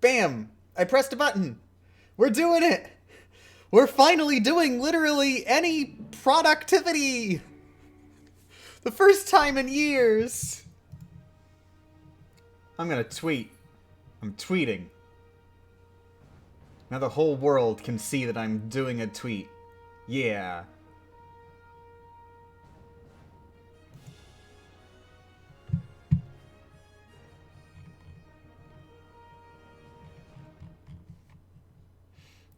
Bam! I pressed a button. We're doing it! We're finally doing literally any productivity! The first time in years! I'm gonna tweet. I'm tweeting. Now the whole world can see that I'm doing a tweet. Yeah.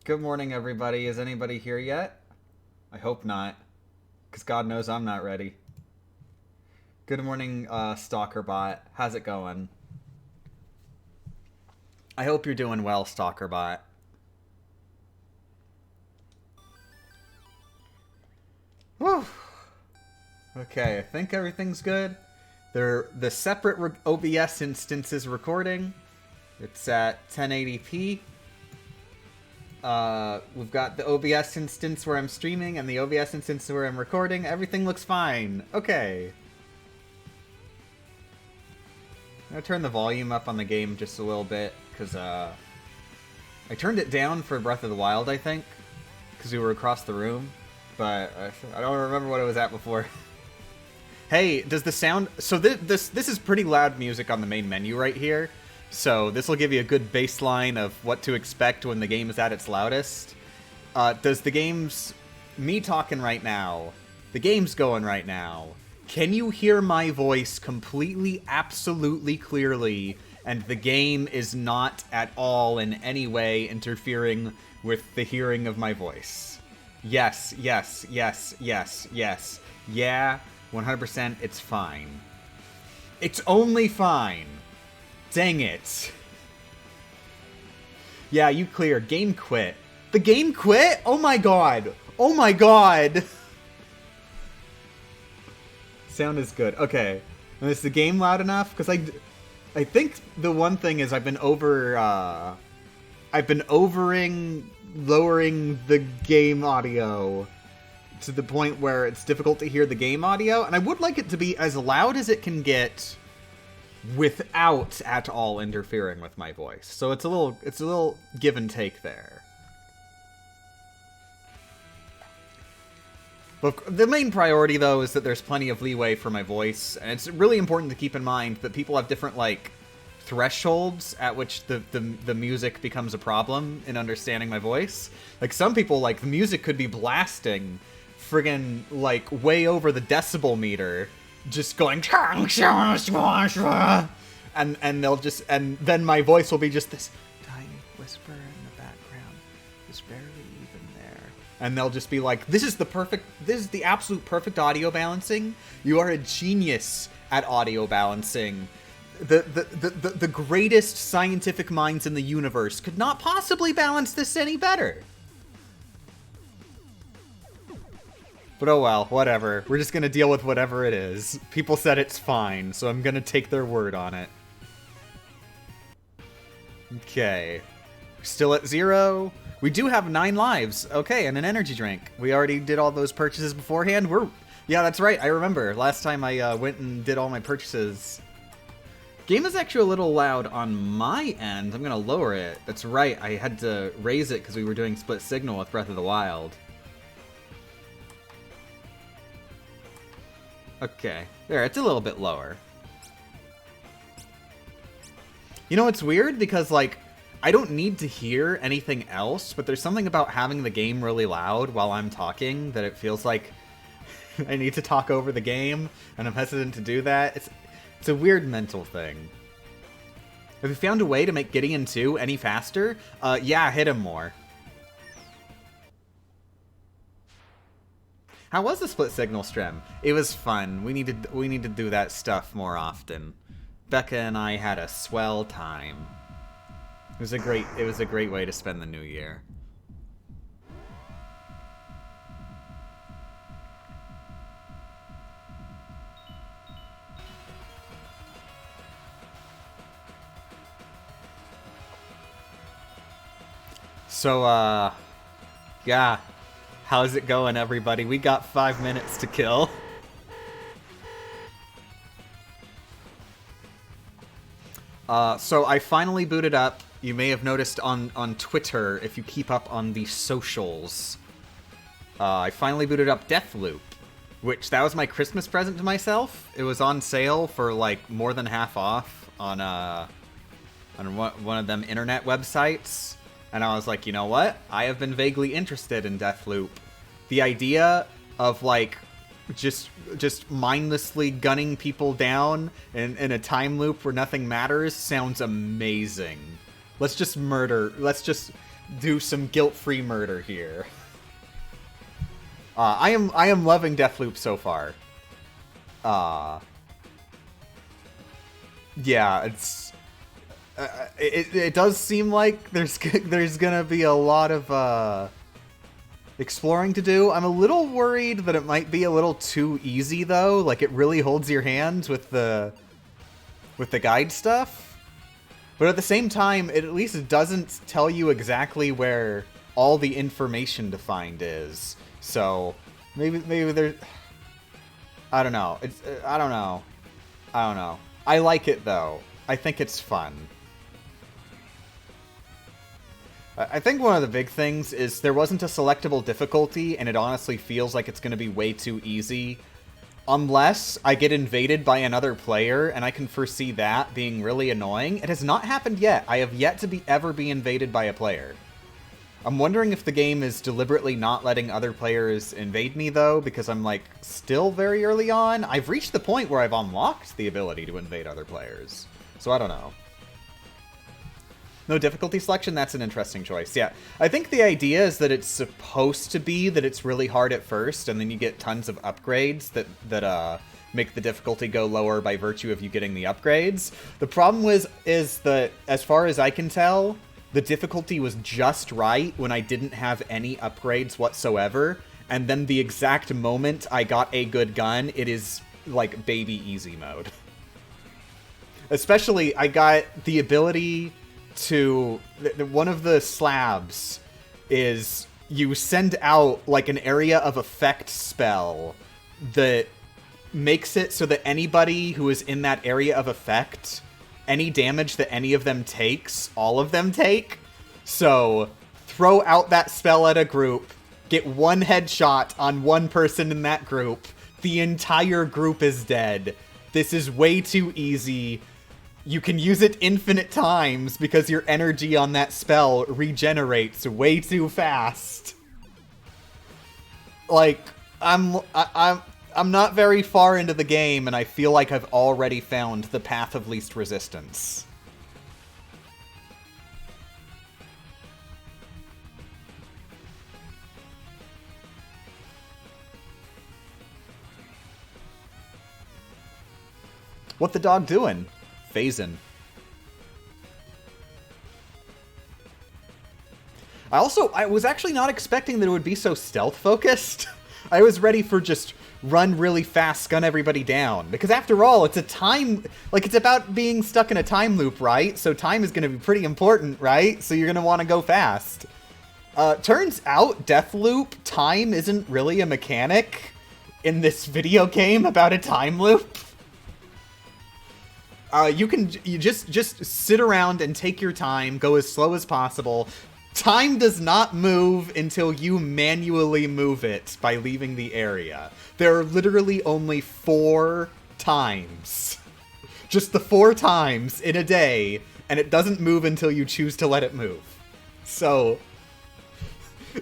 Good morning, everybody. Is anybody here yet? I hope not. Because God knows I'm not ready. Good morning, StalkerBot. How's it going? I hope you're doing well, StalkerBot. Whew. Okay, I think everything's good. The separate OBS instance is recording. It's at 1080p. We've got the OBS instance where I'm streaming and the OBS instance where I'm recording. Everything looks fine. Okay. I'm gonna turn the volume up on the game just a little bit, because, I turned it down for Breath of the Wild, I think, because we were across the room, but I don't remember what it was at before. Hey, does the sound... So this is pretty loud music on the main menu right here. So this will give you a good baseline of what to expect when the game is at its loudest. Does the game's... Me talking right now. The game's going right now. Can you hear my voice completely, absolutely clearly, and the game is not at all in any way interfering with the hearing of my voice? Yes, yes, yes, yes, yes. Yeah, 100% it's fine. It's only fine. Dang it. Yeah, you clear. Game quit. The game quit? Oh my god. Oh my god. Sound is good. Okay. And is the game loud enough? Because I think the one thing is I've been overing lowering the game audio to the point where it's difficult to hear the game audio, and I would like it to be as loud as it can get without at all interfering with my voice. So it's a little give and take there. But the main priority, though, is that there's plenty of leeway for my voice, and it's really important to keep in mind that people have different, like, thresholds at which the music becomes a problem in understanding my voice. Like, some people, like, the music could be blasting friggin', like, way over the decibel meter, just going, and they'll just, and then my voice will be just this tiny whisper in the background, just barely even there, and they'll just be like, this is the absolute perfect audio balancing. You are a genius at audio balancing. The greatest scientific minds in the universe could not possibly balance this any better. But oh well, whatever. We're just gonna deal with whatever it is. People said it's fine, so I'm gonna take their word on it. Okay. Still at 0. We do have 9 lives. Okay, and an energy drink. We already did all those purchases beforehand. Yeah, that's right. I remember. Last time I went and did all my purchases. Game is actually a little loud on my end. I'm gonna lower it. That's right. I had to raise it because we were doing split signal with Breath of the Wild. Okay. There, it's a little bit lower. You know, it's weird because, like, I don't need to hear anything else, but there's something about having the game really loud while I'm talking that it feels like I need to talk over the game, and I'm hesitant to do that. It's a weird mental thing. Have you found a way to make Gideon 2 any faster? Yeah, hit him more. How was the split signal stream? It was fun. We need to do that stuff more often. Becca and I had a swell time. It was a great way to spend the new year. So, yeah. How's it going, everybody? We got 5 minutes to kill. So I finally booted up you may have noticed on Twitter, if you keep up on the socials, I finally booted up Deathloop, which that was my Christmas present to myself. It was on sale for like more than half off on one of them internet websites, and I was like, you know what? I have been vaguely interested in Deathloop. The idea of like just mindlessly gunning people down in a time loop where nothing matters sounds amazing. Let's just murder. Let's just do some guilt-free murder here. I am loving Deathloop so far. Yeah, it's it does seem like there's gonna be a lot of exploring to do. I'm a little worried that it might be a little too easy though. Like it really holds your hand with the guide stuff. But at the same time, it at least doesn't tell you exactly where all the information to find is. So maybe there's, I don't know. I don't know. I like it though. I think it's fun. I think one of the big things is there wasn't a selectable difficulty, and it honestly feels like it's going to be way too easy. Unless I get invaded by another player, and I can foresee that being really annoying. It has not happened yet. I have yet to ever be invaded by a player. I'm wondering if the game is deliberately not letting other players invade me, though, because I'm, like, still very early on. I've reached the point where I've unlocked the ability to invade other players. So I don't know. No difficulty selection? That's an interesting choice. Yeah, I think the idea is that it's supposed to be that it's really hard at first, and then you get tons of upgrades that make the difficulty go lower by virtue of you getting the upgrades. The problem is that, as far as I can tell, the difficulty was just right when I didn't have any upgrades whatsoever, and then the exact moment I got a good gun, it is, like, baby easy mode. Especially, I got the ability to... one of the slabs is you send out, like, an area of effect spell that makes it so that anybody who is in that area of effect, any damage that any of them takes, all of them take. So, throw out that spell at a group, get one headshot on one person in that group, the entire group is dead. This is way too easy. You can use it infinite times because your energy on that spell regenerates way too fast. Like, I'm not very far into the game, and I feel like I've already found the path of least resistance. What the dog doing? Phasing. I was actually not expecting that it would be so stealth-focused. I was ready for just run really fast, gun everybody down. Because after all, it's a time... like, it's about being stuck in a time loop, right? So time is going to be pretty important, right? So you're going to want to go fast. Turns out, Deathloop, time isn't really a mechanic in this video game about a time loop. You just sit around and take your time, go as slow as possible. Time does not move until you manually move it by leaving the area. There are literally only 4 times. Just the 4 times in a day, and it doesn't move until you choose to let it move. So,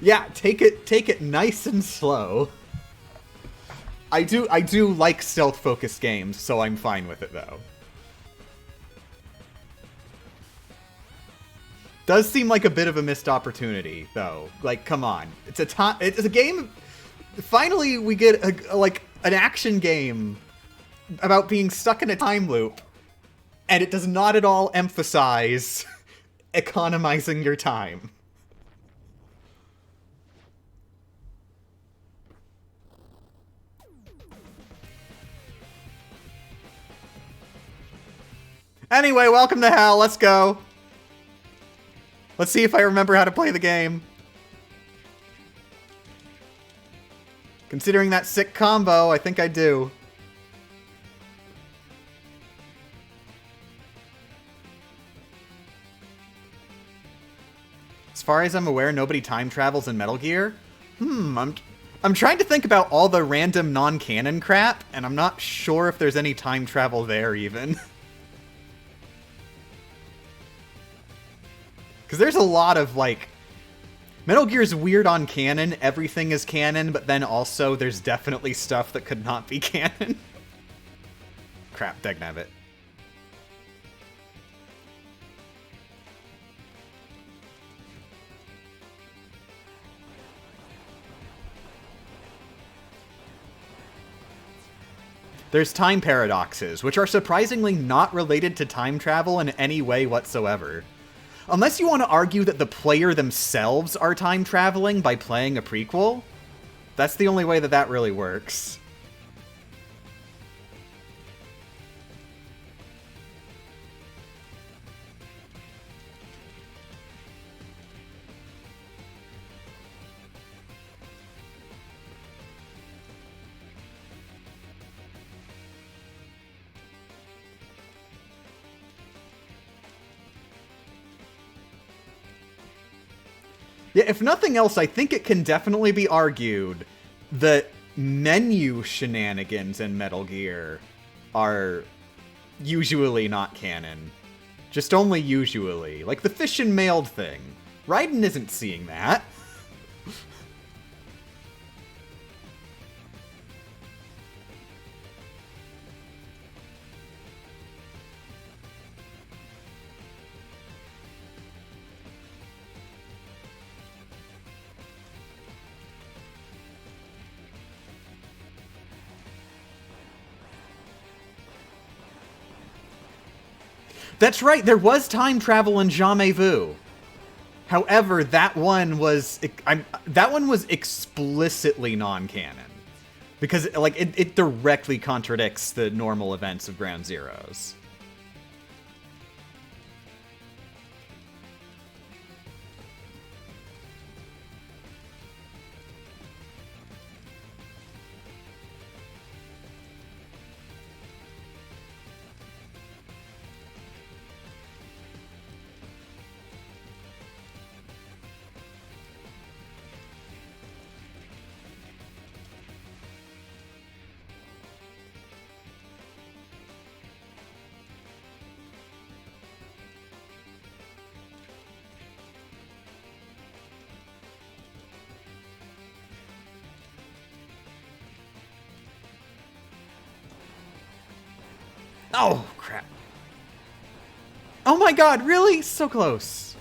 yeah, take it nice and slow. I do like stealth-focused games, so I'm fine with it, though. Does seem like a bit of a missed opportunity, though. Like, come on. It's a game... Finally, we get, an action game about being stuck in a time loop. And it does not at all emphasize economizing your time. Anyway, welcome to hell. Let's go. Let's see if I remember how to play the game. Considering that sick combo, I think I do. As far as I'm aware, nobody time travels in Metal Gear. I'm trying to think about all the random non-canon crap, and I'm not sure if there's any time travel there, even. Because there's a lot of, like... Metal Gear's weird on canon, everything is canon, but then also there's definitely stuff that could not be canon. Crap, dagnabbit. There's time paradoxes, which are surprisingly not related to time travel in any way whatsoever. Unless you want to argue that the player themselves are time traveling by playing a prequel, that's the only way that that really works. Yeah, if nothing else, I think it can definitely be argued that menu shenanigans in Metal Gear are usually not canon. Just only usually. Like the fish and mailed thing. Raiden isn't seeing that. That's right, there was time travel in Jamais Vu. However, that one was explicitly non-canon. Because, like, it directly contradicts the normal events of Ground Zeroes. Oh, crap. Oh my god, really? So close.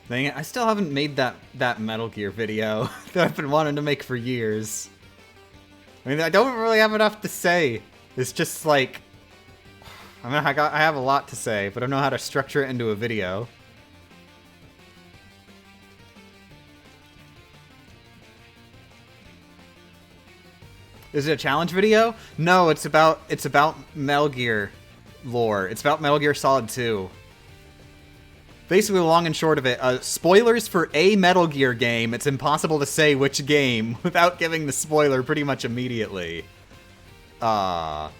Dang it, I still haven't made that Metal Gear video that I've been wanting to make for years. I mean, I don't really have enough to say. It's just like, I mean, I have a lot to say, but I don't know how to structure it into a video. Is it a challenge video? No, it's about Metal Gear lore. It's about Metal Gear Solid 2. Basically, the long and short of it, spoilers for a Metal Gear game. It's impossible to say which game without giving the spoiler pretty much immediately. But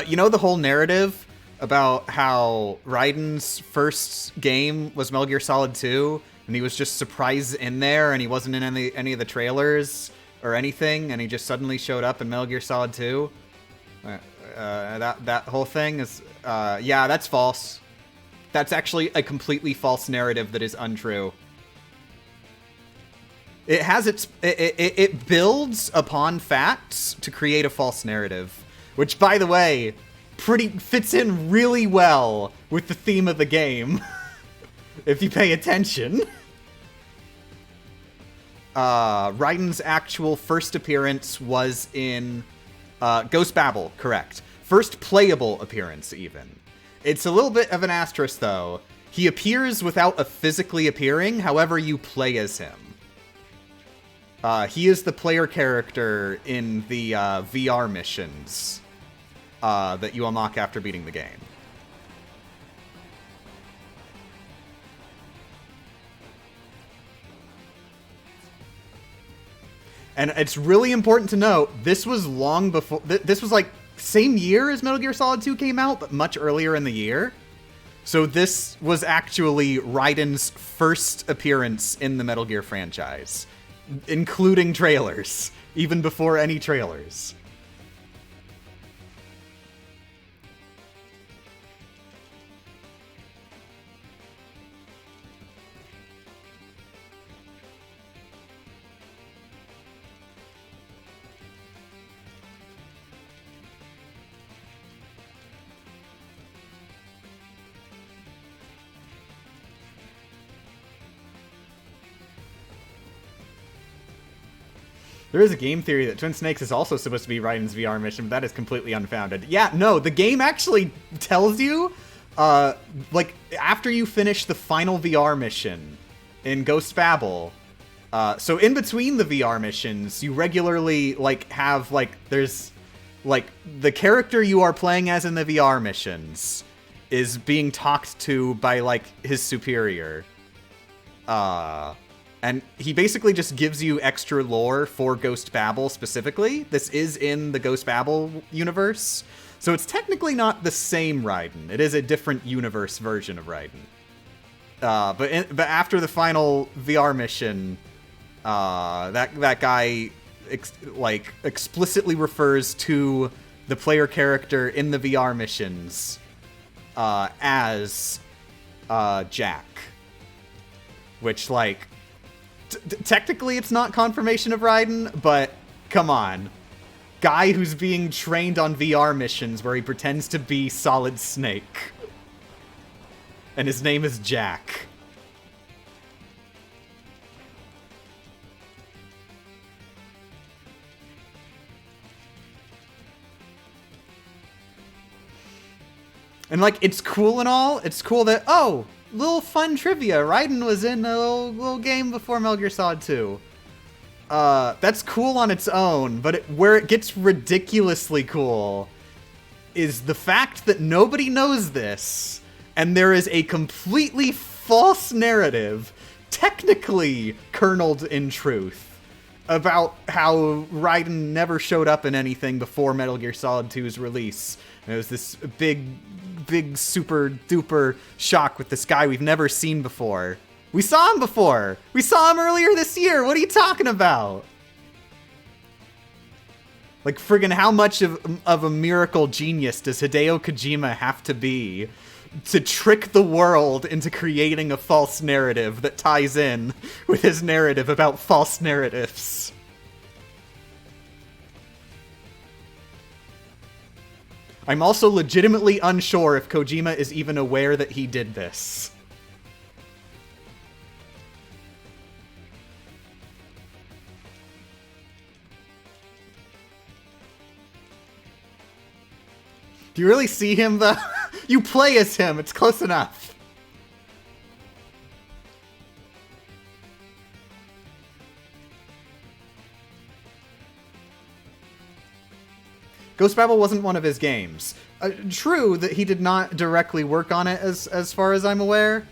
you know the whole narrative about how Raiden's first game was Metal Gear Solid 2, and he was just surprised in there, and he wasn't in any of the trailers or anything, and he just suddenly showed up in Metal Gear Solid 2? That whole thing is, yeah, that's false. That's actually a completely false narrative that is untrue. It has it builds upon facts to create a false narrative, which, by the way, fits in really well with the theme of the game, if you pay attention. Raiden's actual first appearance was in Ghost Babel, correct. First playable appearance, even. It's a little bit of an asterisk, though. He appears without physically appearing, however you play as him. He is the player character in the VR missions that you unlock after beating the game. And it's really important to note, this was long before... This was like same year as Metal Gear Solid 2 came out, but much earlier in the year. So this was actually Raiden's first appearance in the Metal Gear franchise, including trailers, even before any trailers. There is a game theory that Twin Snakes is also supposed to be Raiden's VR mission, but that is completely unfounded. Yeah, no, the game actually tells you, like, after you finish the final VR mission in Ghost Babel, so in between the VR missions, you regularly, like, have, like, there's, like, the character you are playing as in the VR missions is being talked to by, like, his superior. And he basically just gives you extra lore for Ghost Babel specifically. This is in the Ghost Babel universe. So it's technically not the same Raiden. It is a different universe version of Raiden. But after the final VR mission, that guy explicitly refers to the player character in the VR missions as Jack. Which, like... technically, it's not confirmation of Raiden, but come on. Guy who's being trained on VR missions where he pretends to be Solid Snake. And his name is Jack. And, like, it's cool and all. It's cool that, oh... little fun trivia. Raiden was in a little game before Metal Gear Solid 2. That's cool on its own, but where it gets ridiculously cool is the fact that nobody knows this, and there is a completely false narrative, technically kerneled in truth, about how Raiden never showed up in anything before Metal Gear Solid 2's release. And it was this big super duper shock with this guy we've never seen before. We saw him before! We saw him earlier this year! What are you talking about? Like, friggin' how much of a miracle genius does Hideo Kojima have to be to trick the world into creating a false narrative that ties in with his narrative about false narratives? I'm also legitimately unsure if Kojima is even aware that he did this. Do you really see him, though? You play as him. It's close enough. Ghost Babel wasn't one of his games. True that he did not directly work on it, as far as I'm aware.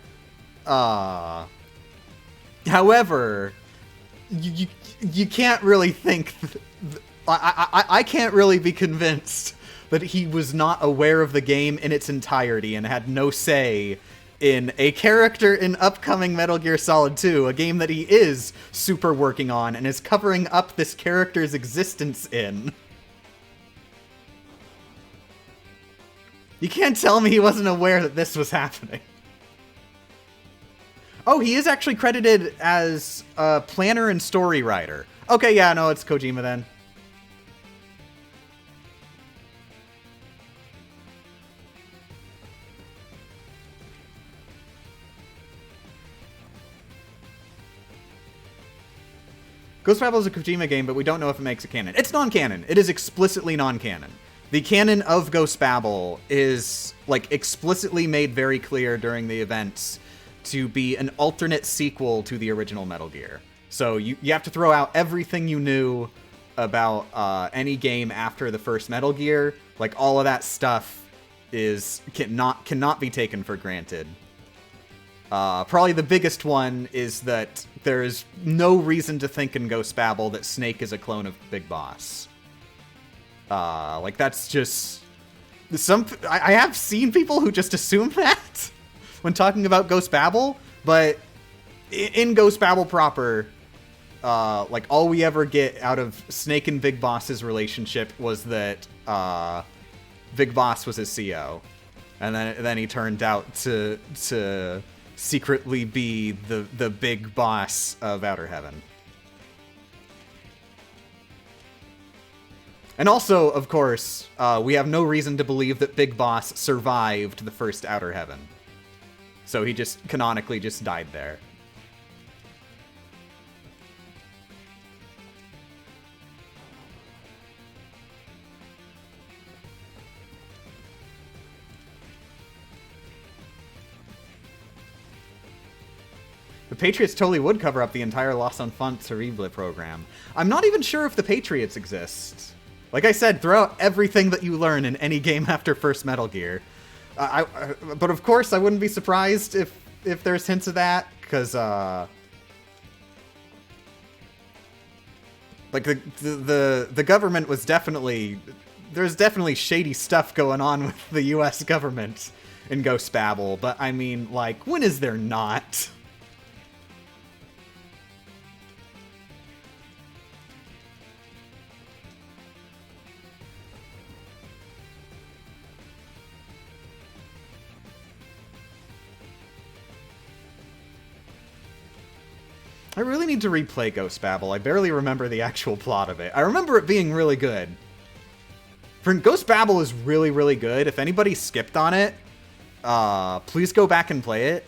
However, you can't really think... I can't really be convinced that he was not aware of the game in its entirety and had no say in a character in upcoming Metal Gear Solid 2, a game that he is super working on and is covering up this character's existence in. You can't tell me he wasn't aware that this was happening. Oh, he is actually credited as a planner and story writer. Okay, yeah, no, it's Kojima then. Ghost Babel is a Kojima game, but we don't know if it makes it canon. It's non-canon. It is explicitly non-canon. The canon of Ghost Babel is, like, explicitly made very clear during the events to be an alternate sequel to the original Metal Gear. So you have to throw out everything you knew about any game after the first Metal Gear. Like, all of that stuff cannot be taken for granted. Probably the biggest one is that there is no reason to think in Ghost Babel that Snake is a clone of Big Boss. Like, that's just... I have seen people who just assume that when talking about Ghost Babel, but in Ghost Babel proper, like, all we ever get out of Snake and Big Boss's relationship was that Big Boss was his CO. And then he turned out to secretly be the big boss of Outer Heaven. And also, of course, we have no reason to believe that Big Boss survived the first Outer Heaven. So he just canonically just died there. The Patriots totally would cover up the entire Los Enfants Terribles program. I'm not even sure if the Patriots exist. Like I said, throw out everything that you learn in any game after first Metal Gear. But of course, I wouldn't be surprised if there's hints of that, because like the government was definitely... There's definitely shady stuff going on with the U.S. government in Ghost Babel, but I mean, like, when is there not? I really need to replay Ghost Babel. I barely remember the actual plot of it. I remember it being really good. Ghost Babel is really, really good. If anybody skipped on it, please go back and play it.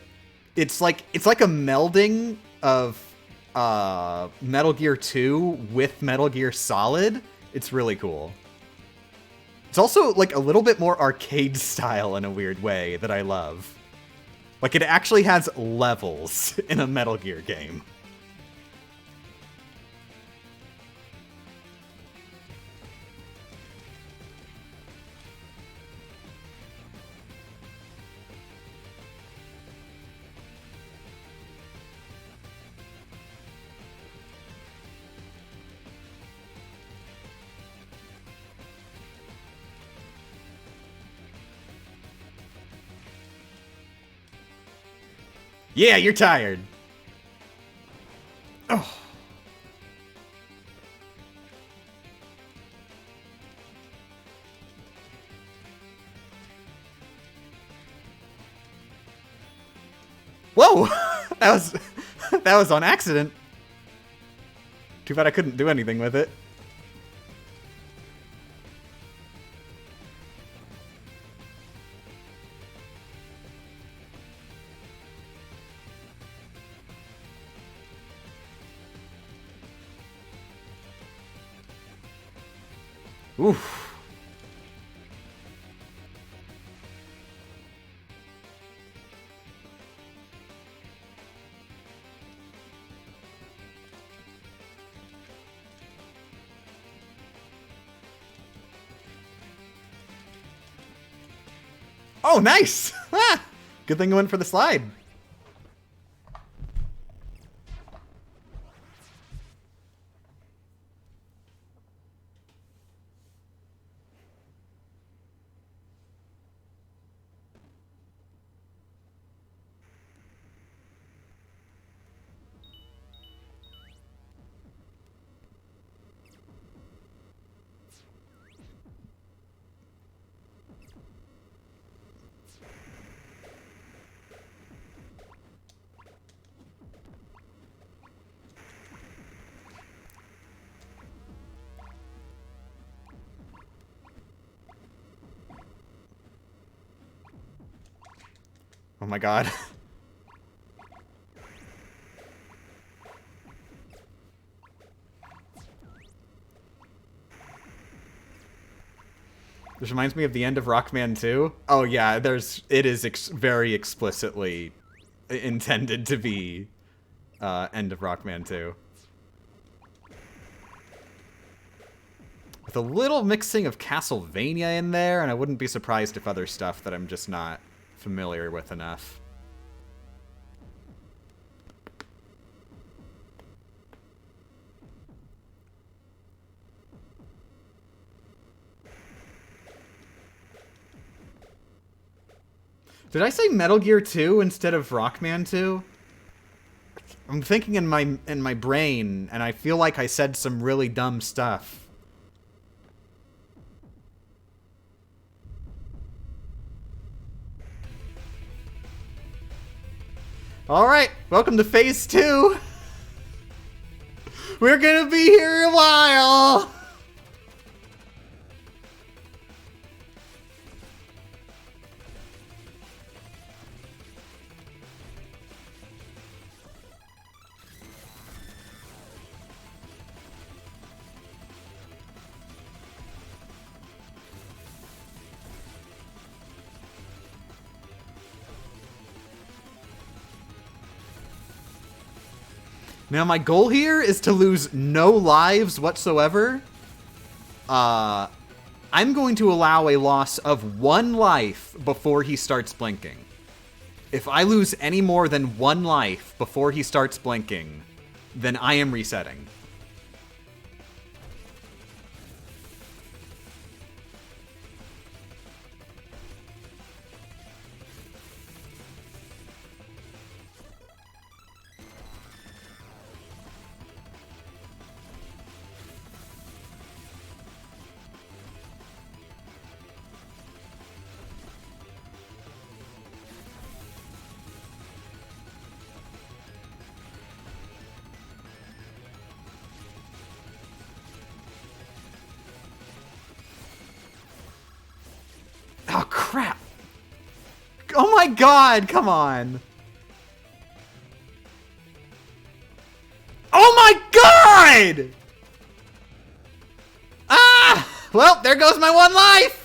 It's like a melding of Metal Gear 2 with Metal Gear Solid. It's really cool. It's also like a little bit more arcade style in a weird way that I love. Like, it actually has levels in a Metal Gear game. Yeah, you're tired. Oh. Whoa! that was on accident. Too bad I couldn't do anything with it. Oof. Oh, nice! Good thing I went for the slide. Oh my god. This reminds me of the end of Rockman 2. Oh yeah, it is very explicitly intended to be end of Rockman 2. With a little mixing of Castlevania in there, and I wouldn't be surprised if other stuff that I'm just not familiar with enough. Did I say Metal Gear 2 instead of Rockman 2? I'm thinking in my brain, and I feel like I said some really dumb stuff. Alright, welcome to Phase 2! We're gonna be here a while! Now, my goal here is to lose no lives whatsoever. I'm going to allow a loss of 1 life before he starts blinking. If I lose any more than 1 life before he starts blinking, then I am resetting. Oh, crap. Oh my god, come on. Oh my god! Ah! Well, there goes my 1 life!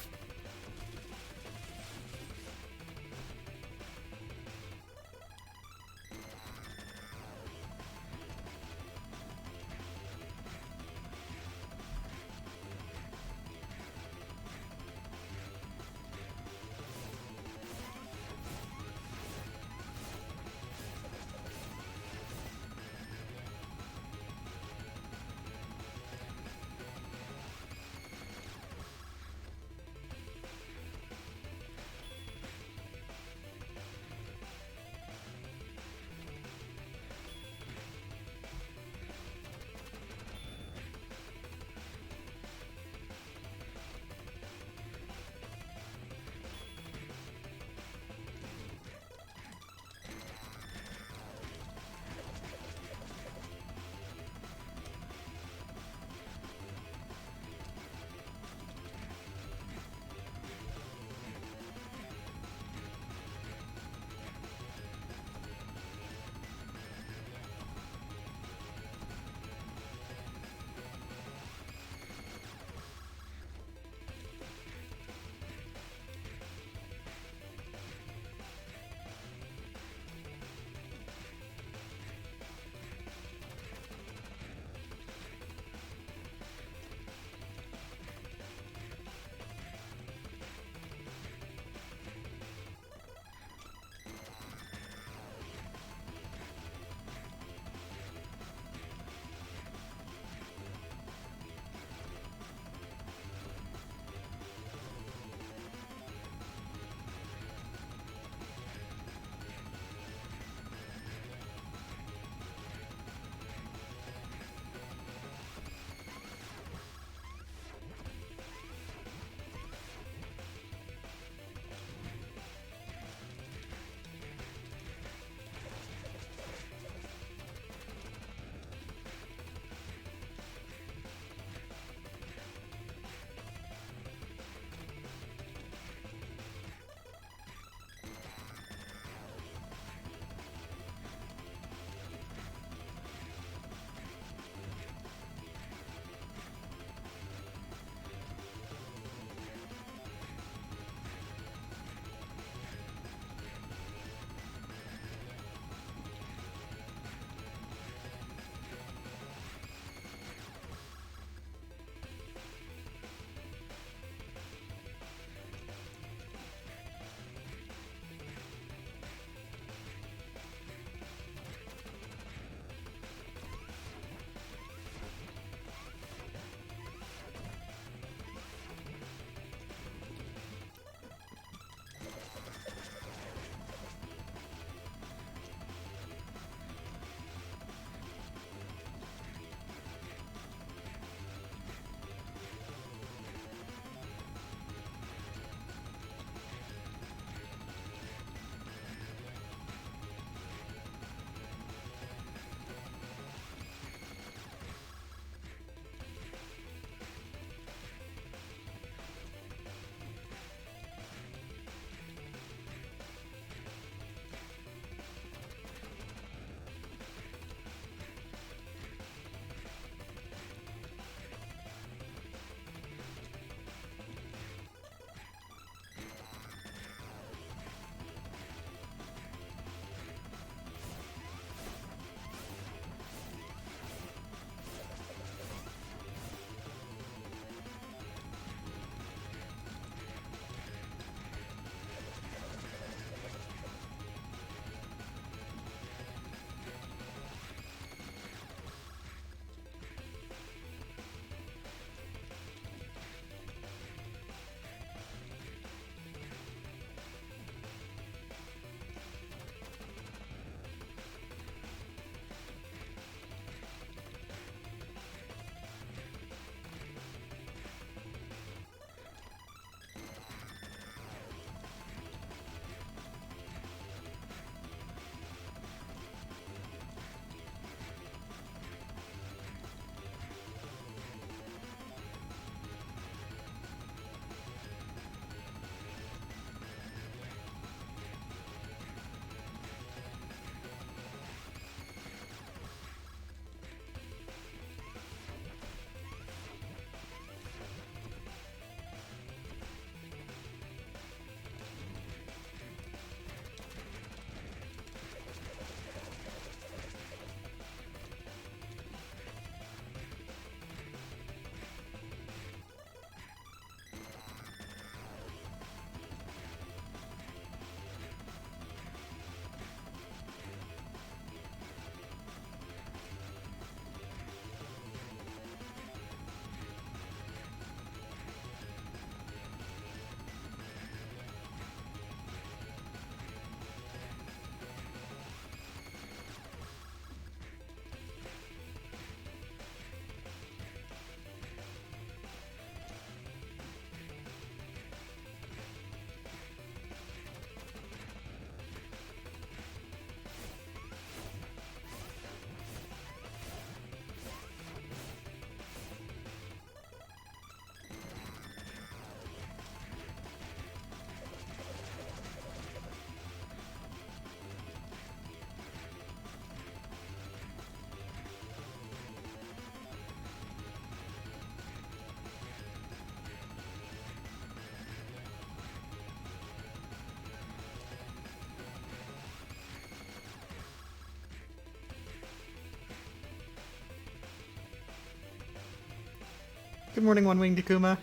Good morning, One-Winged Akuma.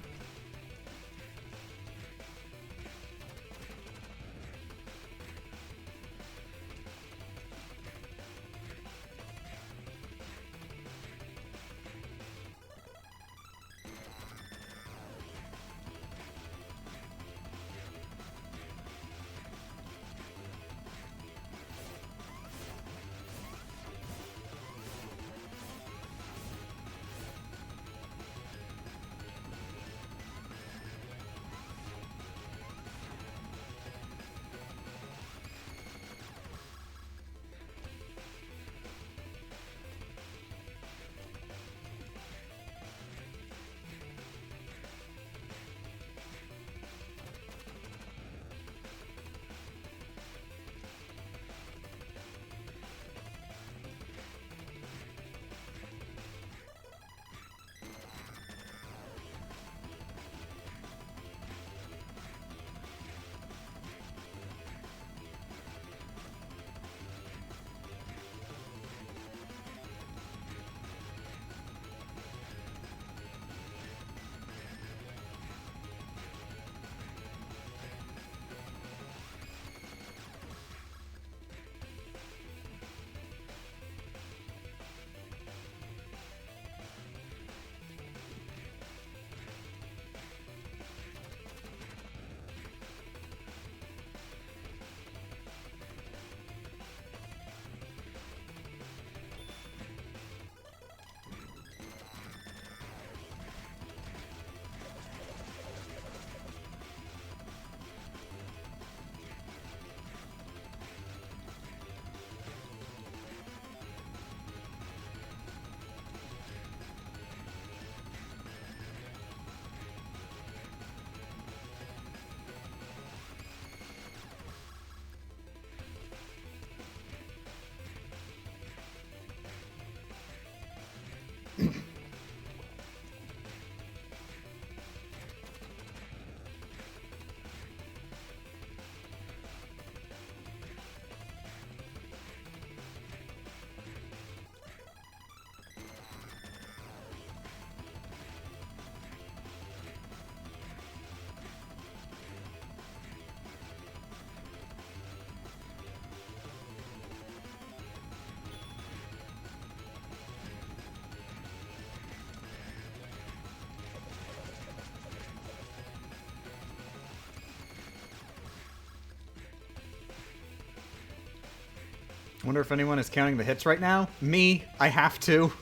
I wonder if anyone is counting the hits right now. Me. I have to.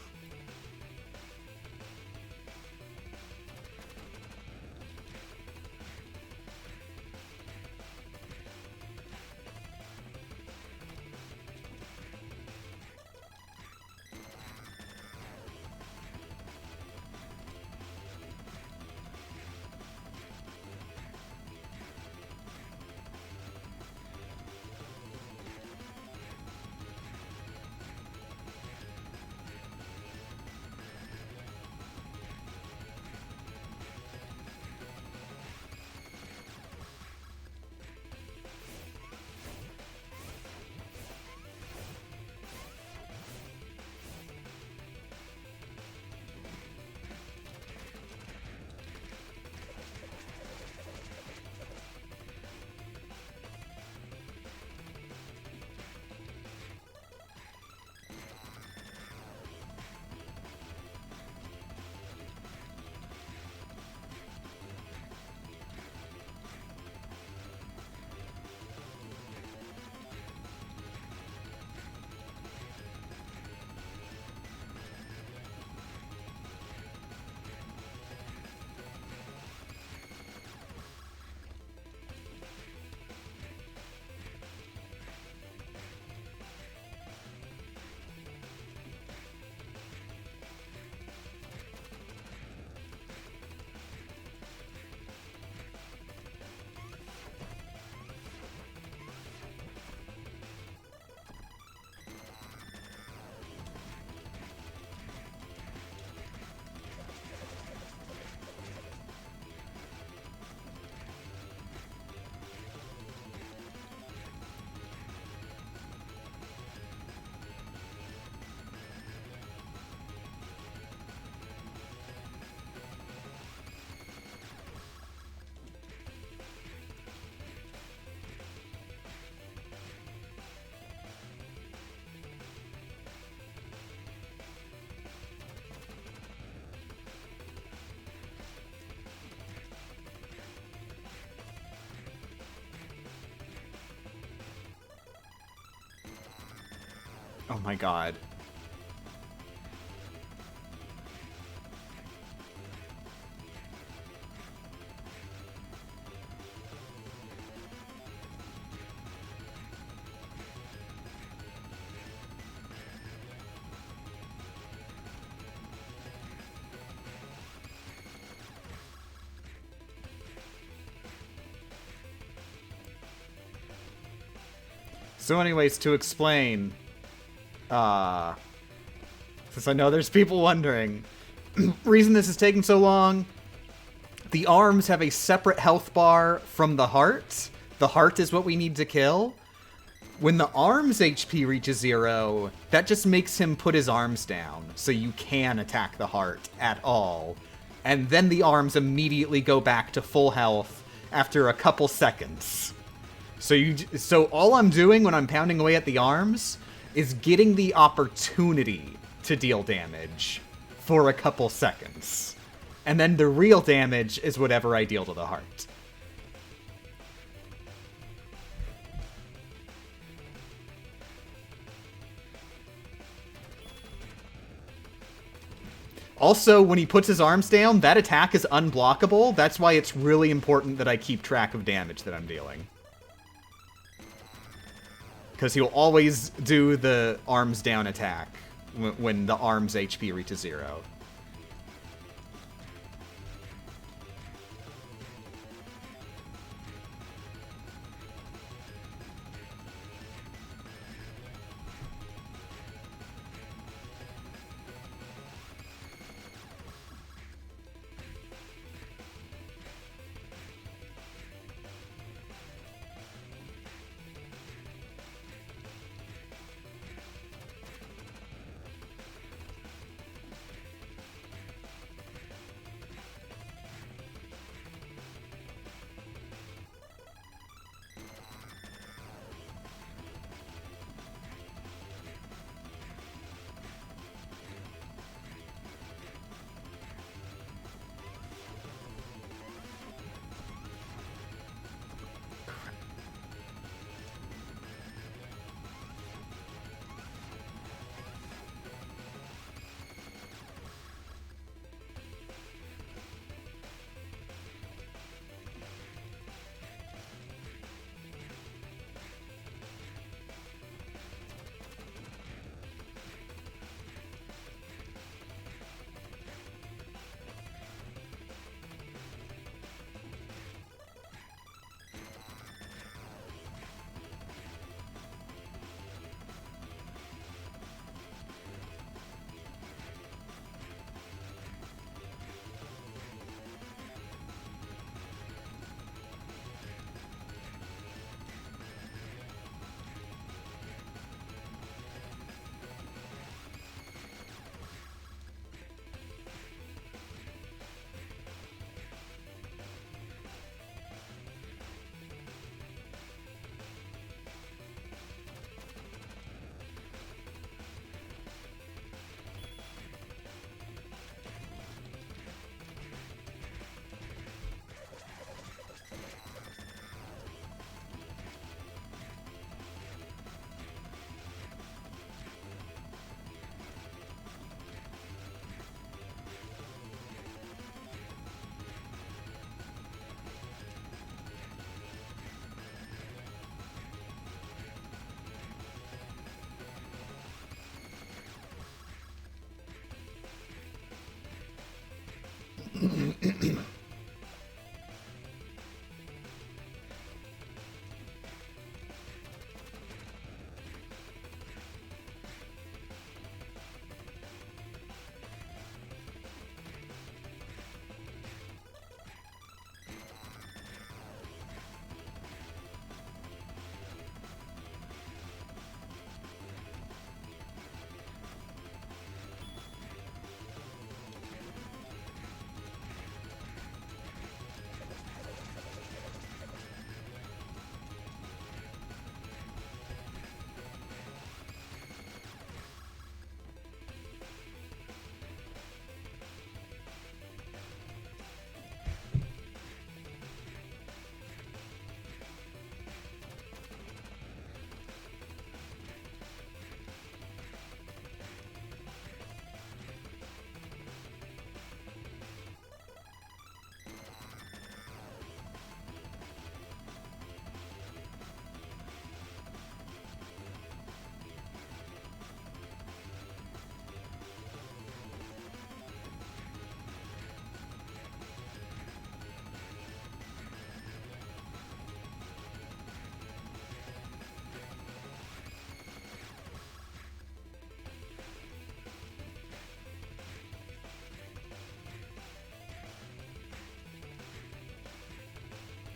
Oh my god. So anyways, to explain, since I know there's people wondering, reason this is taking so long, the arms have a separate health bar from the heart. The heart is what we need to kill. When the arm's HP reaches 0, that just makes him put his arms down, so you can attack the heart at all. And then the arms immediately go back to full health after a couple seconds. So all I'm doing when I'm pounding away at the arms is getting the opportunity to deal damage for a couple seconds. And then the real damage is whatever I deal to the heart. Also, when he puts his arms down, that attack is unblockable. That's why it's really important that I keep track of damage that I'm dealing. Because he'll always do the arms down attack when the arm's HP reaches 0.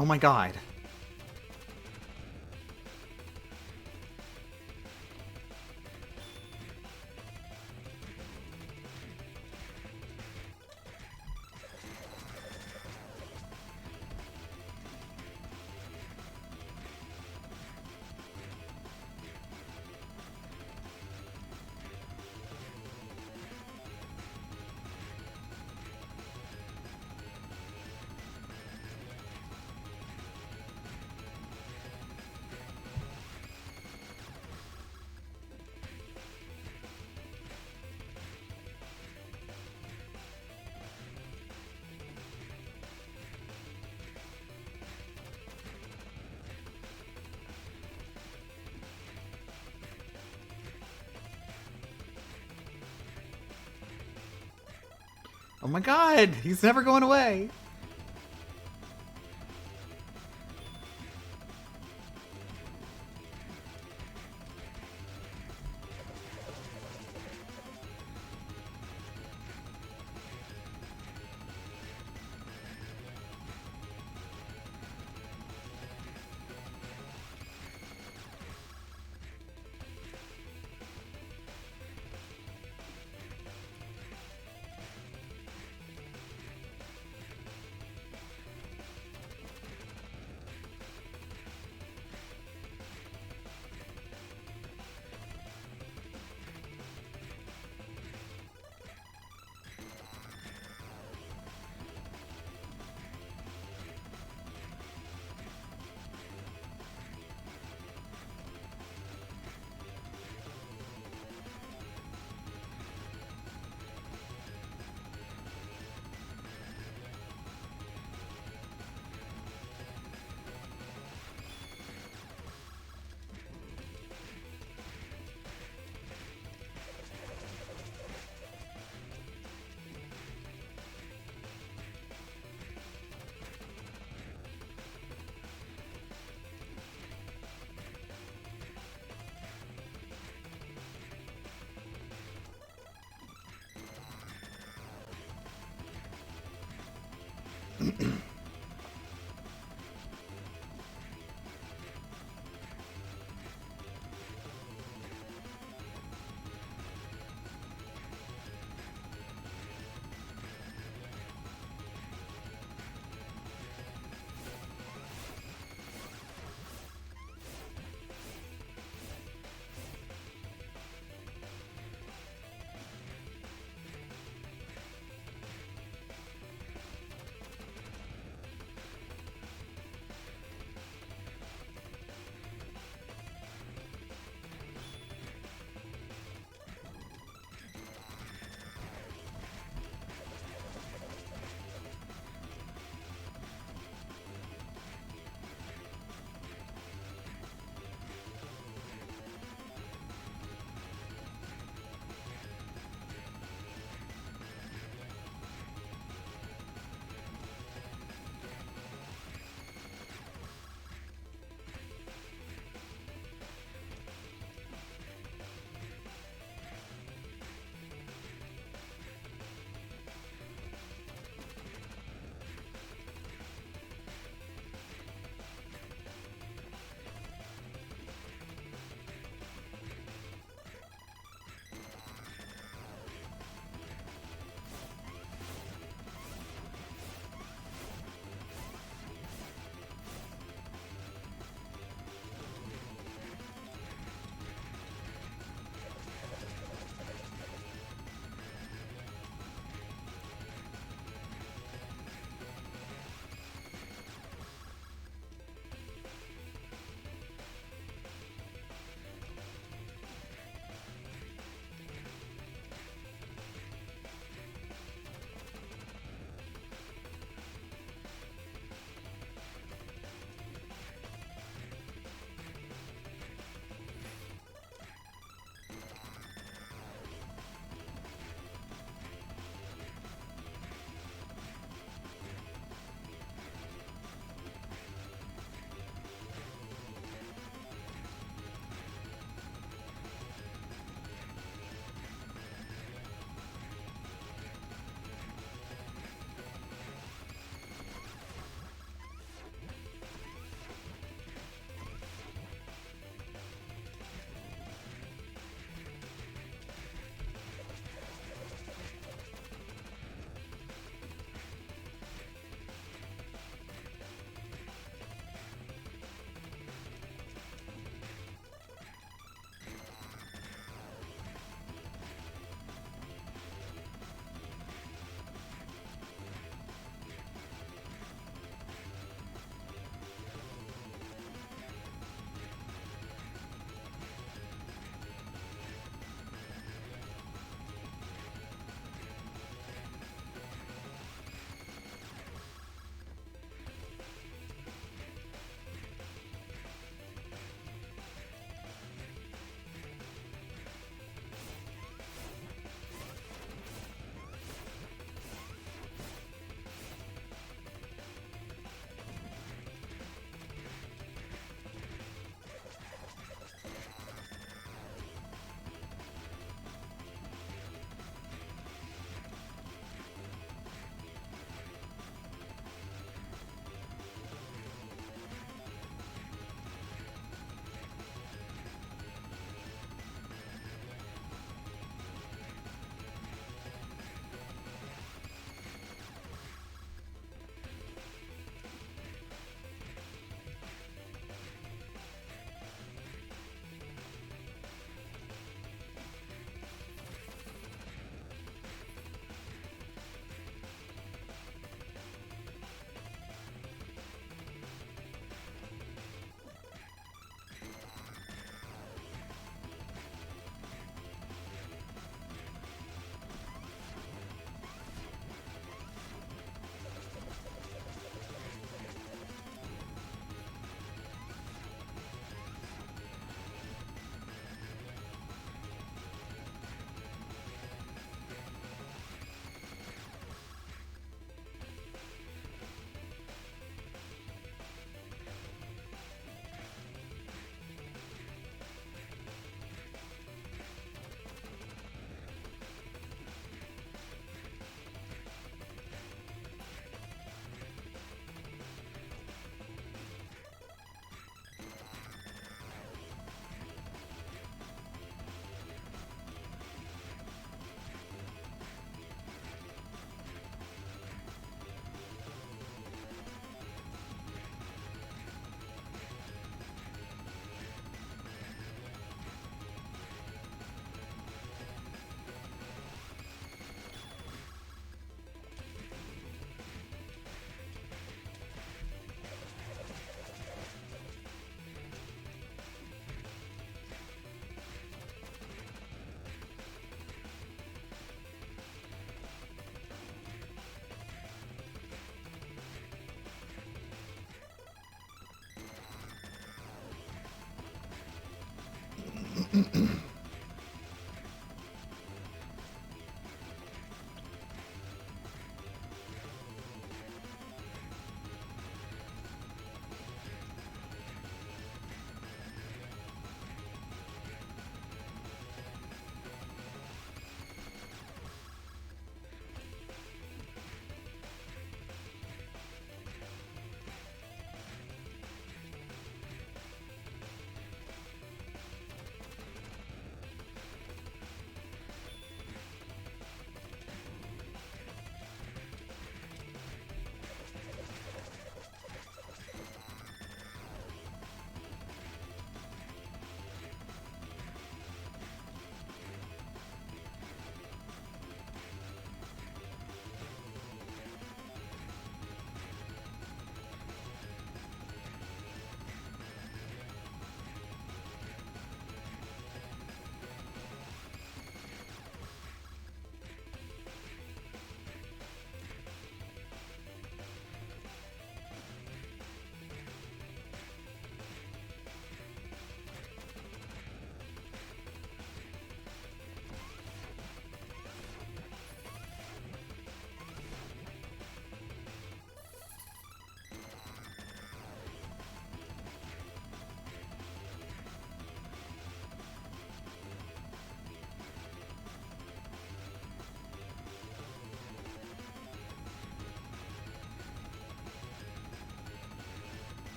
Oh my god. Oh my god, he's never going away.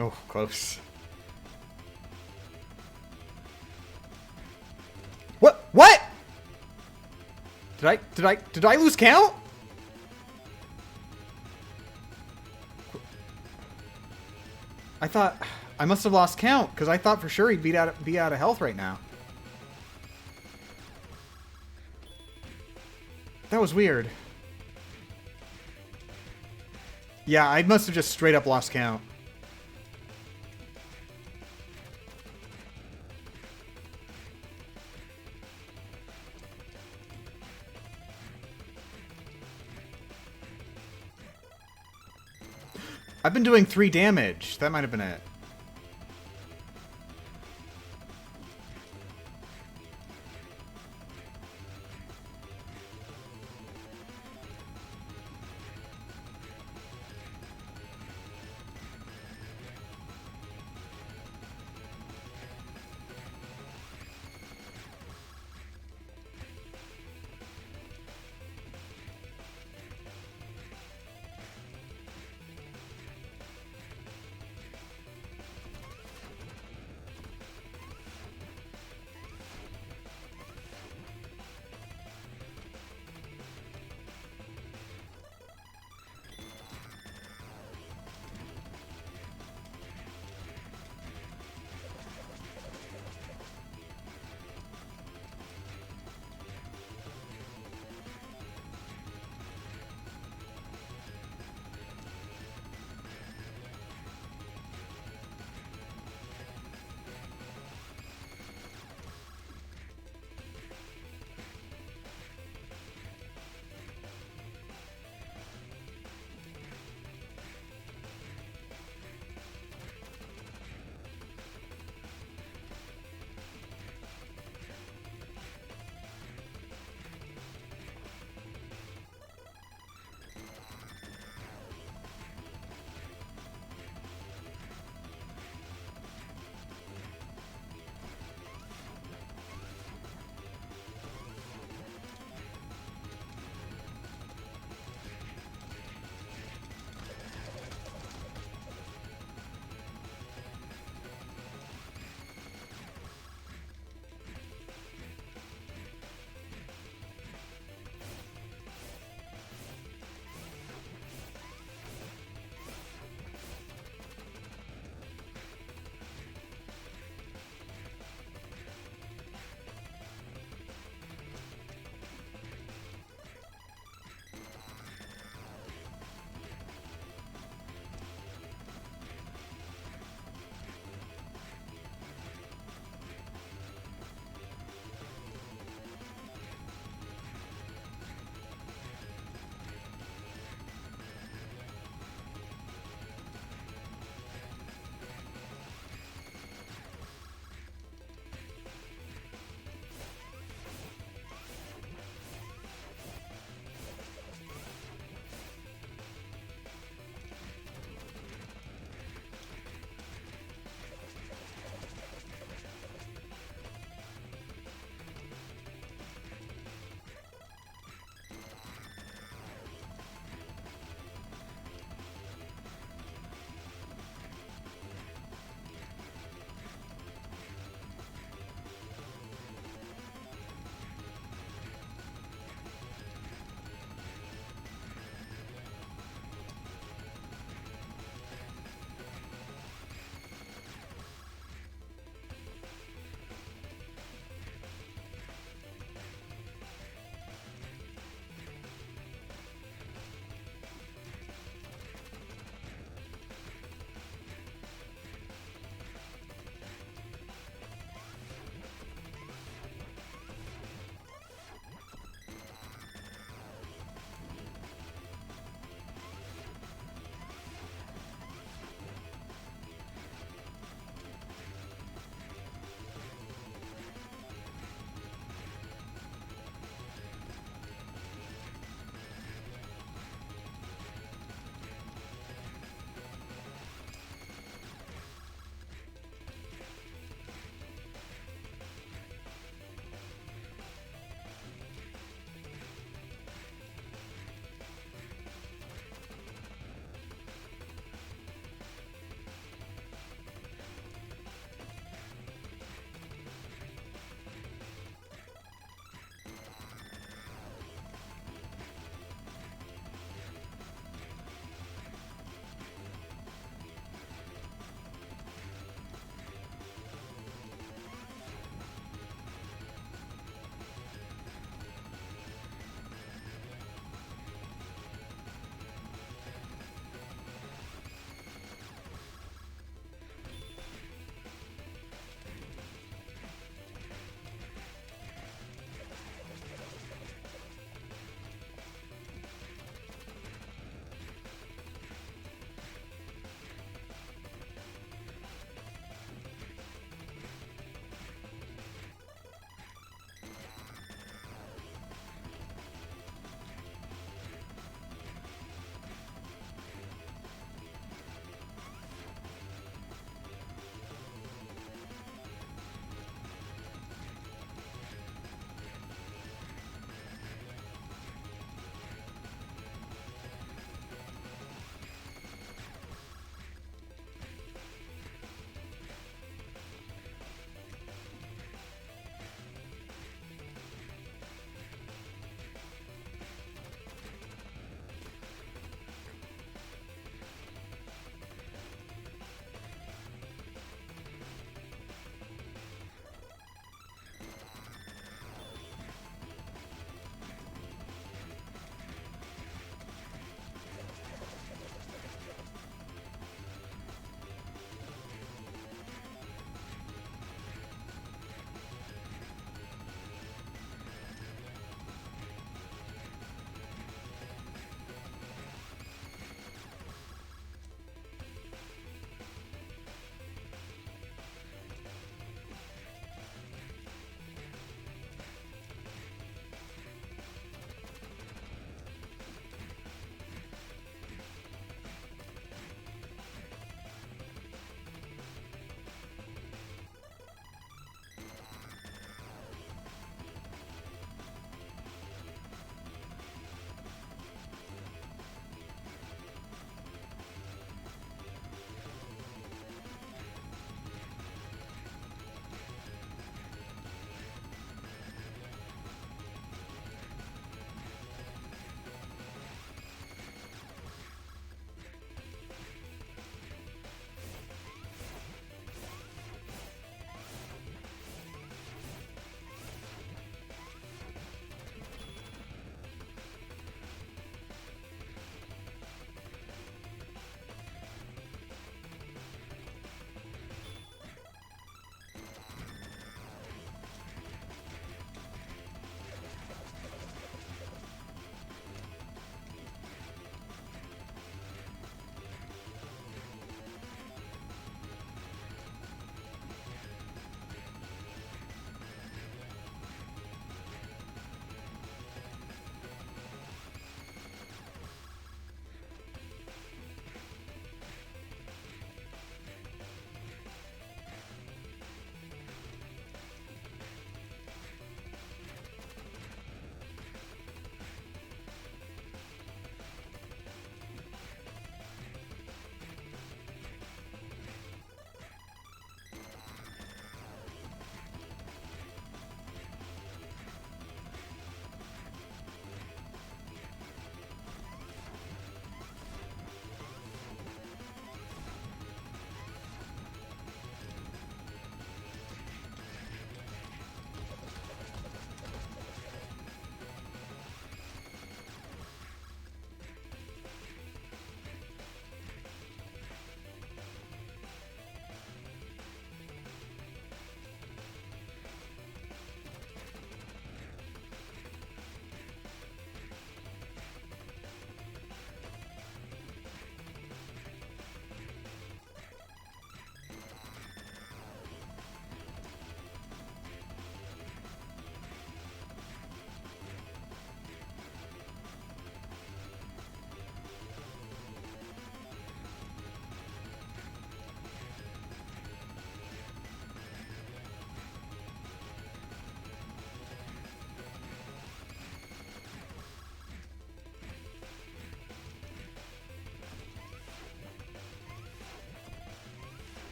Oh, close. What? What? Did I lose count? I thought I must have lost count because I thought for sure he'd be out of health right now. That was weird. Yeah, I must have just straight up lost count. I've been doing 3 damage. That might have been it.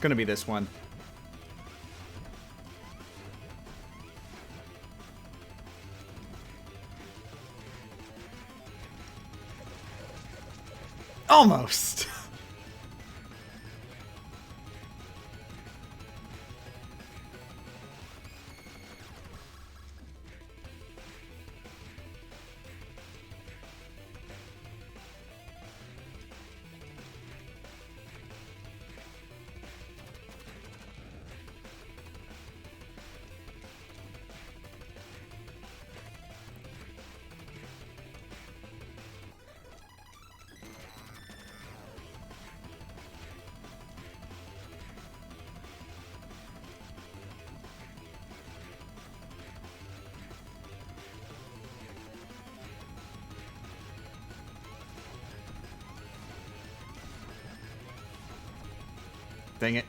gonna be this one. Almost! Dang it.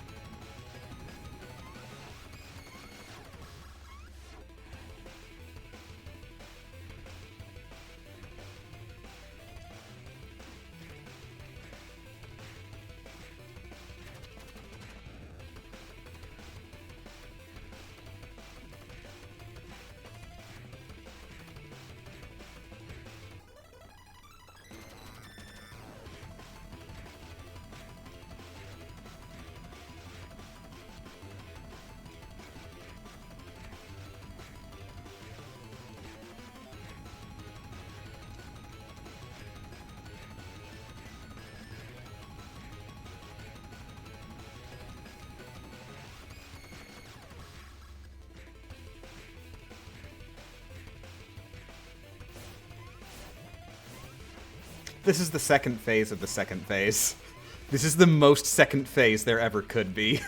This is the second phase of the second phase. This is the most second phase there ever could be.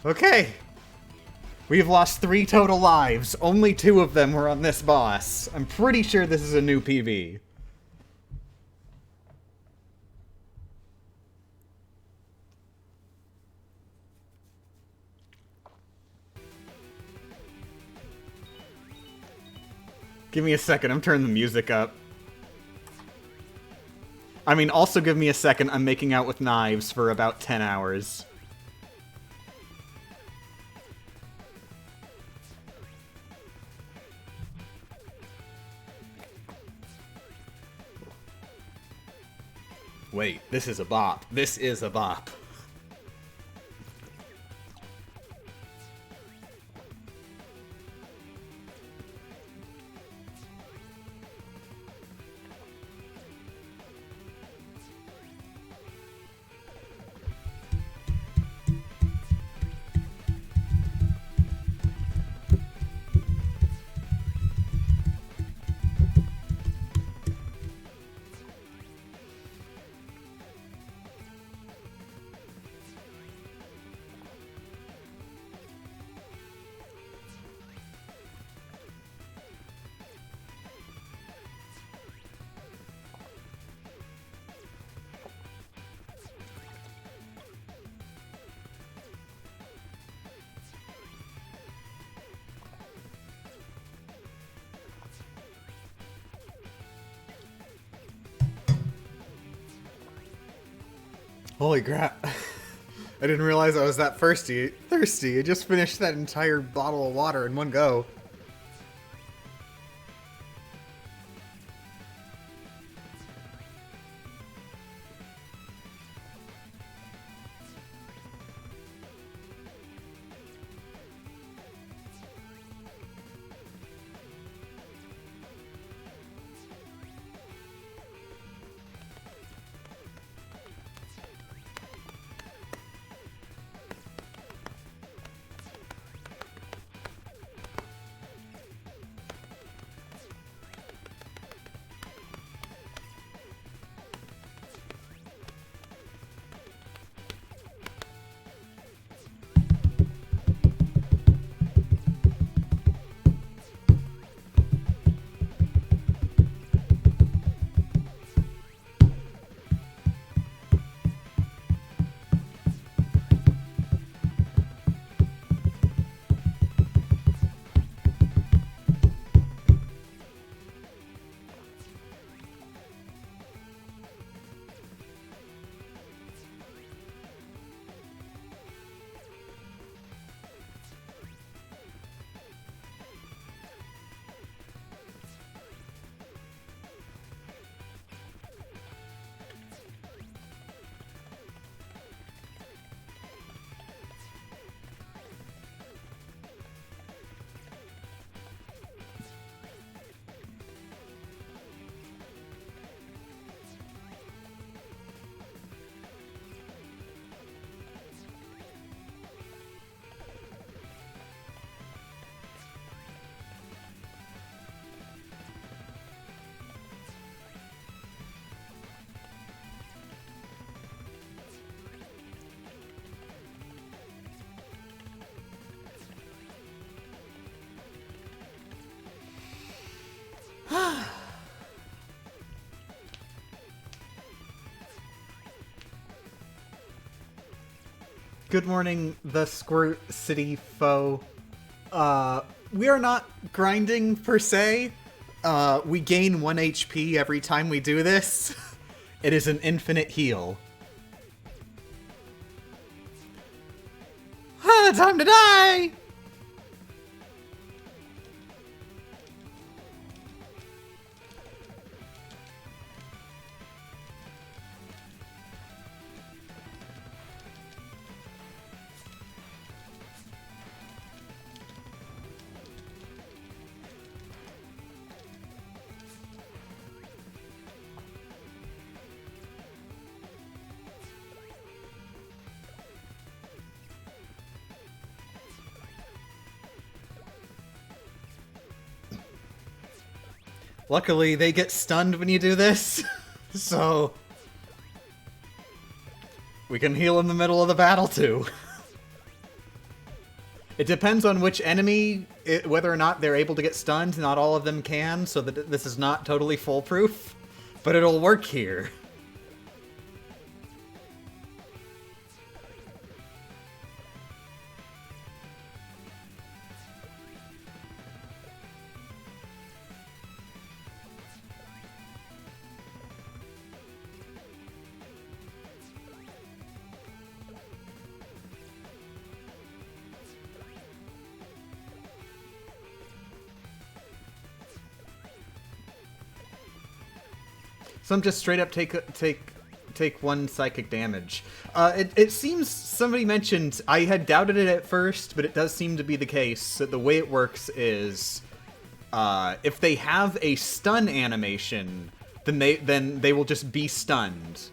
Okay. We've lost 3 total lives. Only 2 of them were on this boss. I'm pretty sure this is a new PB. Give me a second, I'm turning the music up. I mean, also give me a second, I'm making out with knives for about 10 hours. Wait, this is a bop. This is a bop. Holy crap. I didn't realize I was that thirsty. I just finished that entire bottle of water in one go. Good morning, the Squirt City foe. We are not grinding per se. We gain 1 HP every time we do this. It is an infinite heal. Time to die! Luckily, they get stunned when you do this, so we can heal in the middle of the battle too. It depends on which enemy, whether or not they're able to get stunned. Not all of them can, so that this is not totally foolproof. But it'll work here. Some just straight up take one psychic damage. It seems somebody mentioned, I had doubted it at first, but it does seem to be the case that the way it works is if they have a stun animation, then they will just be stunned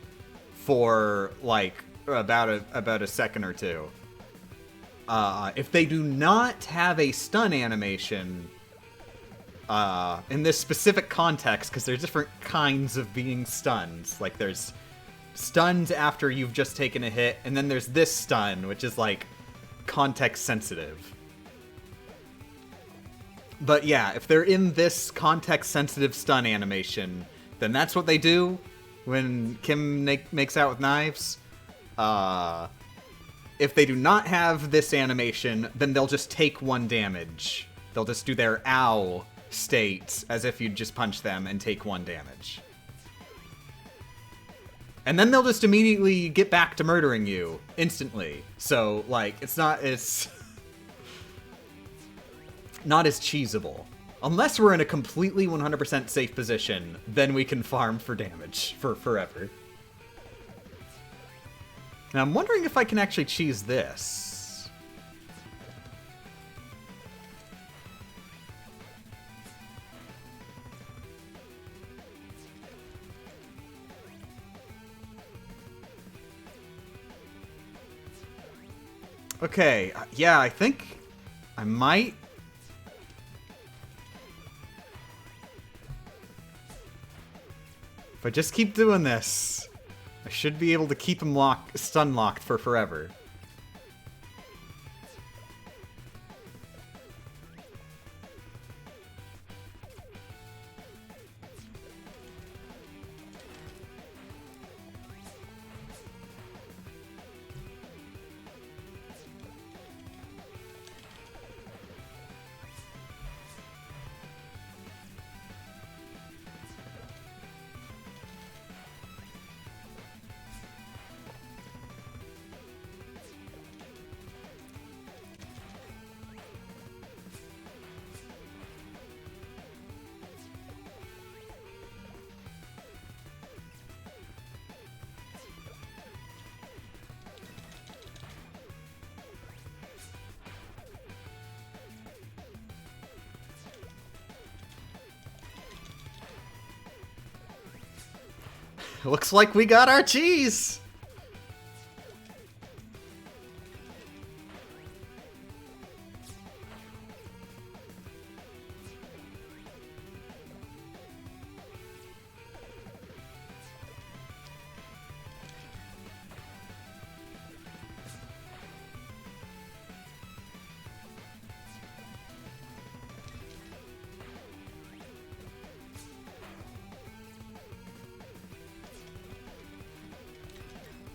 for like about a second or two. If they do not have a stun animation, in this specific context, because there's different kinds of being stunned. Like, there's stunned after you've just taken a hit, and then there's this stun, which is, like, context-sensitive. But yeah, if they're in this context-sensitive stun animation, then that's what they do when Kim makes out with knives. If they do not have this animation, then they'll just take one damage. They'll just do their ow state as if you'd just punch them and take one damage. And then they'll just immediately get back to murdering you instantly. So, like, it's not as cheesable. Unless we're in a completely 100% safe position, then we can farm for damage for forever. Now, I'm wondering if I can actually cheese this. Okay, yeah, I think I might. If I just keep doing this, I should be able to keep him stun locked for forever. Looks like we got our cheese!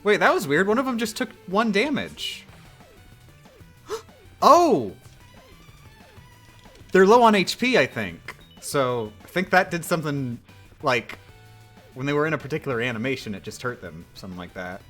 Wait, that was weird. One of them just took 1 damage. Oh! They're low on HP, I think. So, I think that did something, like, when they were in a particular animation, it just hurt them. Something like that.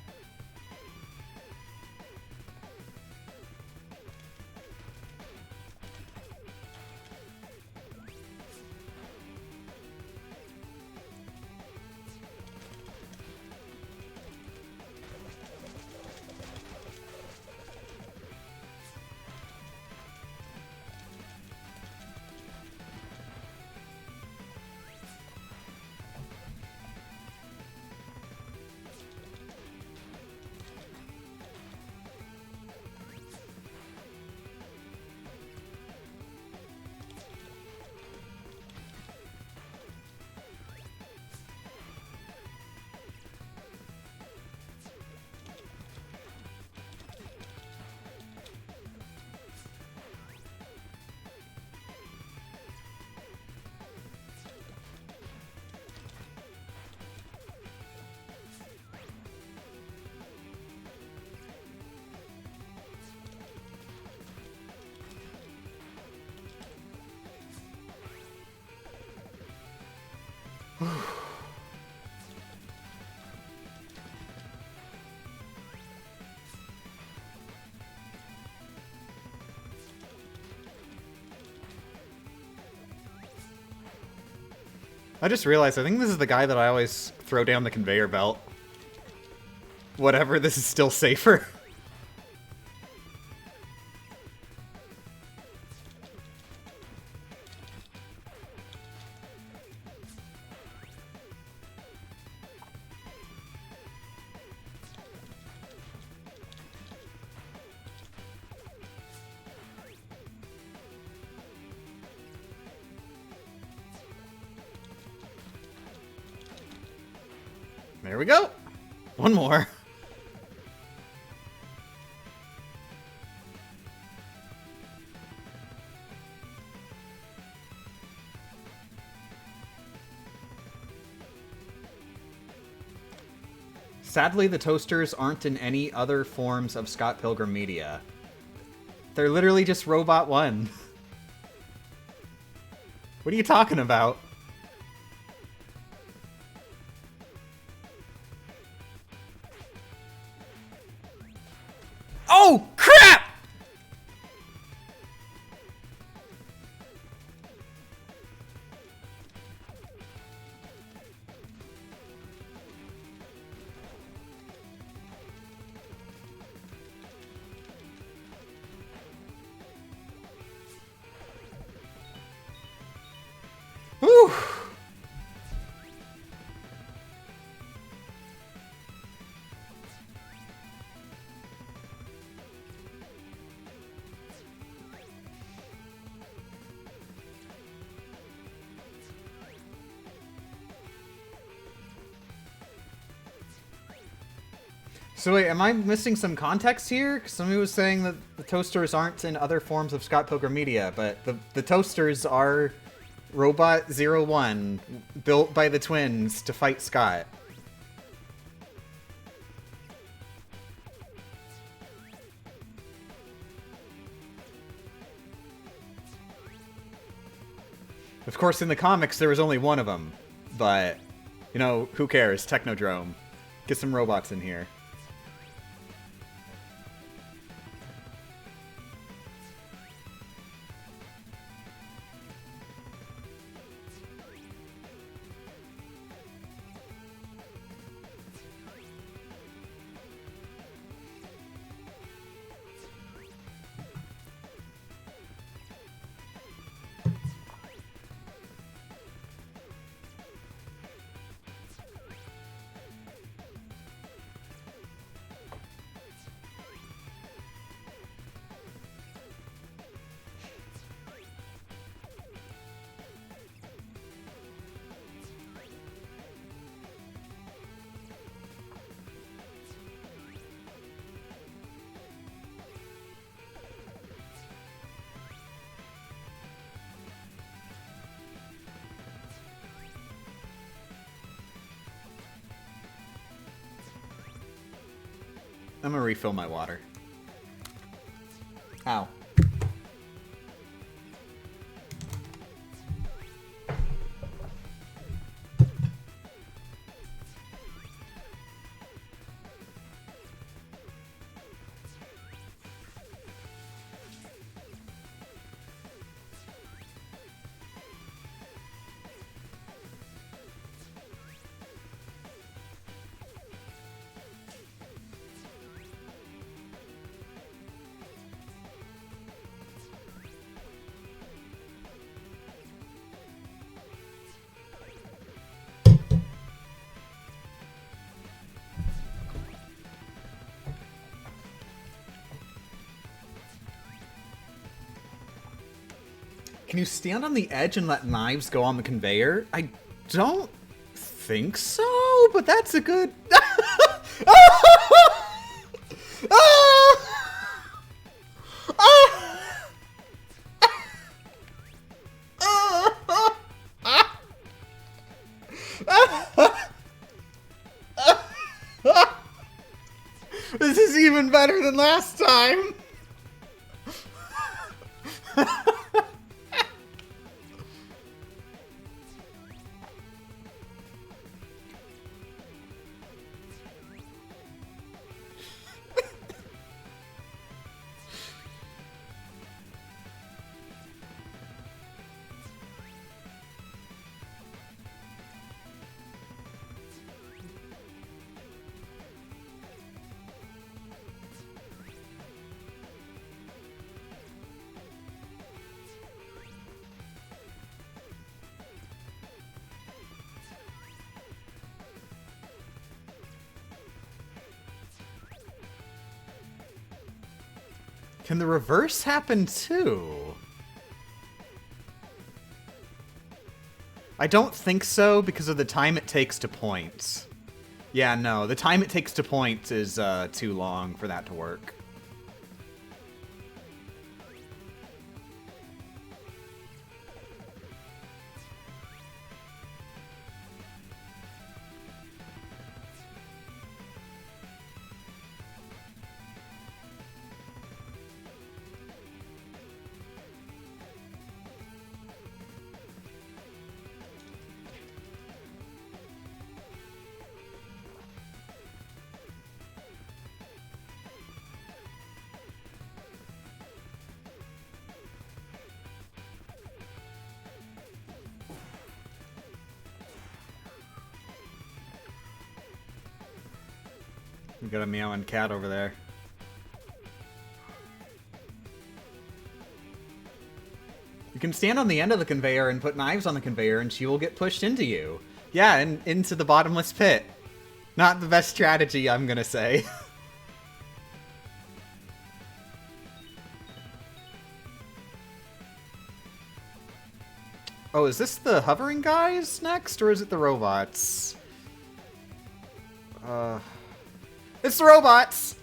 I just realized I think this is the guy that I always throw down the conveyor belt. Whatever, this is still safer. There we go. One more. Sadly, the toasters aren't in any other forms of Scott Pilgrim media. They're literally just Robot 1. What are you talking about? Oh, crap! Whew. So wait, am I missing some context here? 'Cause somebody was saying that the toasters aren't in other forms of Scott Pilgrim media, but the toasters are Robot 01, built by the twins to fight Scott. Of course, in the comics, there was only one of them, but, you know, who cares? Technodrome. Get some robots in here. I'm gonna refill my water. Ow. Can you stand on the edge and let knives go on the conveyor? I don't think so, but that's a good... This is even better than last time! Can the reverse happen too? I don't think so because of the time it takes to point. Yeah, no, the time it takes to point is too long for that to work. We got a meowing cat over there. You can stand on the end of the conveyor and put knives on the conveyor and she will get pushed into you. Yeah, and into the bottomless pit. Not the best strategy, I'm gonna say. Oh, is this the hovering guys next, or is it the robots? It's the robots!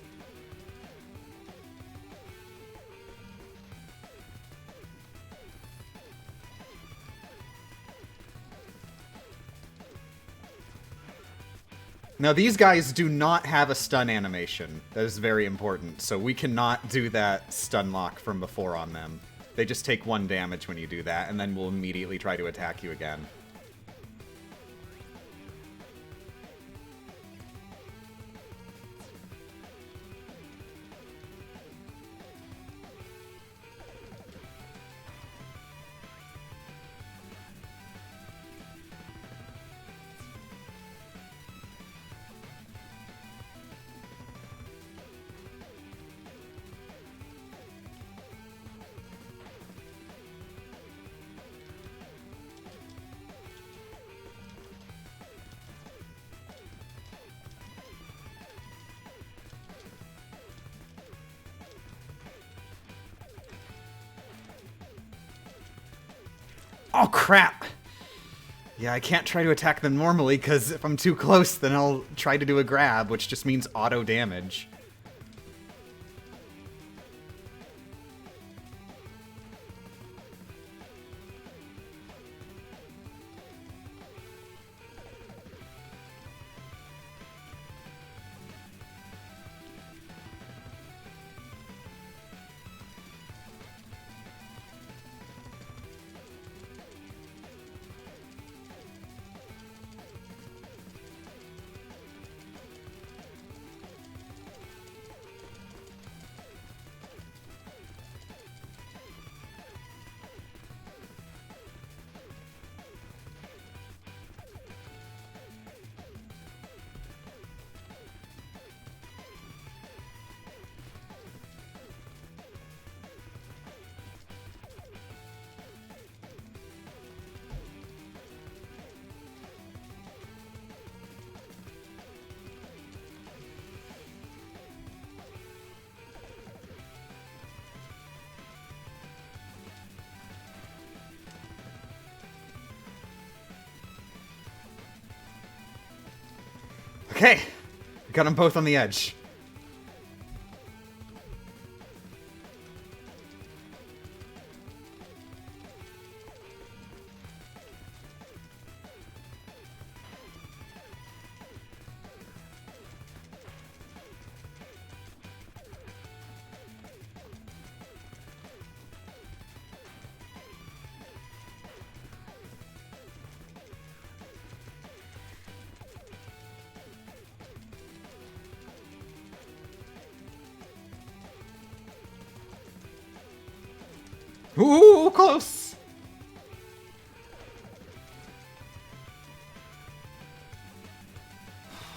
Now, these guys do not have a stun animation. That is very important. So we cannot do that stun lock from before on them. They just take 1 damage when you do that, and then we'll immediately try to attack you again. Oh, crap! Yeah, I can't try to attack them normally, because if I'm too close, then I'll try to do a grab, which just means auto damage. Okay, got them both on the edge. Ooh, close!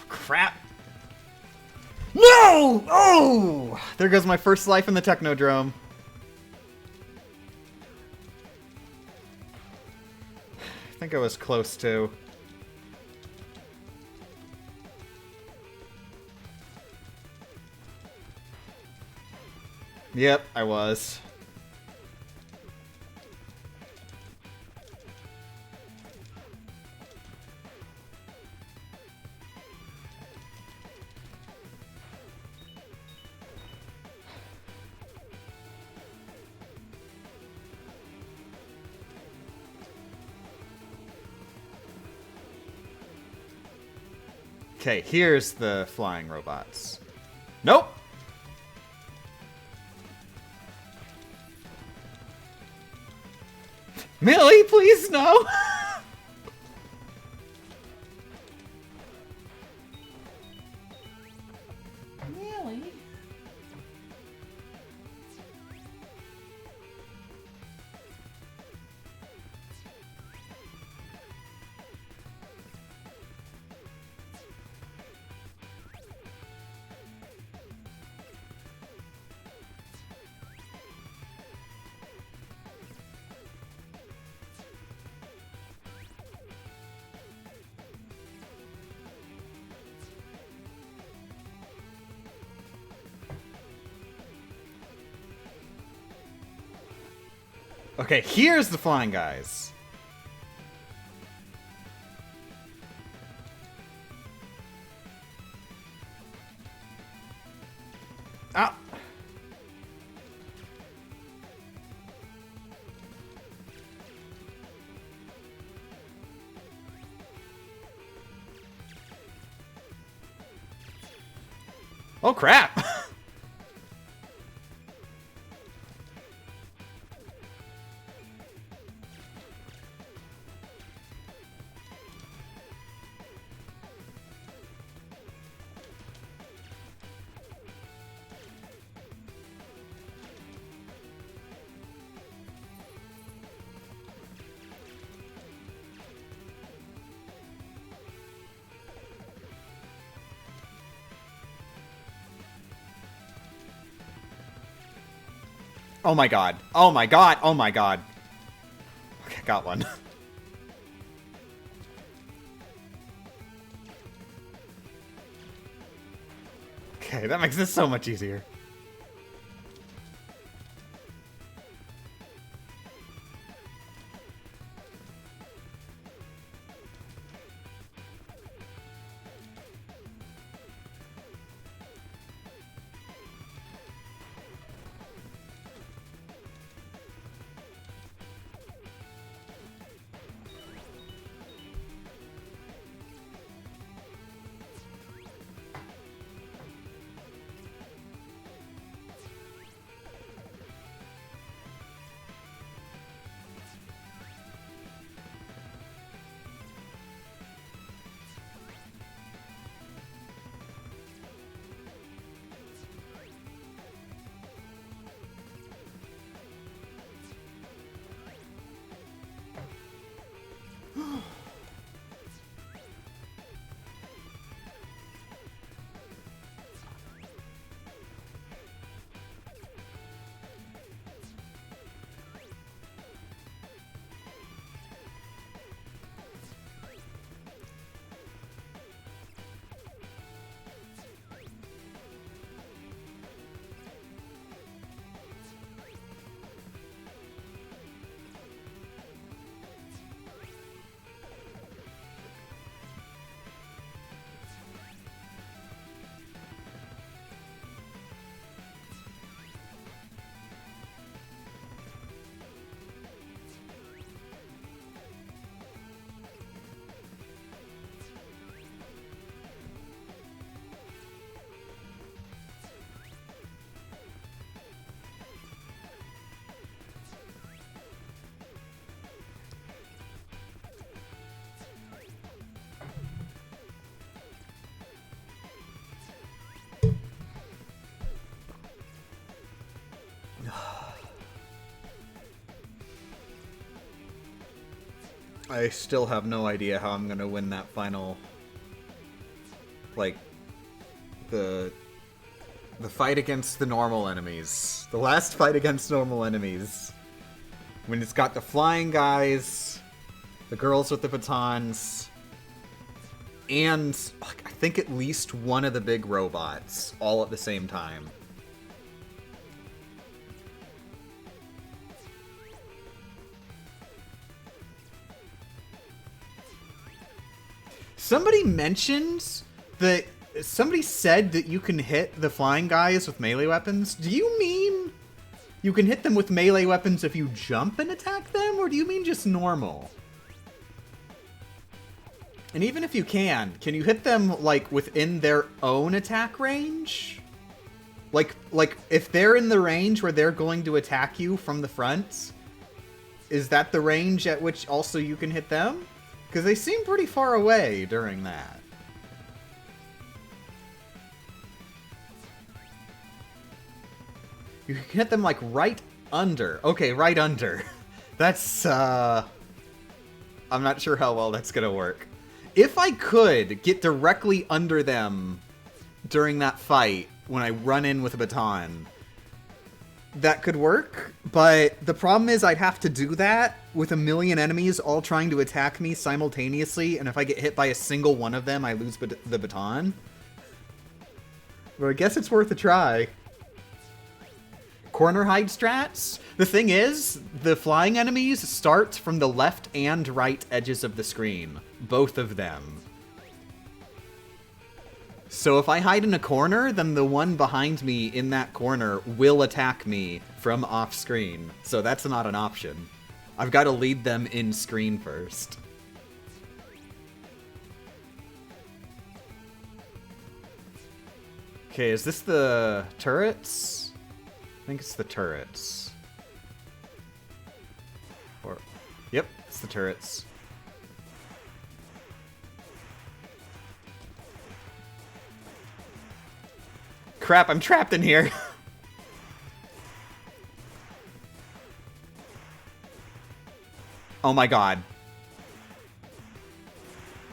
Crap. No! Oh! There goes my first life in the Technodrome. I think I was close to. Yep, I was. Okay, here's the flying robots. Nope! Millie, please no! Millie? Okay, here's the flying guys. Ah! Oh crap! Oh my god. Oh my god. Oh my god. Okay, got one. Okay, that makes this so much easier. I still have no idea how I'm gonna win that final, like, the fight against the normal enemies. The last fight against normal enemies. When it's got the flying guys, the girls with the batons, and I think at least one of the big robots all at the same time. Somebody mentioned that... Somebody said that you can hit the flying guys with melee weapons. Do you mean you can hit them with melee weapons if you jump and attack them? Or do you mean just normal? And even if you can you hit them, like, within their own attack range? Like, if they're in the range where they're going to attack you from the front, is that the range at which also you can hit them? Because they seem pretty far away during that. You can hit them, like, right under. Okay, right under. That's, I'm not sure how well that's gonna work. If I could get directly under them during that fight when I run in with a baton, that could work, but the problem is I'd have to do that with a million enemies all trying to attack me simultaneously, and if I get hit by a single one of them, I lose the baton. But I guess it's worth a try. Corner hide strats? The thing is, the flying enemies start from the left and right edges of the screen. Both of them. So if I hide in a corner, then the one behind me in that corner will attack me from off-screen. So that's not an option. I've got to lead them in-screen first. Okay, is this the turrets? I think it's the turrets. Or, yep, it's the turrets. Crap, I'm trapped in here. Oh my god.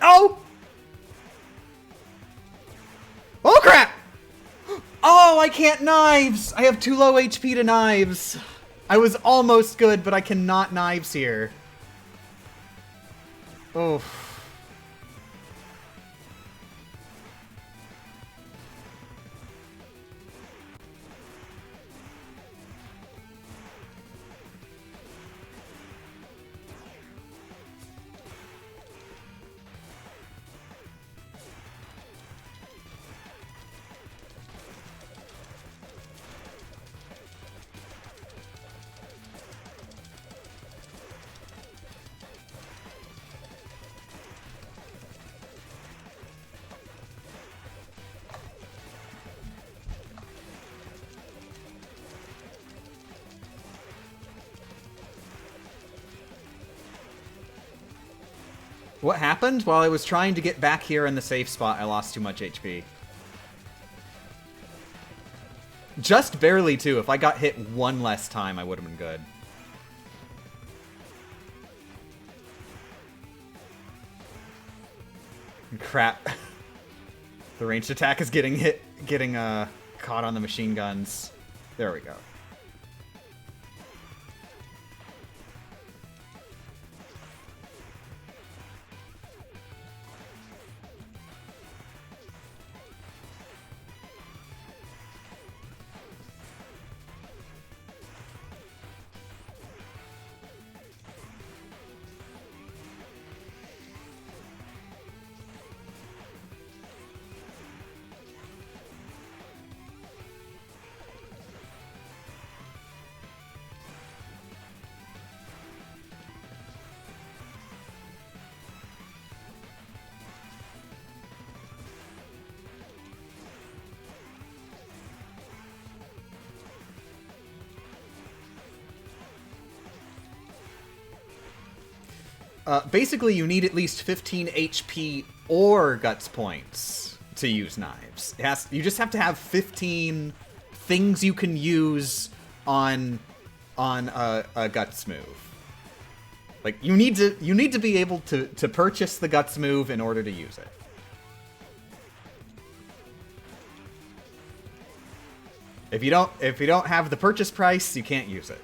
Oh! Oh crap! Oh, I can't knives! I have too low HP to knives. I was almost good, but I cannot knives here. Oh. What happened? While I was trying to get back here in the safe spot, I lost too much HP. Just barely, too. If I got hit one less time, I would have been good. Crap. The ranged attack is getting caught on the machine guns. There we go. Basically, you need at least 15 HP or guts points to use knives. You just have to have 15 things you can use on a guts move. Like you need to be able to purchase the guts move in order to use it. If you don't have the purchase price, you can't use it.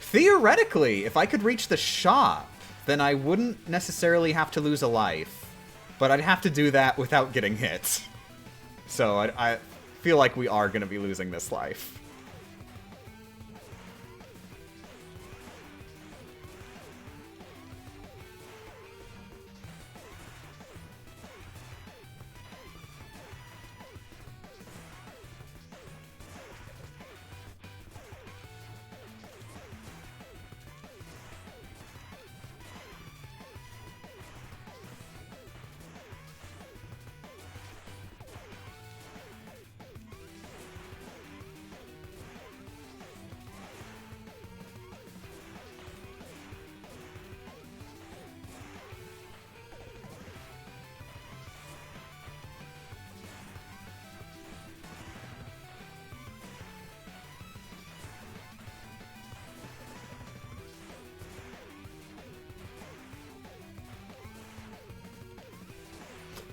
Theoretically, if I could reach the shop, then I wouldn't necessarily have to lose a life. But I'd have to do that without getting hit. So I feel like we are going to be losing this life.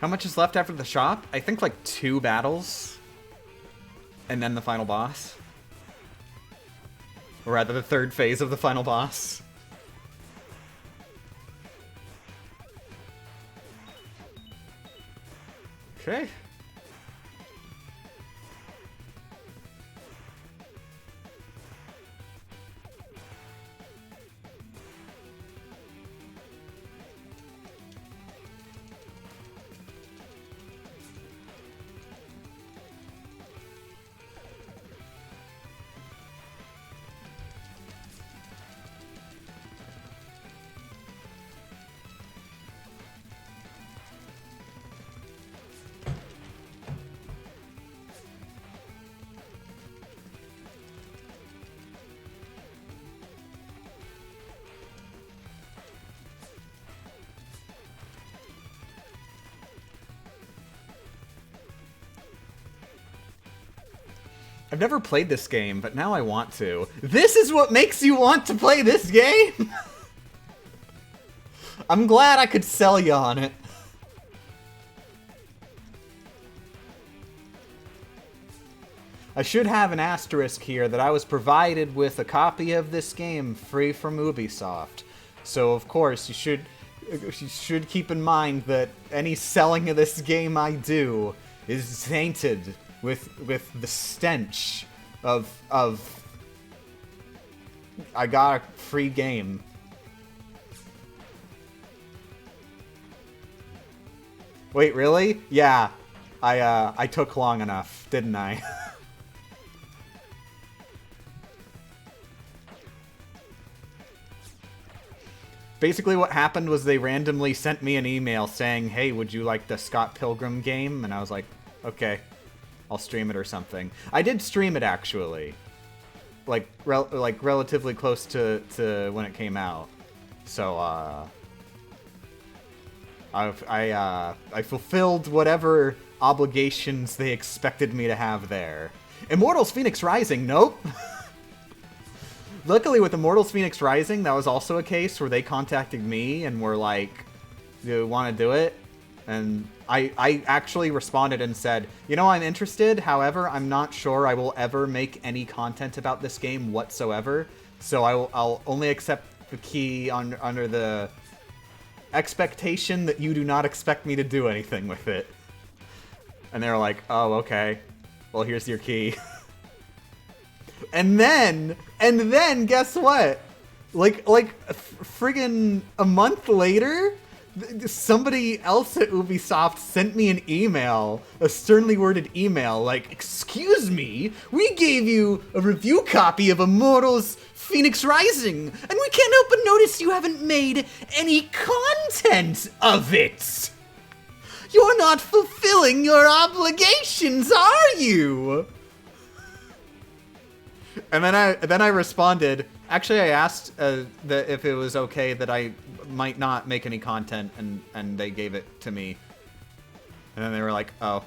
How much is left after the shop? I think like 2 battles. And then the final boss. Or rather, the 3rd phase of the final boss. Okay. I've never played this game, but now I want to. This is what makes you want to play this game? I'm glad I could sell you on it. I should have an asterisk here that I was provided with a copy of this game free from Ubisoft. So of course you should keep in mind that any selling of this game I do is tainted with the stench of I got a free game. Wait, really? Yeah. I took long enough, didn't I? Basically what happened was they randomly sent me an email saying, "Hey, would you like the Scott Pilgrim game?" And I was like, "Okay. I'll stream it or something." I did stream it, actually. Like relatively close to when it came out. So, I fulfilled whatever obligations they expected me to have there. Immortals Phoenix Rising, nope. Luckily with Immortals Phoenix Rising, that was also a case where they contacted me and were like, "Do you want to do it?" And I actually responded and said, "You know, I'm interested, however, I'm not sure I will ever make any content about this game whatsoever, so I'll only accept the key under the expectation that you do not expect me to do anything with it." And they were like, "Oh, okay. Well, here's your key." And then, guess what? Like friggin' a month later, somebody else at Ubisoft sent me an email, a sternly worded email, like, "Excuse me, we gave you a review copy of Immortals Phoenix Rising, and we can't help but notice you haven't made any content of it. You're not fulfilling your obligations, are you?" And then I responded. Actually, I asked if it was okay that I might not make any content, and they gave it to me. And then they were like, "Oh."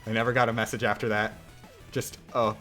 I never got a message after that. Just, "Oh."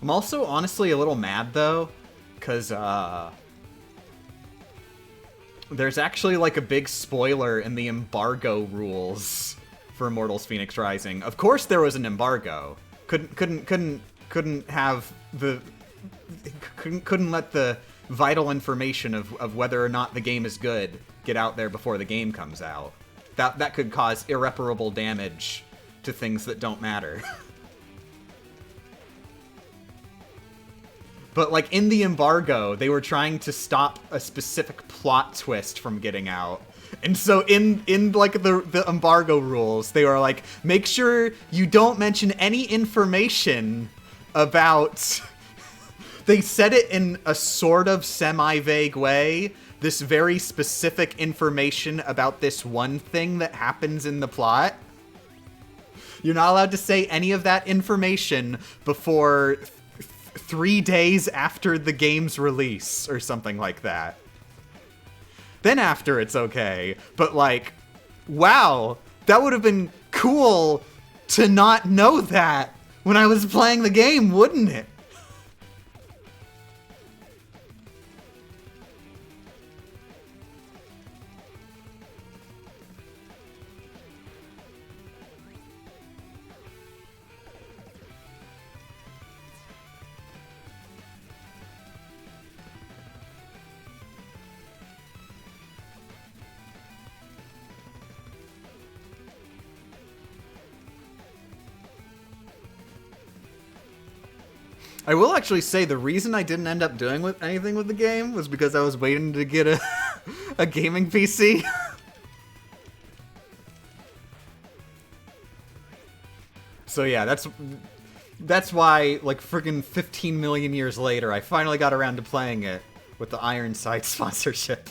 I'm also honestly a little mad, though, because there's actually like a big spoiler in the embargo rules for Immortals Phoenix Rising. Of course there was an embargo. Couldn't let the vital information of whether or not the game is good get out there before the game comes out. That could cause irreparable damage to things that don't matter. But, like, in the embargo, they were trying to stop a specific plot twist from getting out. And so in like, the embargo rules, they were like, make sure you don't mention any information about They said it in a sort of semi-vague way. This very specific information about this one thing that happens in the plot. You're not allowed to say any of that information before 3 days after the game's release or something like that. Then after, it's okay. But like, wow, that would have been cool to not know that when I was playing the game, wouldn't it? I will actually say the reason I didn't end up doing anything with the game was because I was waiting to get a gaming PC. So yeah, that's why, like, friggin' 15 million years later, I finally got around to playing it with the Ironside sponsorship.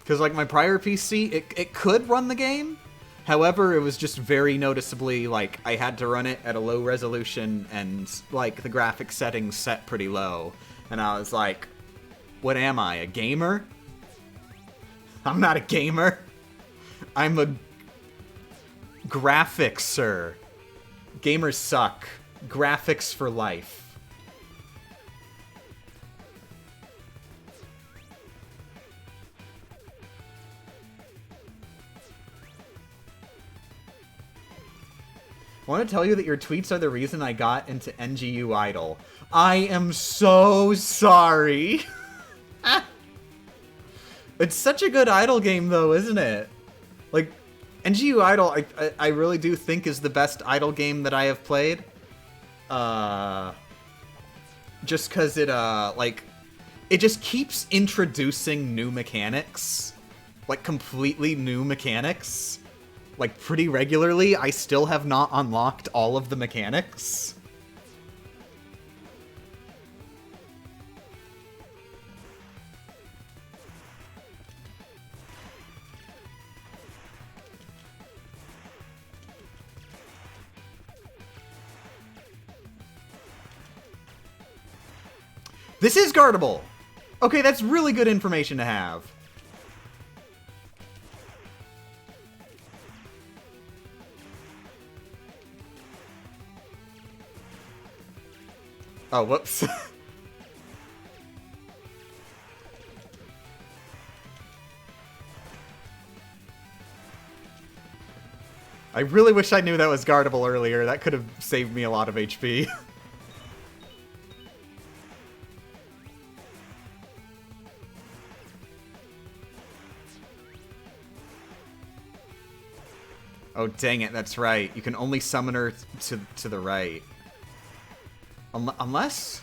Because, like, my prior PC, it could run the game. However, it was just very noticeably, like, I had to run it at a low resolution and, like, the graphic settings set pretty low. And I was like, what am I, a gamer? I'm not a gamer. I'm a graphics-er. Gamers suck. Graphics for life. I want to tell you that your tweets are the reason I got into NGU Idol. I am so sorry. It's such a good Idol game, though, isn't it? Like, NGU Idol, I really do think is the best Idol game that I have played. Just because it, like, it just keeps introducing new mechanics. Like, completely new mechanics. Like, pretty regularly. I still have not unlocked all of the mechanics. This is guardable! Okay, that's really good information to have. Oh, whoops. I really wish I knew that was guardable earlier. That could have saved me a lot of HP. Oh, dang it, that's right. You can only summon her to the right. Unless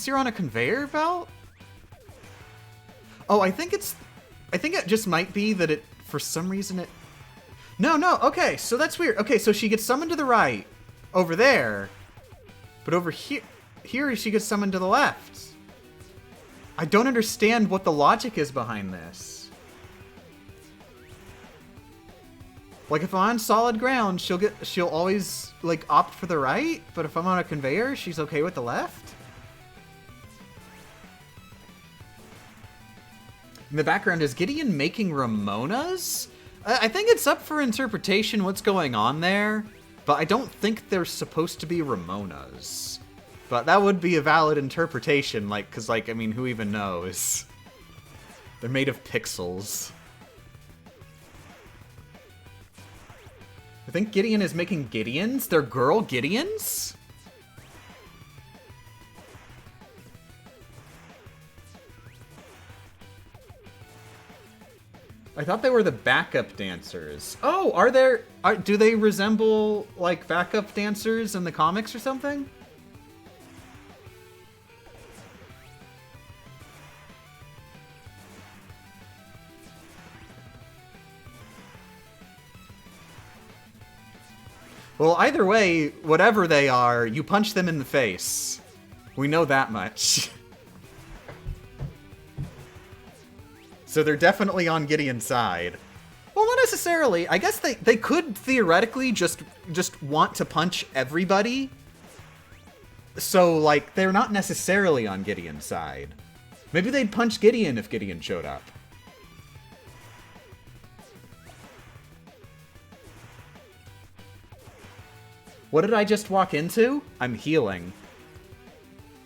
you're on a conveyor belt? Oh, I think it just might be that it, for some reason it... No, okay, so that's weird. Okay, so she gets summoned to the right, over there, but over here she gets summoned to the left. I don't understand what the logic is behind this. Like, if I'm on solid ground, she'll always, like, opt for the right, but if I'm on a conveyor, she's okay with the left? In the background, is Gideon making Ramonas? I think it's up for interpretation what's going on there, but I don't think they're supposed to be Ramonas. But that would be a valid interpretation, like, because, like, I mean, who even knows? They're made of pixels. I think Gideon is making Gideons? They're girl Gideons? I thought they were the backup dancers. Oh, do they resemble, like, backup dancers in the comics or something? Well, either way, whatever they are, you punch them in the face. We know that much. So they're definitely on Gideon's side. Well, not necessarily. I guess they could theoretically just want to punch everybody. So, like, they're not necessarily on Gideon's side. Maybe they'd punch Gideon if Gideon showed up. What did I just walk into? I'm healing.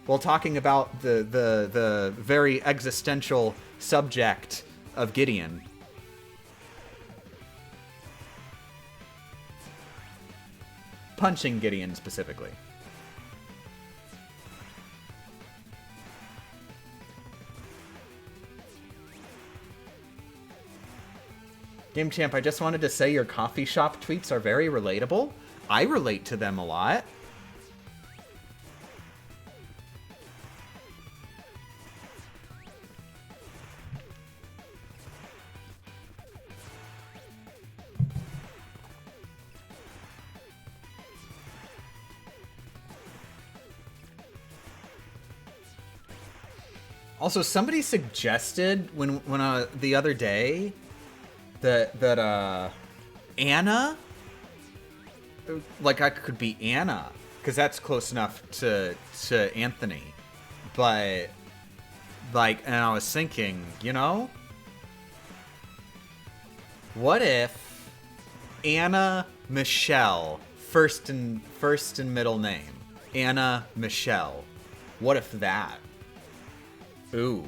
While talking about the very existential subject of Gideon. Punching Gideon specifically. Game Champ, I just wanted to say your coffee shop tweets are very relatable. I relate to them a lot. Also, somebody suggested when the other day that Anna, like I could be Anna, because that's close enough to Anthony, but like, and I was thinking, you know, what if Anna Michelle, first and middle name, Anna Michelle, what if that? Ooh.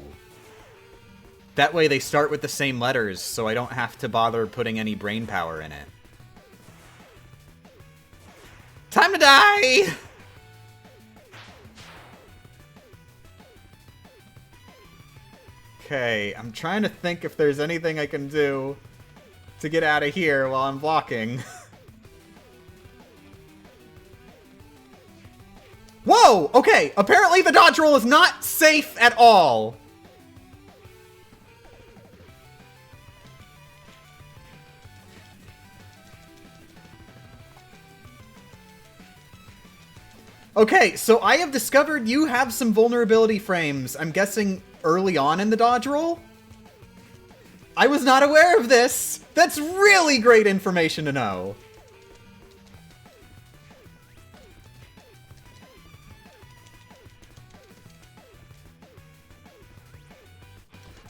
That way they start with the same letters, so I don't have to bother putting any brain power in it. Time to die! Okay, I'm trying to think if there's anything I can do to get out of here while I'm blocking. Whoa! Okay, apparently the dodge roll is not safe at all. Okay, so I have discovered you have some vulnerability frames, I'm guessing early on in the dodge roll? I was not aware of this! That's really great information to know.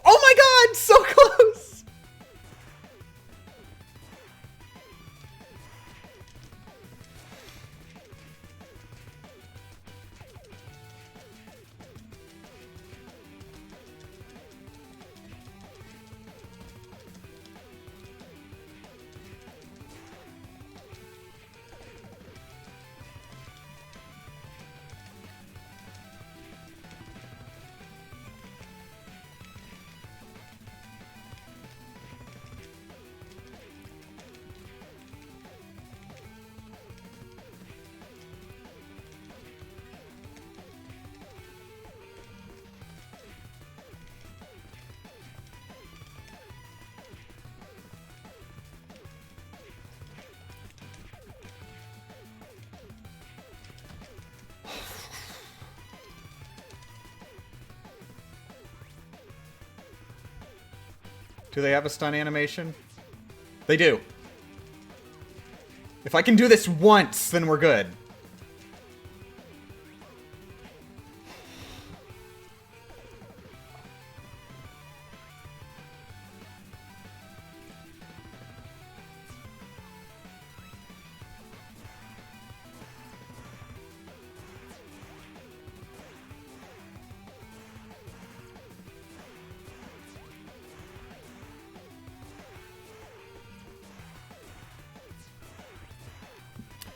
Oh my god, so close! Do they have a stun animation? They do. If I can do this once, then we're good.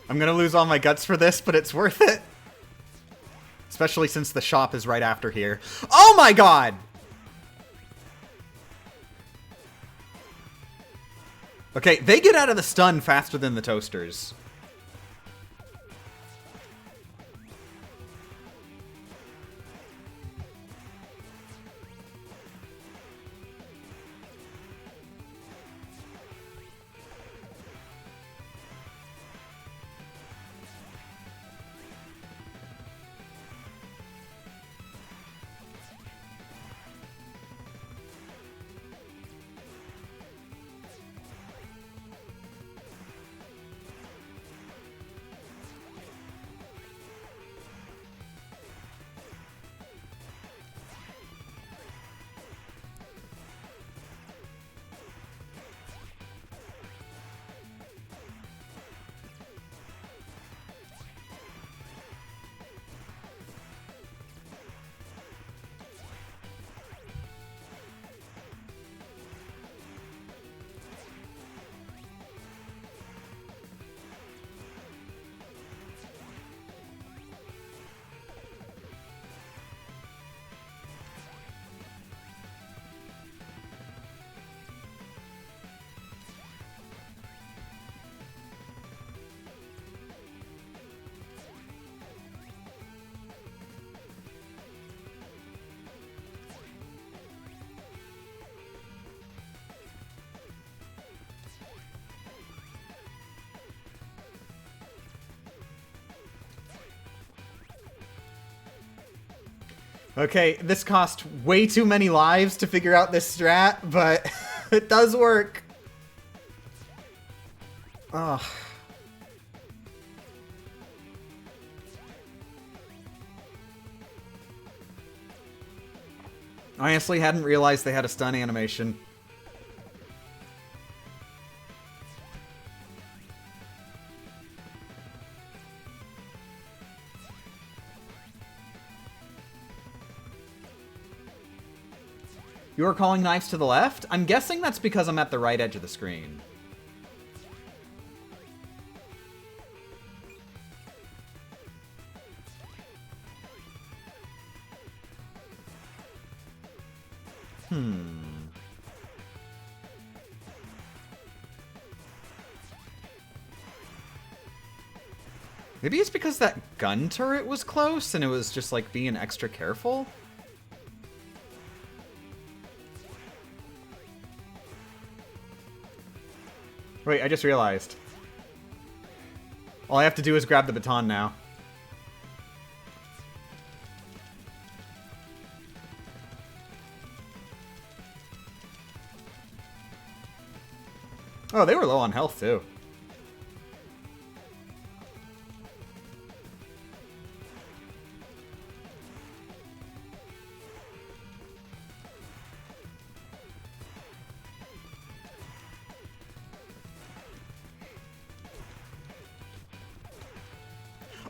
I'm gonna lose all my guts for this, but it's worth it. Especially since the shop is right after here. Oh my god! Okay, they get out of the stun faster than the toasters. Okay, this cost way too many lives to figure out this strat, but it does work. Ugh. I honestly hadn't realized they had a stun animation. You are calling knives to the left? I'm guessing that's because I'm at the right edge of the screen. Maybe it's because that gun turret was close and it was just like being extra careful? Wait, I just realized. All I have to do is grab the baton now. Oh, they were low on health too.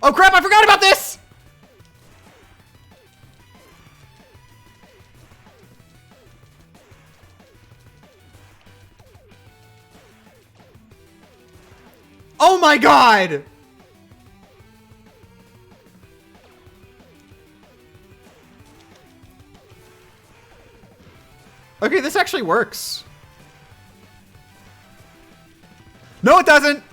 Oh crap, I forgot about this! Oh my god! Okay, this actually works. No, it doesn't!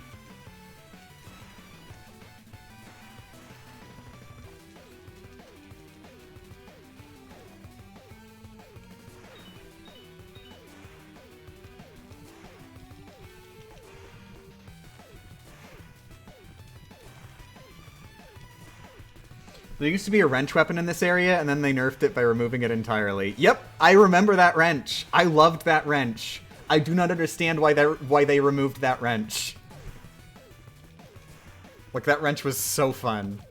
There used to be a wrench weapon in this area, and then they nerfed it by removing it entirely. Yep, I remember that wrench. I loved that wrench. I do not understand why they removed that wrench. Like, that wrench was so fun.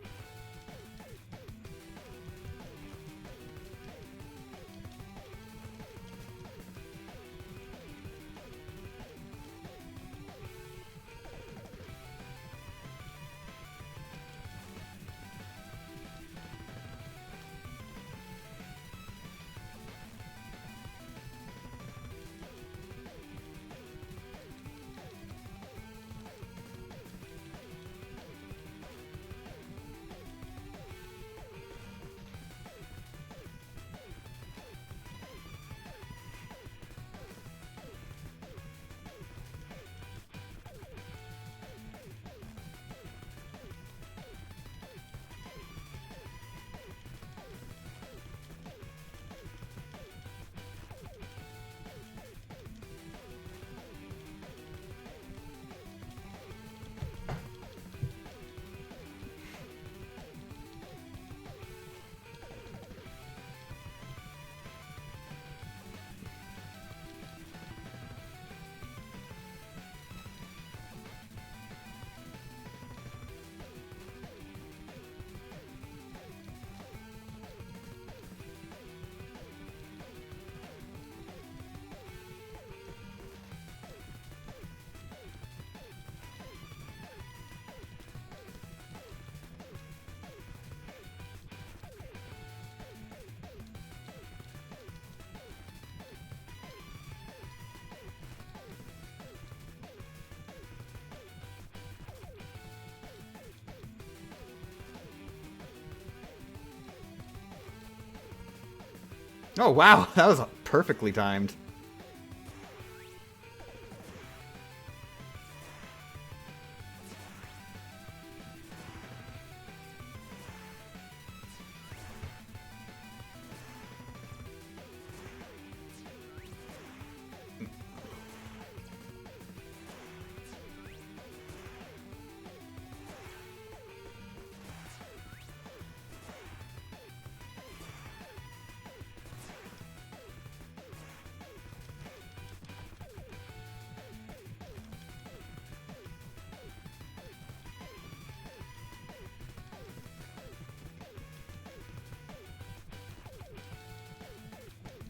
Oh, wow. That was perfectly timed.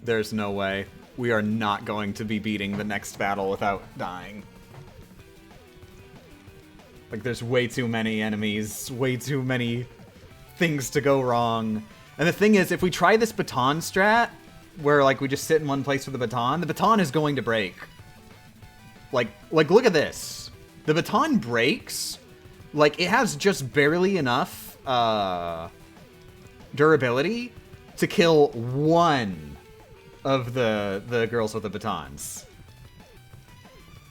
There's no way. We are not going to be beating the next battle without dying. Like, there's way too many enemies, way too many things to go wrong. And the thing is, if we try this baton strat, where, like, we just sit in one place with the baton is going to break. Like, look at this. The baton breaks. Like, it has just barely enough, durability to kill one of the girls with the batons.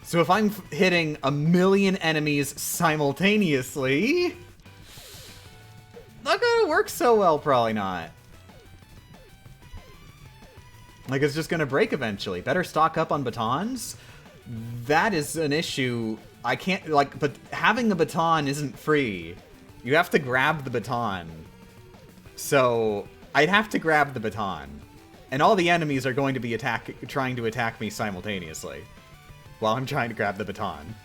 So if I'm hitting 1,000,000 enemies simultaneously, not gonna work so well, probably not. Like, it's just gonna break eventually. Better stock up on batons. That is an issue. I can't, like, but having the baton isn't free. You have to grab the baton. So, I'd have to grab the baton. And all the enemies are going to be trying to attack me simultaneously while I'm trying to grab the baton.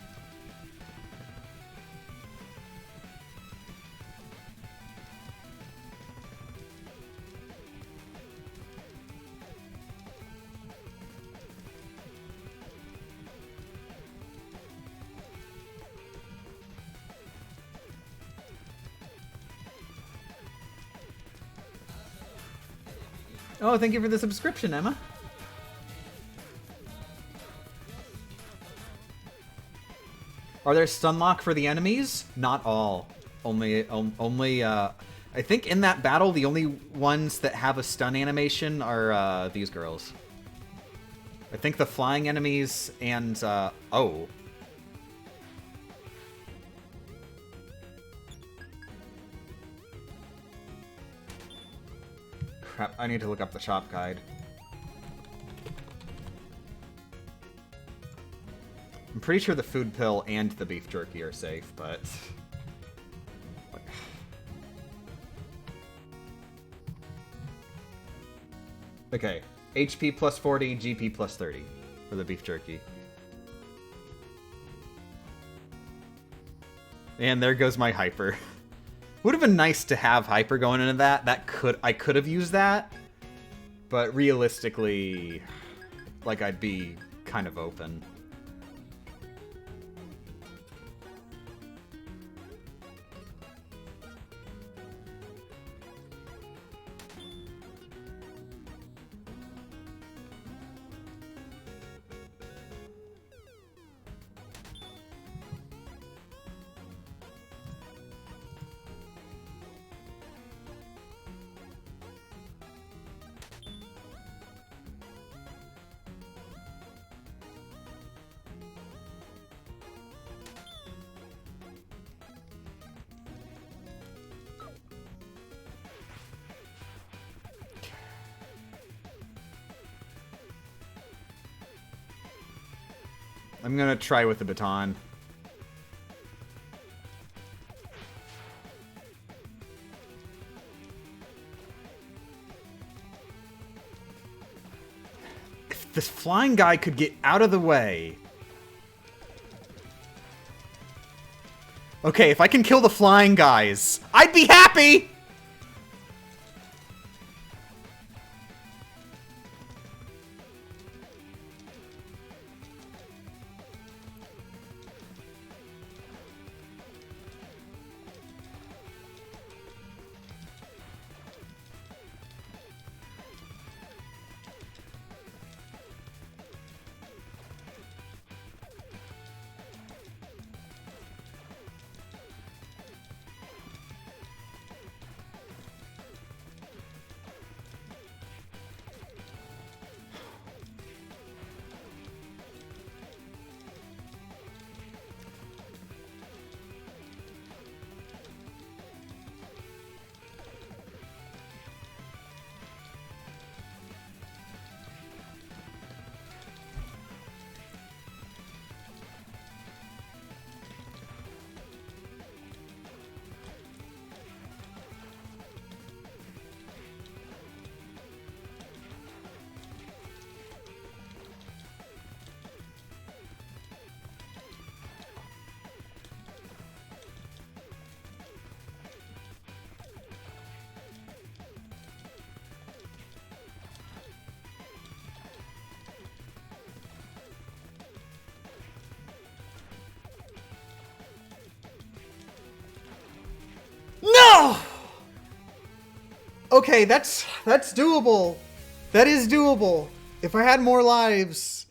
Oh, thank you for the subscription, Emma. Are there stun lock for the enemies? Not all. Only, I think in that battle, the only ones that have a stun animation are, these girls. I think the flying enemies and, oh. Crap, I need to look up the shop guide. I'm pretty sure the food pill and the beef jerky are safe, but... Okay, HP plus 40, GP plus 30 for the beef jerky. And there goes my hyper. Would have been nice to have hyper going into that. I could have used that, but realistically, like, I'd be kind of open. I'm gonna try with the baton. If this flying guy could get out of the way. Okay, if I can kill the flying guys, I'd be happy! Okay, that's doable. That is doable. If I had more lives,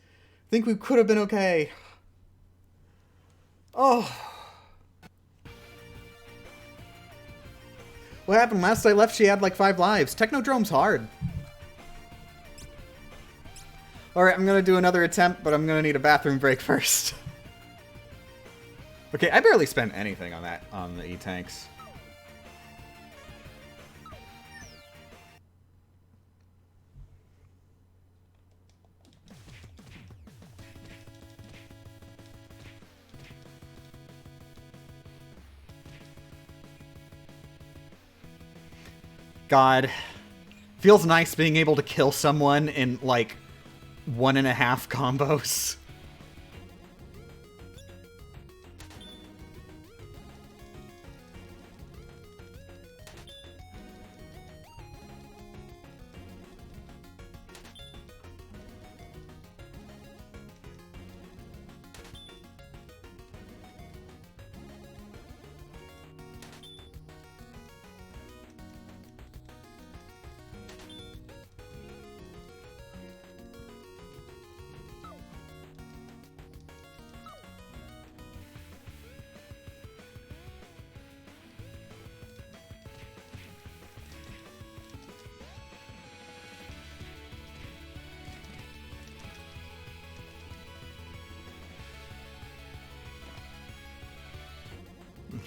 I think we could have been okay. Oh. What happened? Last I left, she had like 5 lives. Technodrome's hard. Alright, I'm gonna do another attempt, but I'm gonna need a bathroom break first. Okay, I barely spent anything on the E-Tanks. God. Feels nice being able to kill someone in, like, 1.5 combos.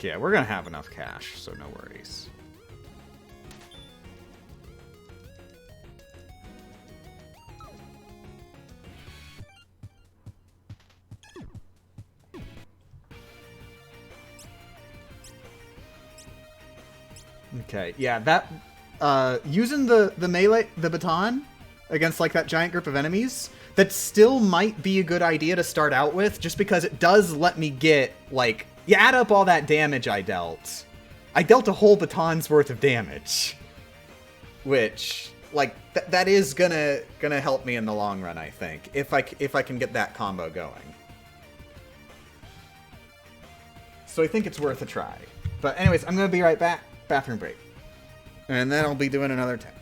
Yeah, we're gonna have enough cash, so no worries. Okay, yeah, that using the melee, the baton against like that giant group of enemies, that still might be a good idea to start out with, just because it does let me get like, you add up all that damage I dealt a whole baton's worth of damage, which like that is gonna help me in the long run, I think, if I can get that combo going. So I think it's worth a try. But anyways, I'm gonna be right back. Bathroom break. And then I'll be doing another 10.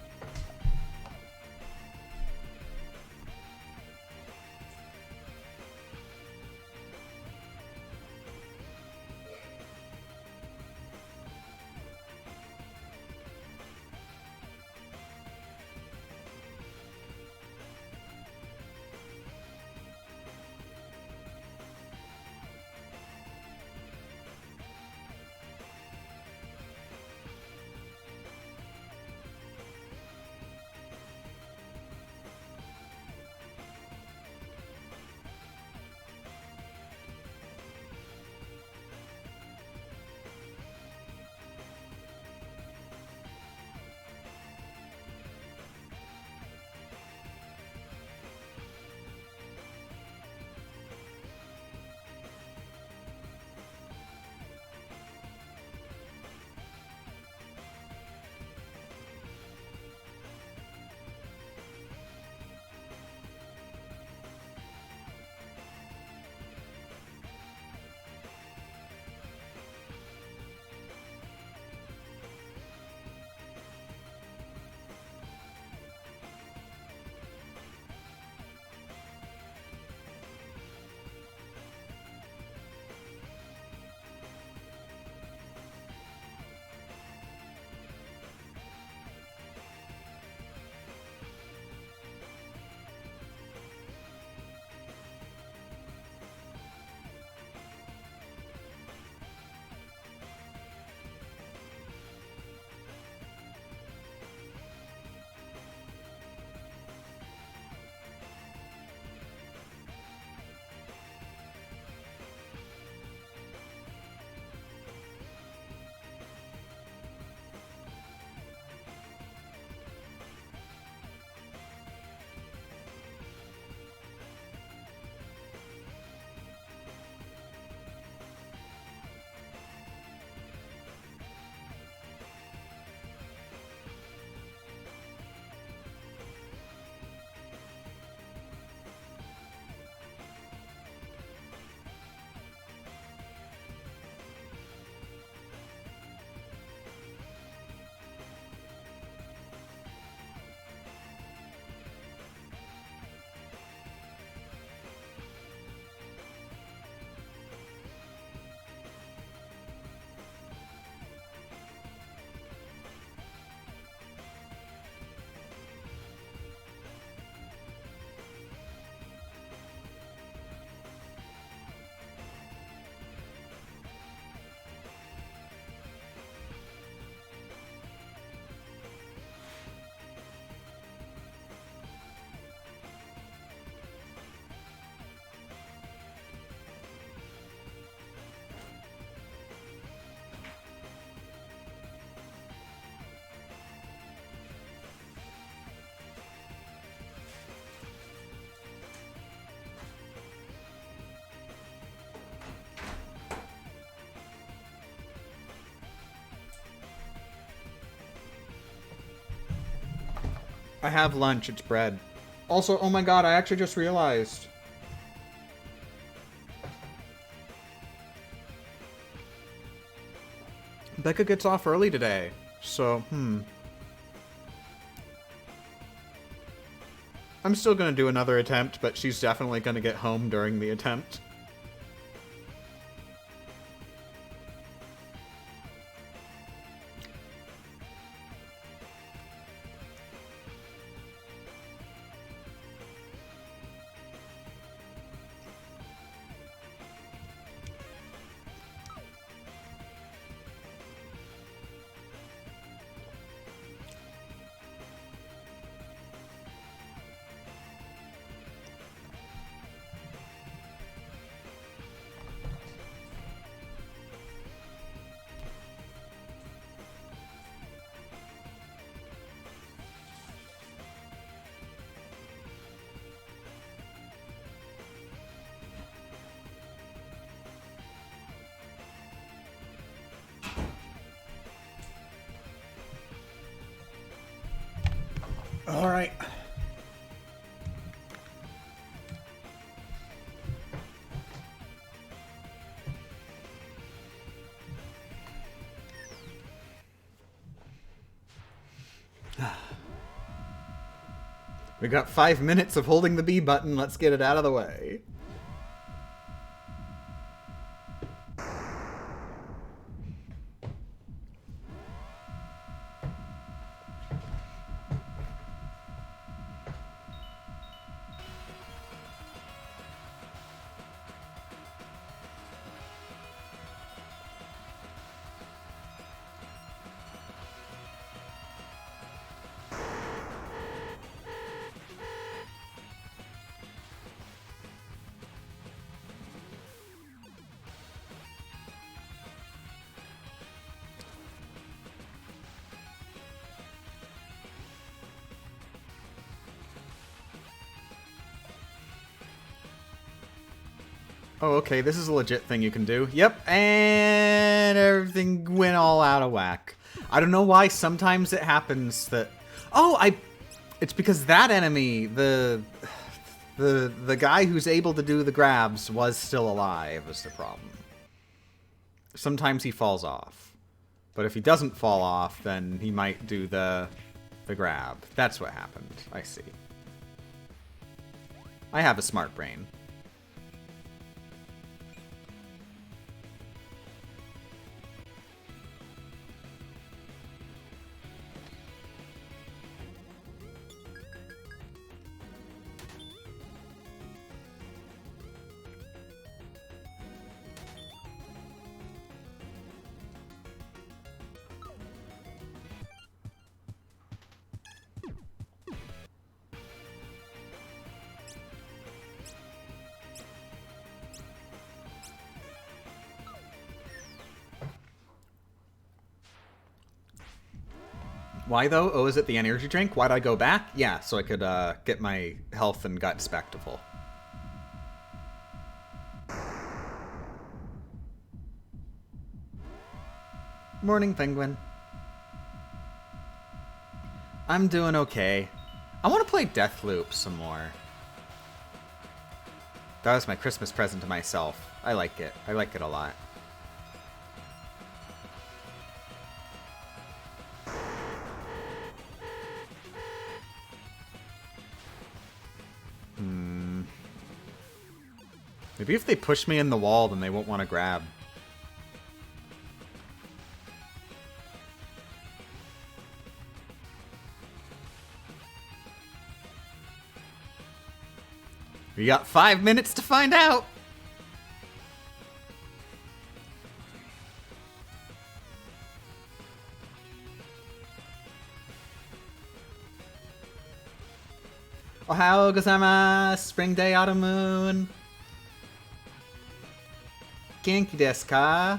I have lunch. It's bread. Also, oh my god, I actually just realized. Becca gets off early today, so, I'm still gonna do another attempt, but she's definitely gonna get home during the attempt. All right. We got 5 minutes of holding the B button. Let's get it out of the way. Oh, okay, this is a legit thing you can do. Yep, and everything went all out of whack. I don't know why sometimes it happens that... Oh, it's because that enemy, the guy who's able to do the grabs was still alive is the problem. Sometimes he falls off. But if he doesn't fall off, then he might do the grab. That's what happened. I see. I have a smart brain. Why, though? Oh, is it the energy drink? Why'd I go back? Yeah, so I could get my health and guts back to full. Morning, Penguin. I'm doing okay. I want to play Deathloop some more. That was my Christmas present to myself. I like it. I like it a lot. Maybe if they push me in the wall, then they won't want to grab. We got 5 minutes to find out! Ohayou gozaimasu! Spring day, autumn moon! Genki desu ka?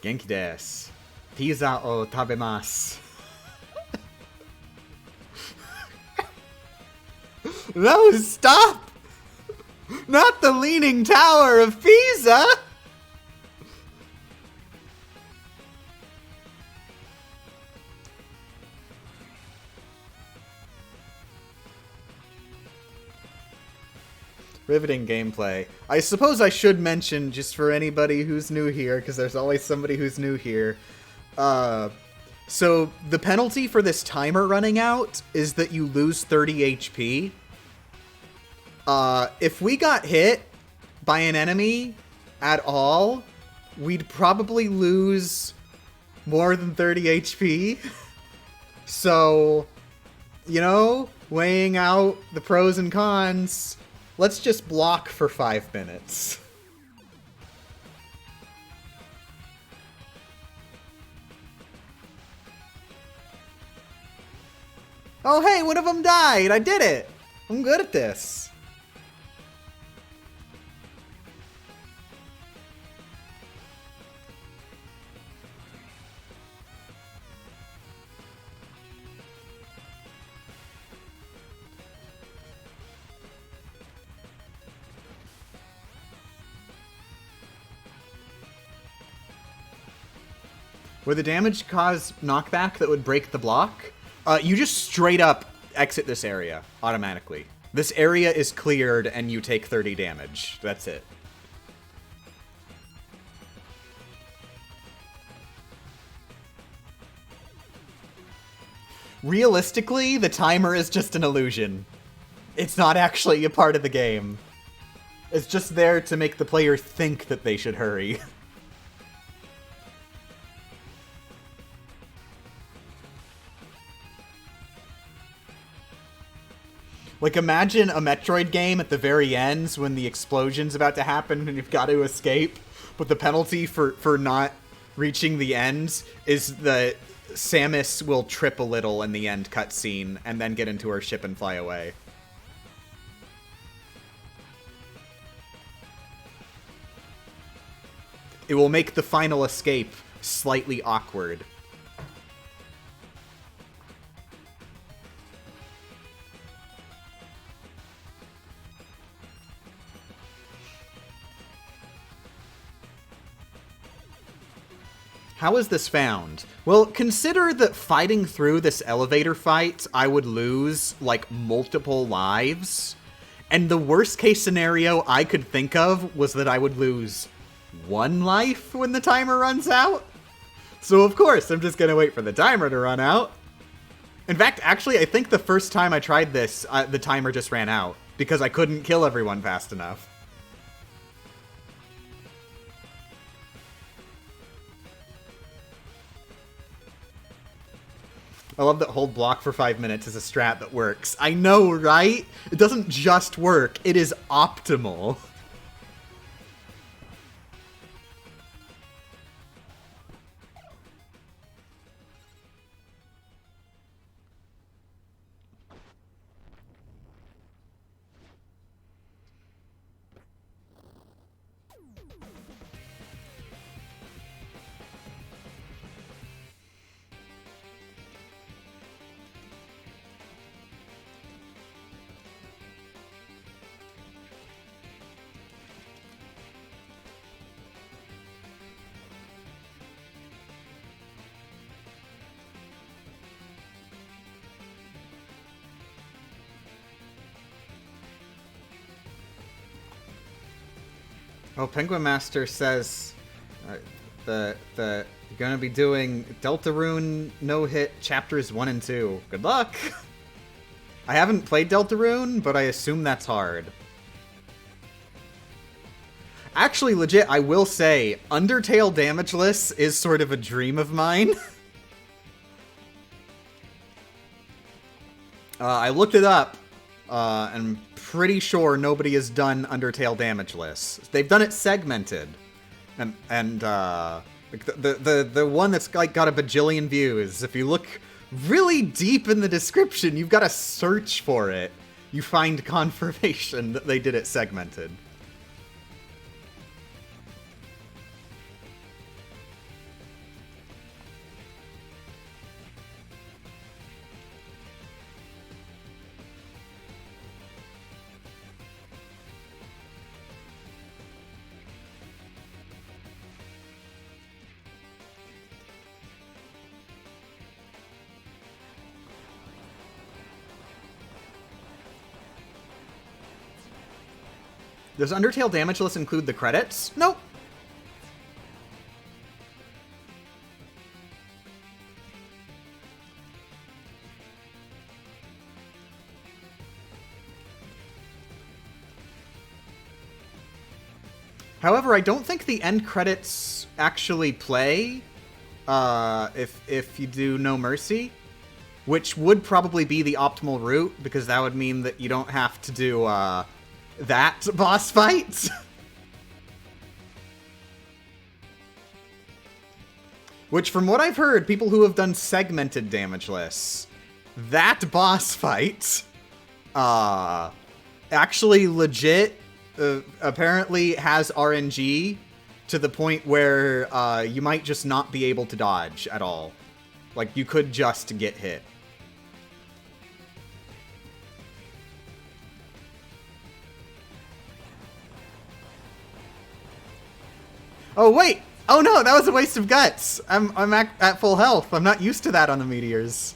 Genki desu. Pizza o tabemasu. No, stop! Not the Leaning Tower of Pisa! Riveting gameplay. I suppose I should mention, just for anybody who's new here, because there's always somebody who's new here. So, the penalty for this timer running out is that you lose 30 HP. If we got hit by an enemy at all, we'd probably lose more than 30 HP. So, you know, weighing out the pros and cons... Let's just block for 5 minutes. Oh, hey, one of them died. I did it. I'm good at this. Where the damage cause knockback that would break the block, you just straight up exit this area automatically. This area is cleared and you take 30 damage. That's it. Realistically, the timer is just an illusion. It's not actually a part of the game. It's just there to make the player think that they should hurry. Like, imagine a Metroid game at the very end when the explosion's about to happen and you've got to escape, but the penalty for not reaching the end is that Samus will trip a little in the end cutscene and then get into her ship and fly away. It will make the final escape slightly awkward. How is this found? Well, consider that fighting through this elevator fight, I would lose, like, multiple lives. And the worst case scenario I could think of was that I would lose 1 life when the timer runs out. So of course, I'm just gonna wait for the timer to run out. In fact, actually, I think the first time I tried this, the timer just ran out, because I couldn't kill everyone fast enough. I love that hold block for 5 minutes is a strat that works. I know, right? It doesn't just work, it is optimal. Oh, Penguin Master says you're gonna be doing Deltarune no-hit chapters 1 and 2. Good luck! I haven't played Deltarune, but I assume that's hard. Actually, legit, I will say, Undertale damageless is sort of a dream of mine. I looked it up, and I'm pretty sure nobody has done Undertale damageless. They've done it segmented, and like the one that's like got a bajillion views. If you look really deep in the description, you've got to search for it. You find confirmation that they did it segmented. Does Undertale damage list include the credits? Nope. However, I don't think the end credits actually play if you do No Mercy, which would probably be the optimal route, because that would mean that you don't have to do that boss fight. Which, from what I've heard, people who have done segmented damage lists, that boss fight actually legit apparently has RNG to the point where you might just not be able to dodge at all. Like, you could just get hit. Oh, wait! Oh no, that was a waste of guts! I'm at full health. I'm not used to that on the meteors.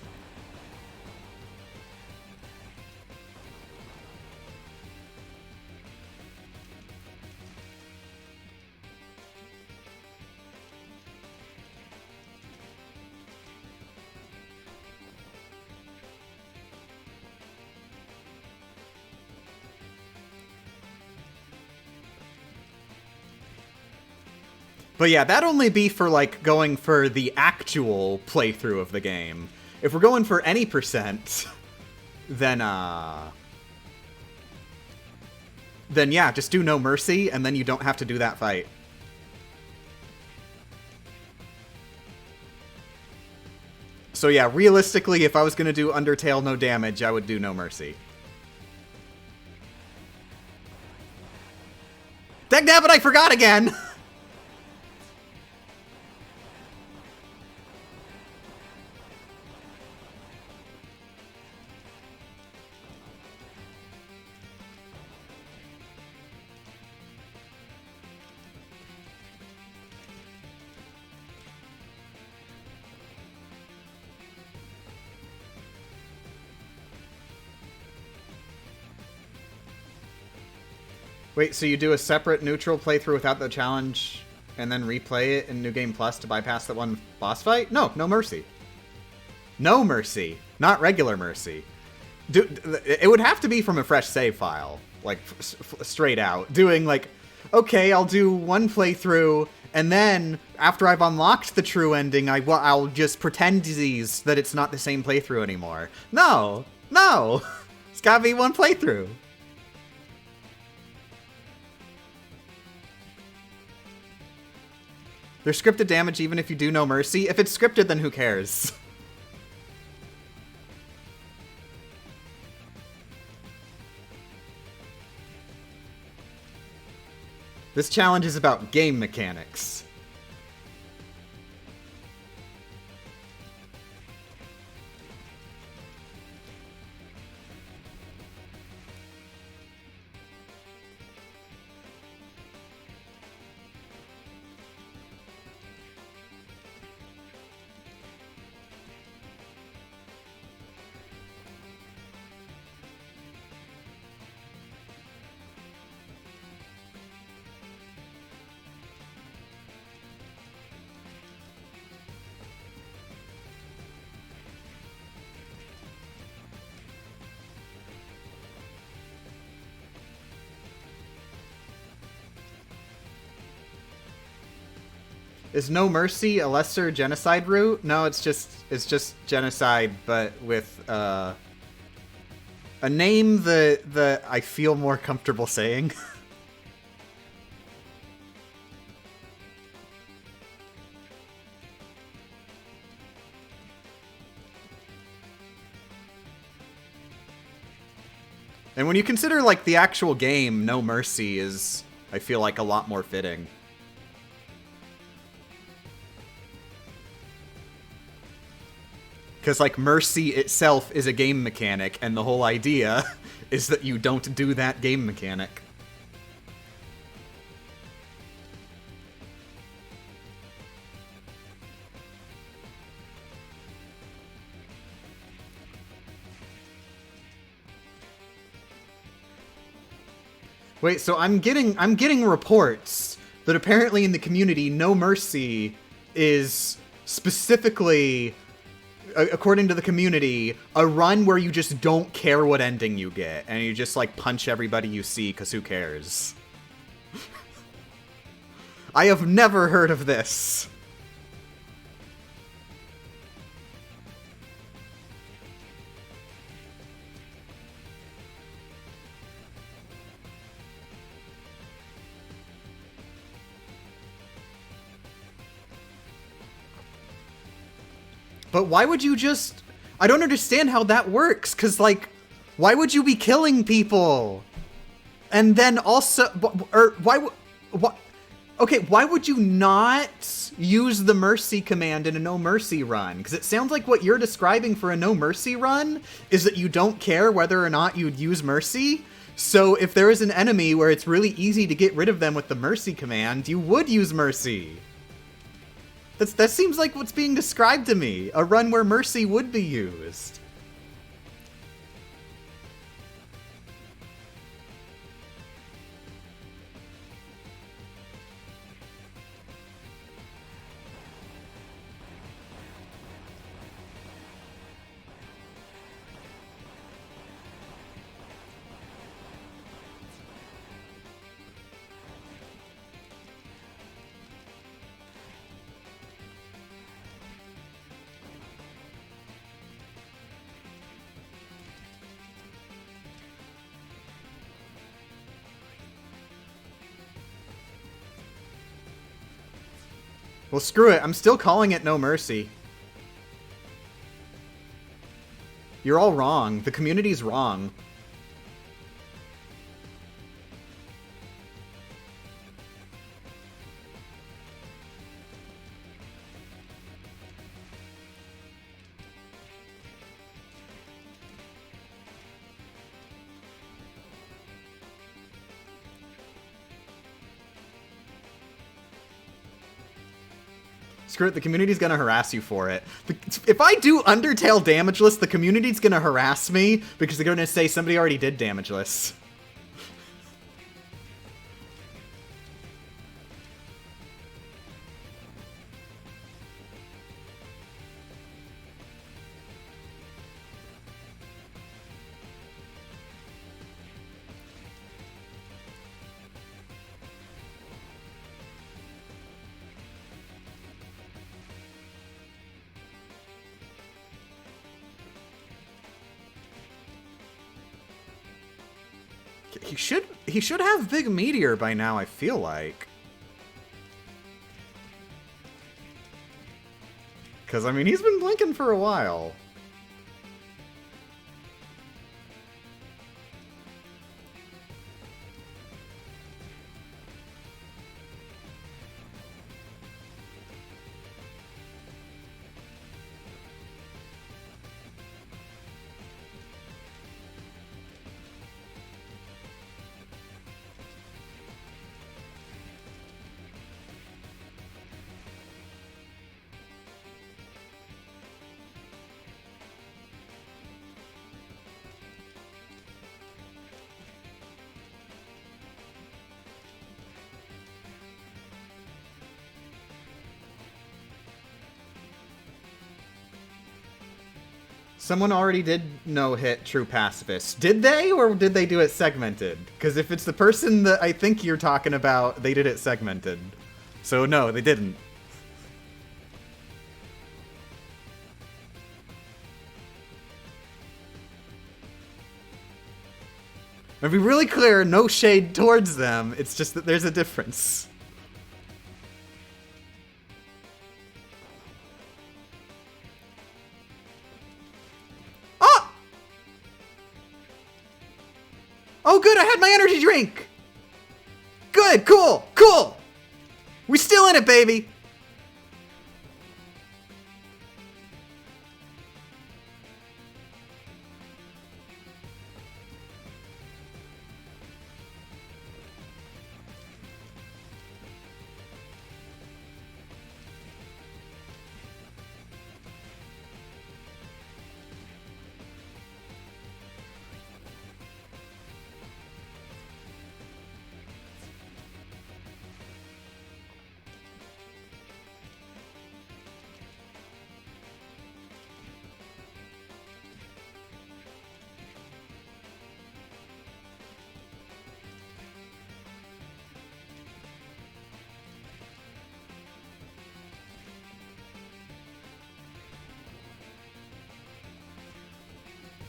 But yeah, that'd only be for, like, going for the actual playthrough of the game. If we're going for any percent, then yeah, just do No Mercy, and then you don't have to do that fight. So yeah, realistically, if I was gonna do Undertale no damage, I would do No Mercy. Dagnabbit, I forgot again! Wait, so you do a separate neutral playthrough without the challenge, and then replay it in New Game Plus to bypass that one boss fight? No, No Mercy. No Mercy, not regular Mercy. It would have to be from a fresh save file, like, straight out. Doing, like, okay, I'll do one playthrough, and then, after I've unlocked the true ending, I'll just pretend that it's not the same playthrough anymore. No! No! It's gotta be one playthrough. There's scripted damage even if you do No Mercy. If it's scripted, then who cares? This challenge is about game mechanics. Is No Mercy a lesser genocide route? No, it's just genocide, but with a name that I feel more comfortable saying. And when you consider, like, the actual game, No Mercy is, I feel like, a lot more fitting. Because, like, Mercy itself is a game mechanic, and the whole idea is that you don't do that game mechanic. Wait, so I'm getting reports that apparently in the community, No Mercy is specifically, according to the community, a run where you just don't care what ending you get, and you just, like, punch everybody you see, because who cares? I have never heard of this. But why would you just... I don't understand how that works, because, like, why would you be killing people? And then also... Or why... Okay, why would you not use the Mercy command in a No Mercy run? Because it sounds like what you're describing for a No Mercy run is that you don't care whether or not you'd use Mercy. So if there is an enemy where it's really easy to get rid of them with the Mercy command, you would use Mercy. That seems like what's being described to me. A run where Mercy would be used. Well, screw it. I'm still calling it No Mercy. You're all wrong. The community's wrong. Screw it, the community's gonna harass you for it. If I do Undertale damageless, the community's gonna harass me because they're gonna say somebody already did damageless. He should have Big Meteor by now, I feel like. Because, I mean, he's been blinking for a while. Someone already did no-hit True Pacifist. Did they, or did they do it segmented? Because if it's the person that I think you're talking about, they did it segmented. So no, they didn't. I'll be really clear, no shade towards them, it's just that there's a difference. Oh, good, I had my energy drink! Good, cool, cool! We're still in it, baby!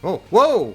Oh, whoa!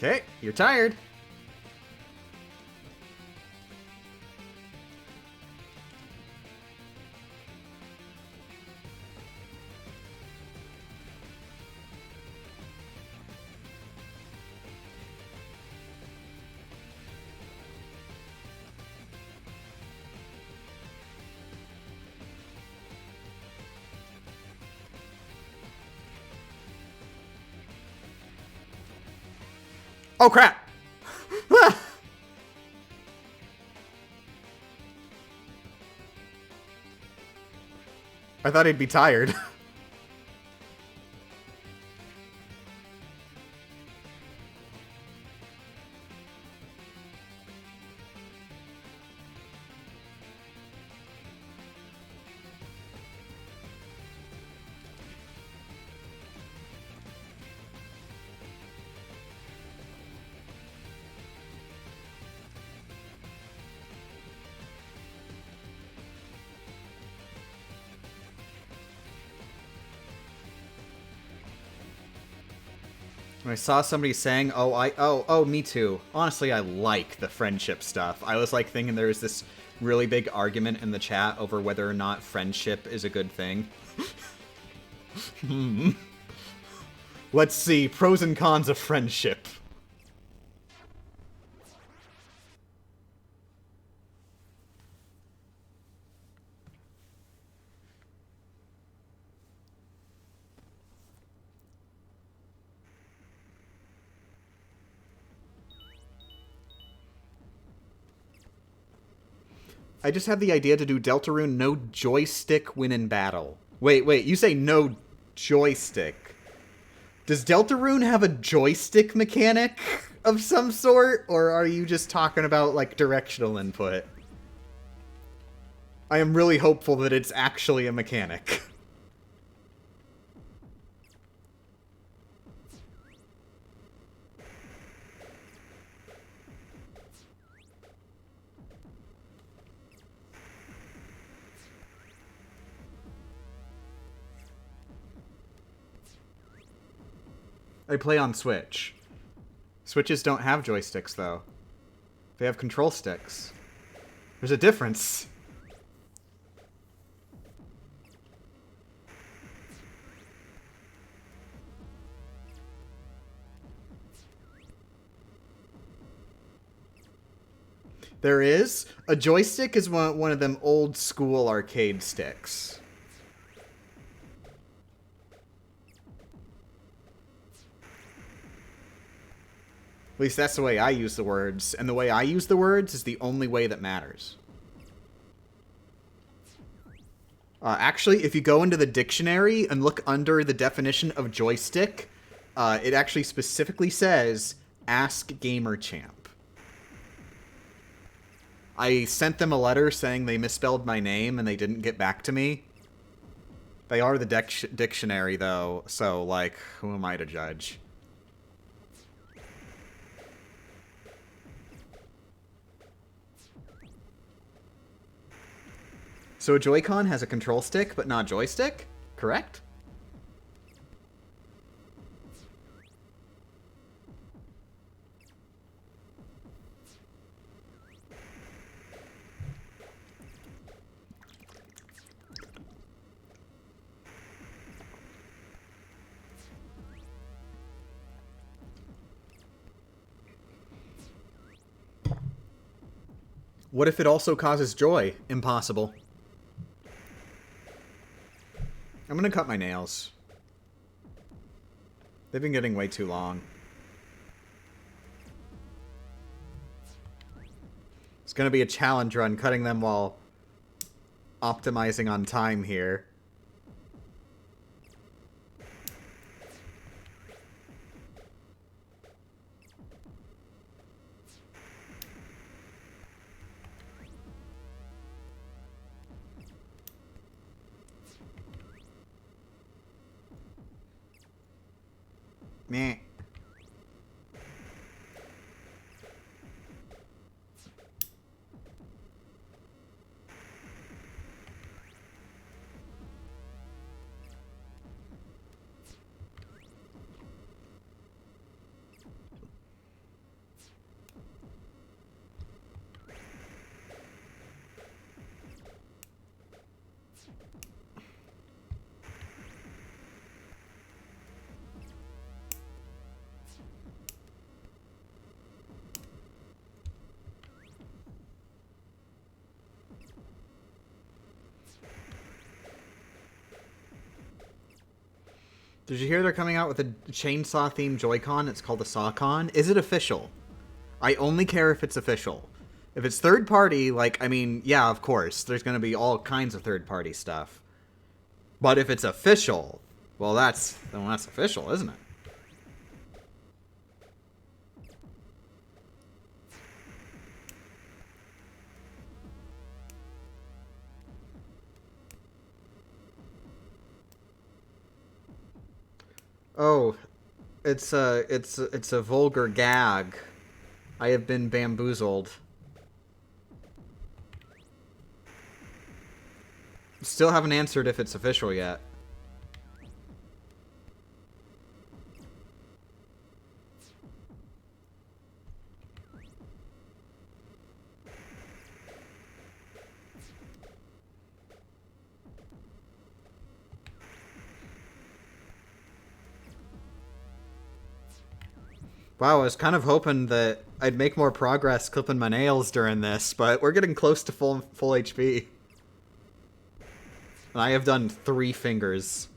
Okay, you're tired. Oh, crap! I thought he'd be tired. When I saw somebody saying, oh, me too. Honestly, I like the friendship stuff. I was like thinking there was this really big argument in the chat over whether or not friendship is a good thing. Let's see, pros and cons of friendship. I just had the idea to do Deltarune no joystick when in battle. Wait, you say no joystick. Does Deltarune have a joystick mechanic of some sort? Or are you just talking about, like, directional input? I am really hopeful that it's actually a mechanic. I play on Switch. Switches don't have joysticks, though. They have control sticks. There's a difference. There is. A joystick is one of them old school arcade sticks. At least that's the way I use the words, and the way I use the words is the only way that matters. Actually, if you go into the dictionary and look under the definition of joystick, it actually specifically says, Ask Gamer Champ. I sent them a letter saying they misspelled my name and they didn't get back to me. They are the dictionary, though, so, like, who am I to judge? So a Joy-Con has a control stick, but not joystick? Correct? What if it also causes joy? Impossible. I'm gonna cut my nails. They've been getting way too long. It's gonna be a challenge run, cutting them while optimizing on time here. Meh. Did you hear they're coming out with a chainsaw-themed Joy-Con? It's called a Saw-Con. Is it official? I only care if it's official. If it's third-party, like, I mean, yeah, of course. There's going to be all kinds of third-party stuff. But if it's official, well, that's official, isn't it? Oh, it's a vulgar gag. I have been bamboozled. Still haven't answered if it's official yet. Wow, I was kind of hoping that I'd make more progress clipping my nails during this, but we're getting close to full HP. And I have done 3 fingers.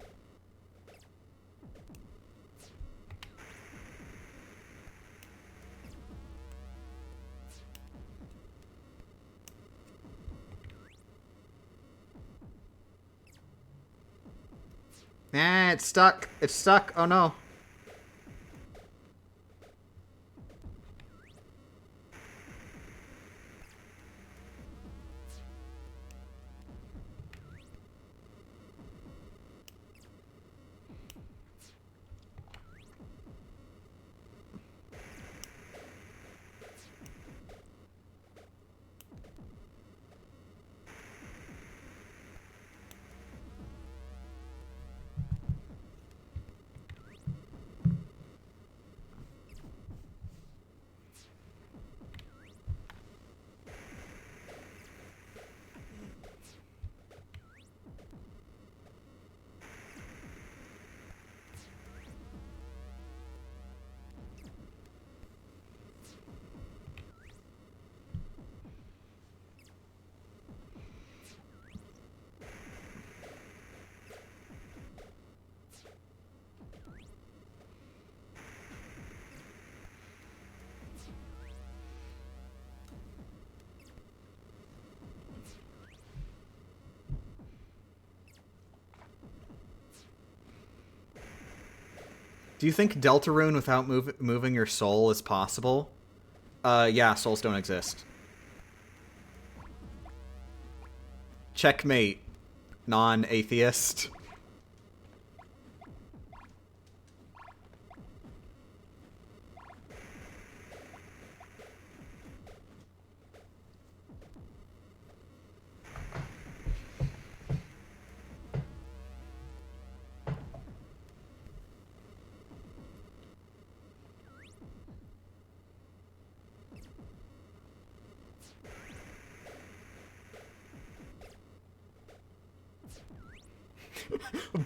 Nah, it's stuck. It's stuck. Oh no. Do you think Deltarune without moving your soul is possible? Yeah, souls don't exist. Checkmate, non-atheist.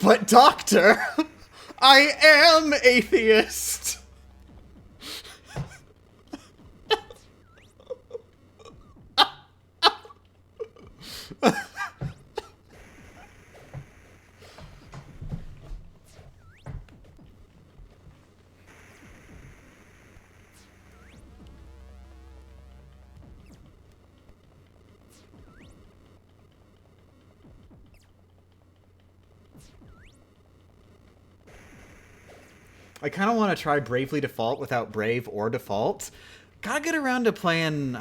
But doctor, I am atheist. I kind of want to try Bravely Default without Brave or Default. Gotta get around to playing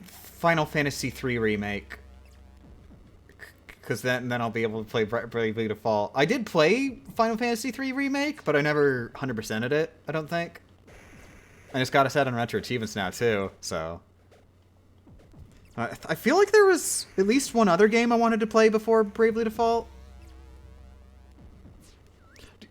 Final Fantasy III Remake. Because then I'll be able to play Bravely Default. I did play Final Fantasy III Remake, but I never 100%ed it, I don't think. And it's got a set on Retro Achievements now, too, so... I feel like there was at least one other game I wanted to play before Bravely Default.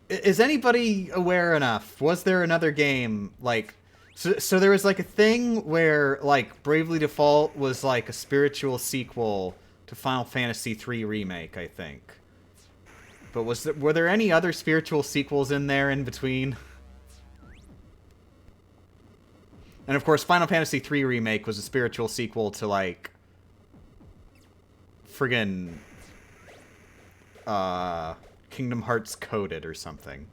Is anybody aware enough? Was there another game, like... So there was, like, a thing where, like, Bravely Default was, like, a spiritual sequel to Final Fantasy III Remake, I think. But were there any other spiritual sequels in there in between? And of course, Final Fantasy III Remake was a spiritual sequel to, like... friggin... Kingdom Hearts Coded or something.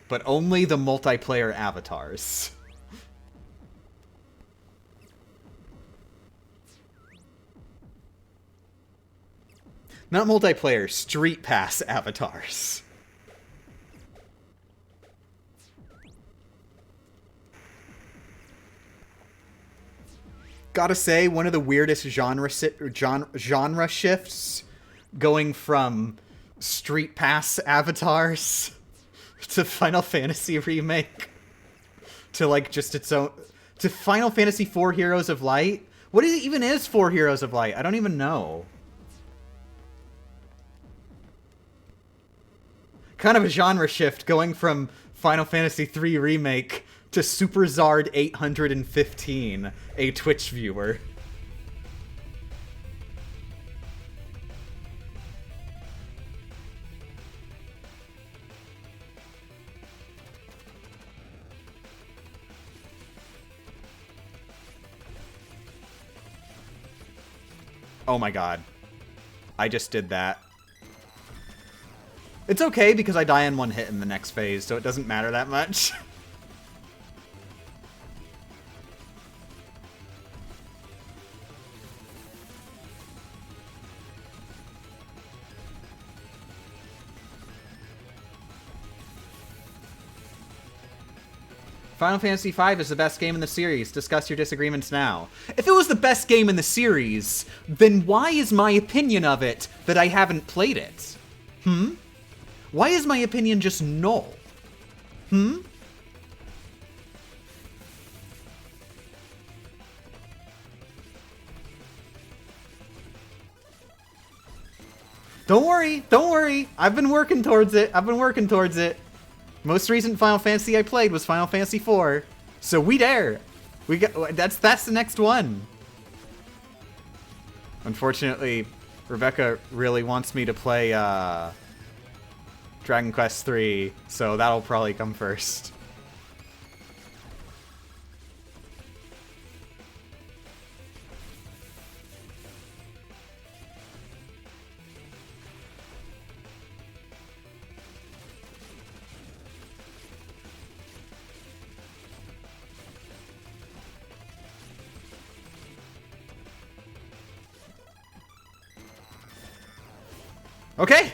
But only the multiplayer avatars. Not multiplayer, Street Pass avatars. Gotta say, one of the weirdest genre shifts going from Street Pass avatars to Final Fantasy Remake to, like, just its own... to Final Fantasy IV Heroes of Light? What even is 4 Heroes of Light? I don't even know. Kind of a genre shift going from Final Fantasy III Remake to Super Zard 815, a Twitch viewer. Oh my god. I just did that. It's okay because I die in one hit in the next phase, so it doesn't matter that much. Final Fantasy V is the best game in the series. Discuss your disagreements now. If it was the best game in the series, then why is my opinion of it that I haven't played it? Why is my opinion just null? Don't worry, don't worry. I've been working towards it. Most recent Final Fantasy I played was Final Fantasy IV. So we there. That's the next one. Unfortunately, Rebecca really wants me to play Dragon Quest III, so that'll probably come first. Okay.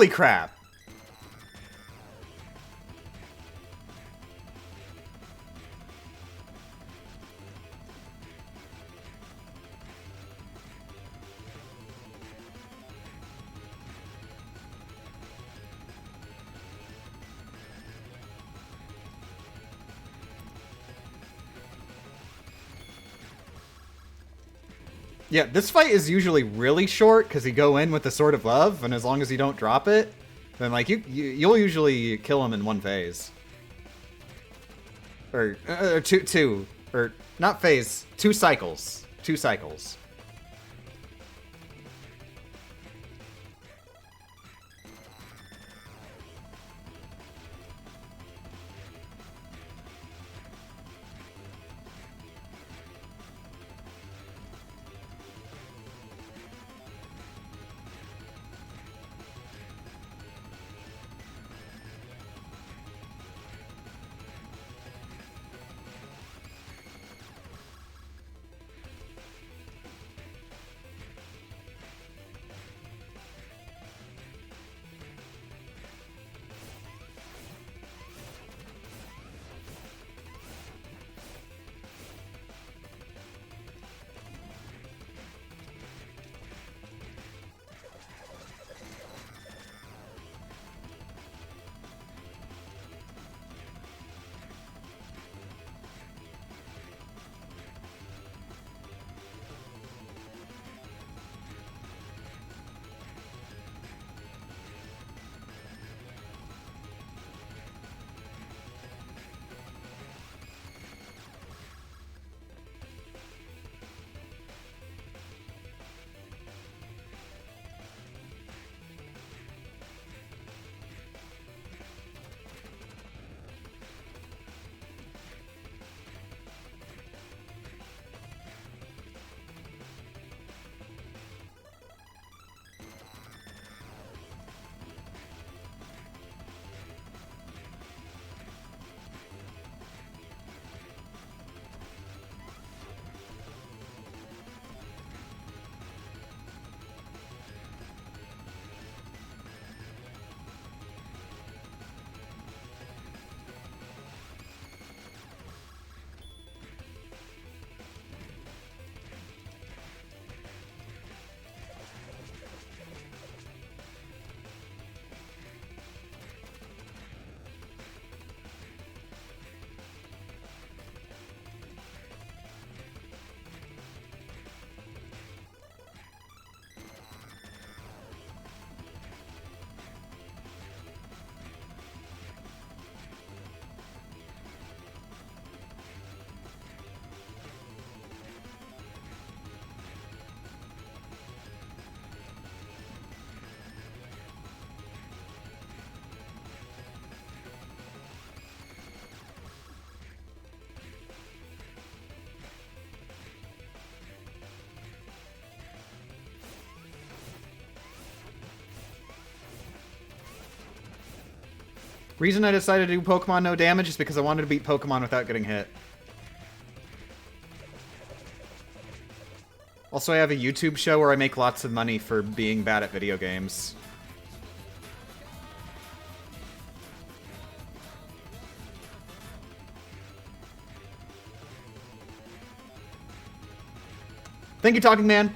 Holy crap! Yeah, this fight is usually really short because you go in with the Sword of Love, and as long as you don't drop it, then like you'll usually kill him in one phase, or two, or not phase, 2 cycles, 2 cycles. Reason I decided to do Pokemon no damage is because I wanted to beat Pokemon without getting hit. Also, I have a YouTube show where I make lots of money for being bad at video games. Thank you, Talking Man.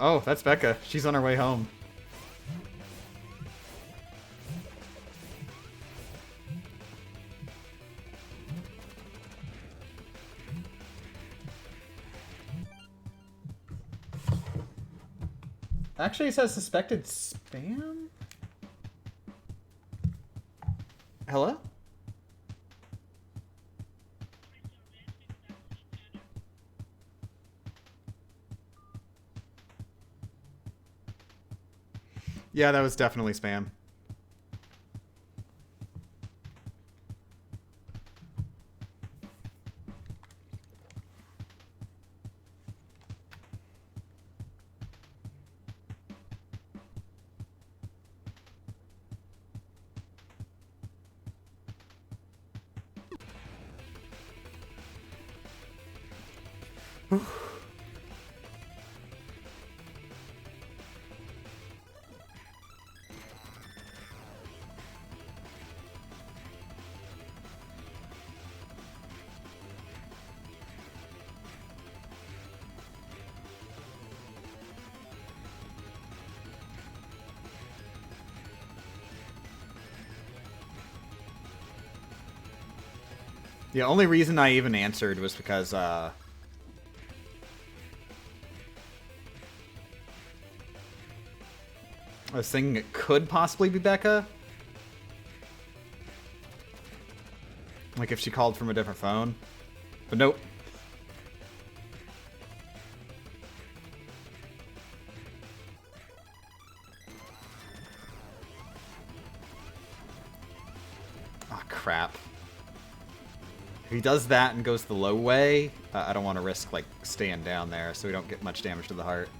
Oh, that's Becca. She's on her way home. Actually, it says suspected spam? Hello? Yeah, that was definitely spam. The only reason I even answered was because, I was thinking it could possibly be Becca. Like if she called from a different phone. But nope. Oh, crap. If he does that and goes the low way, I don't want to risk, like, staying down there so we don't get much damage to the heart.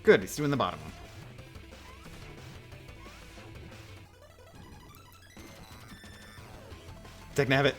Good, he's doing the bottom one. Technab it.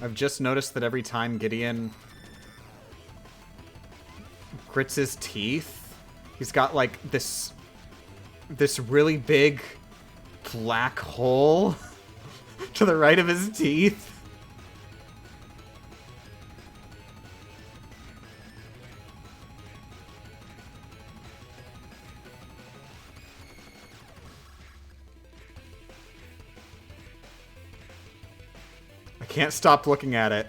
I've just noticed that every time Gideon grits his teeth, he's got like this really big black hole to the right of his teeth. I can't stop looking at it.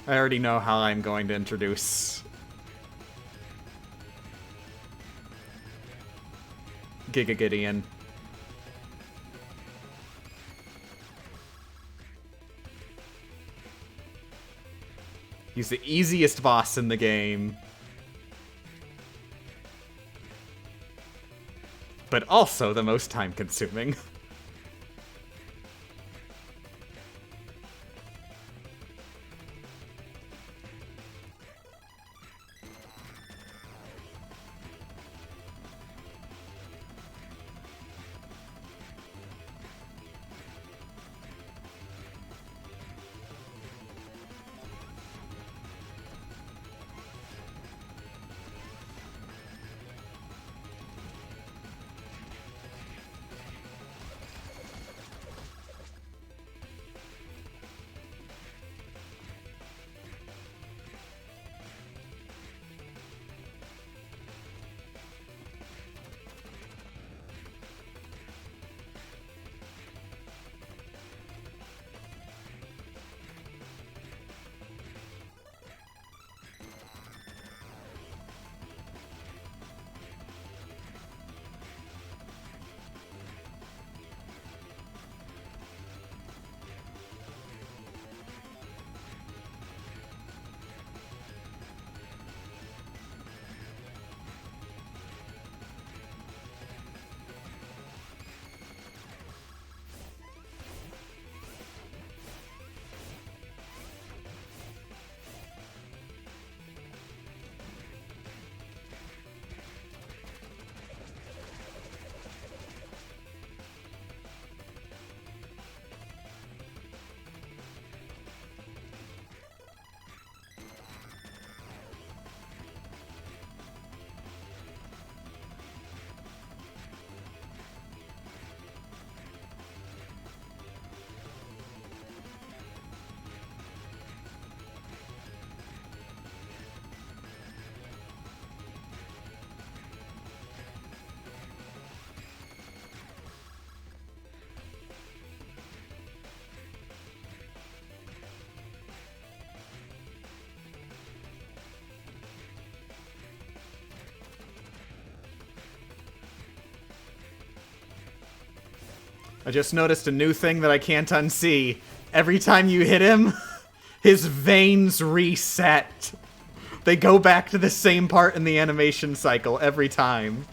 I already know how I'm going to introduce Giga Gideon. He's the easiest boss in the game. But also the most time-consuming. I just noticed a new thing that I can't unsee. Every time you hit him, his veins reset. They go back to the same part in the animation cycle every time.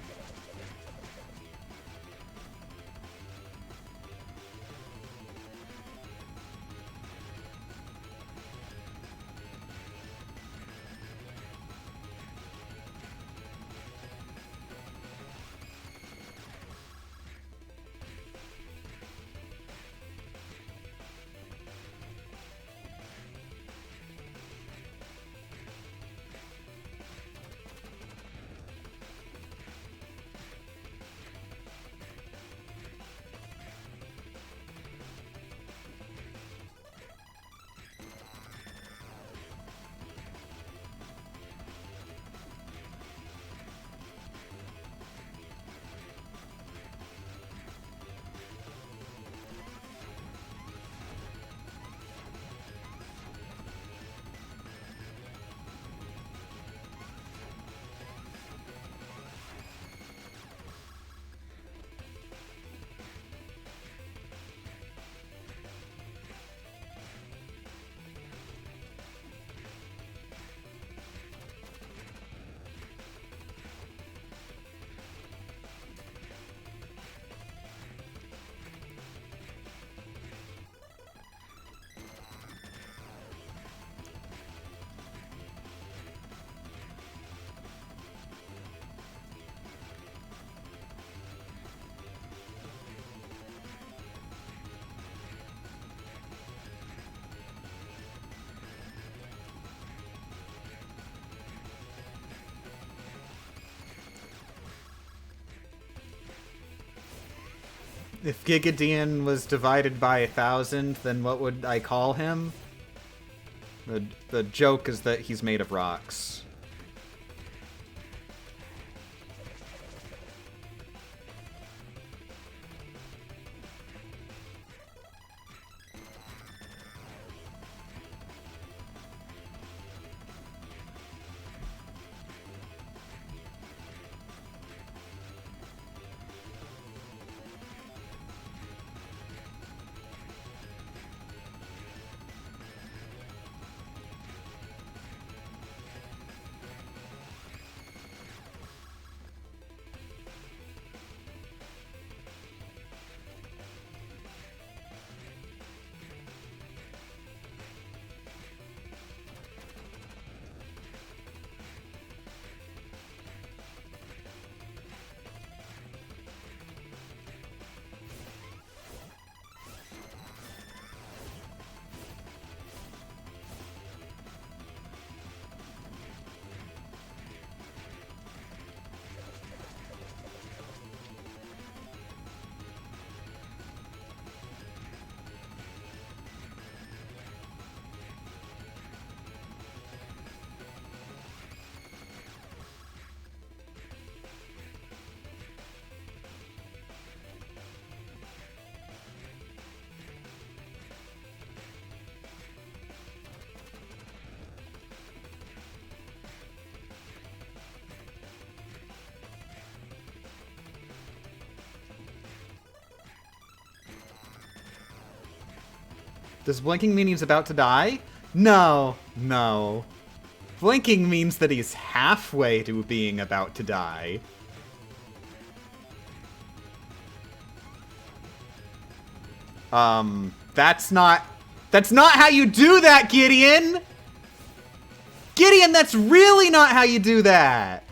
If Gideon was divided by 1,000, then what would I call him? The joke is that he's made of rocks. Does blinking mean he's about to die? No, no. Blinking means that he's halfway to being about to die. That's not how you do that, Gideon! Gideon, that's really not how you do that!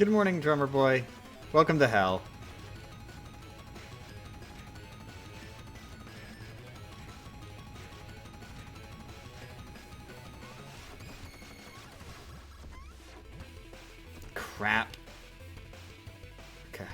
Good morning, drummer boy. Welcome to hell. Crap. Okay.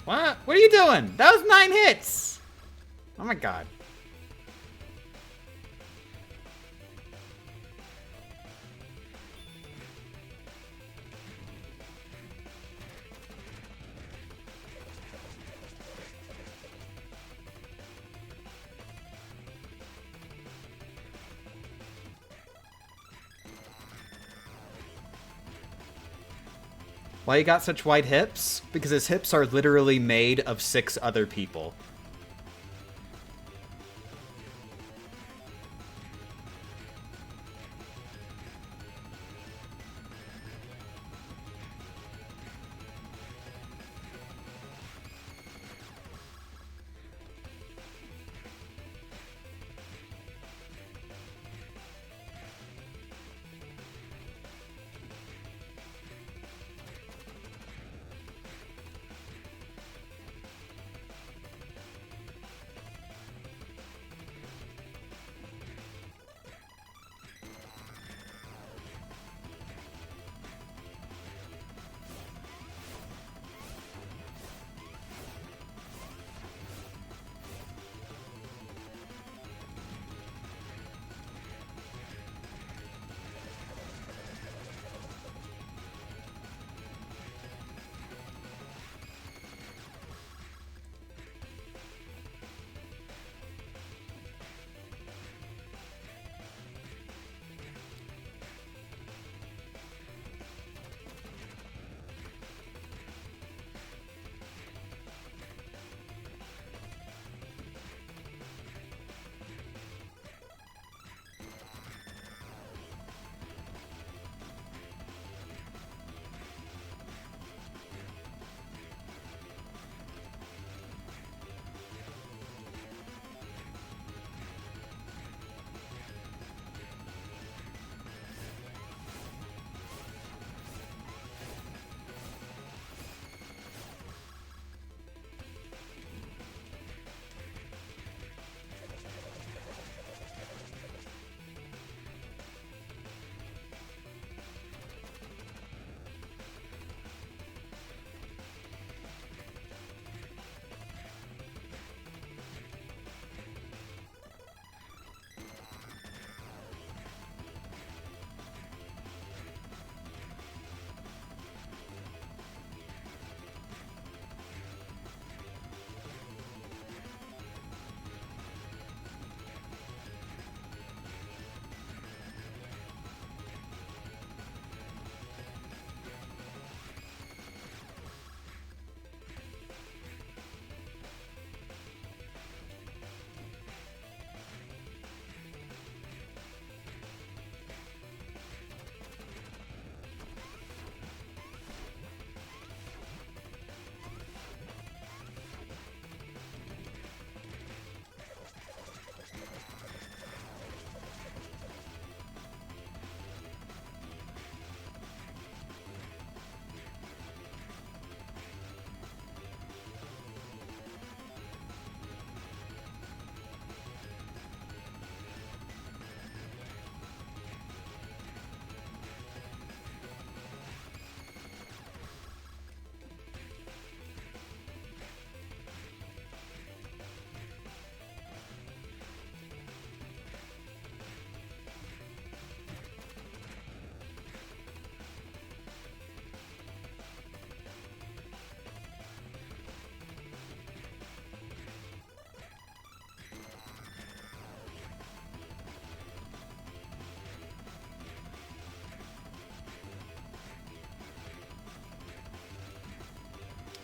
What? What are you doing? That was 9 hits! Oh my god. Why he got such wide hips? Because his hips are literally made of 6 other people.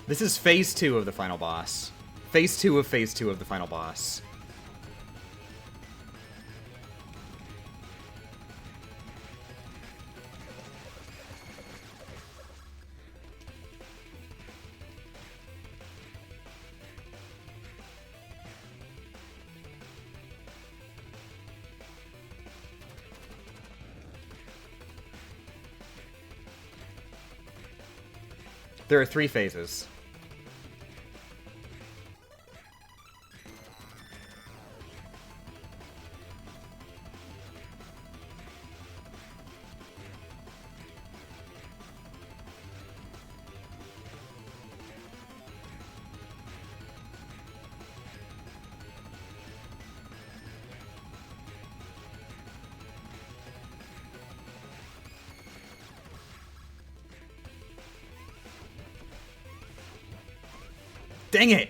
This is phase 2 of the final boss. Phase 2 of phase 2 of the final boss. There are 3 phases. Dang it!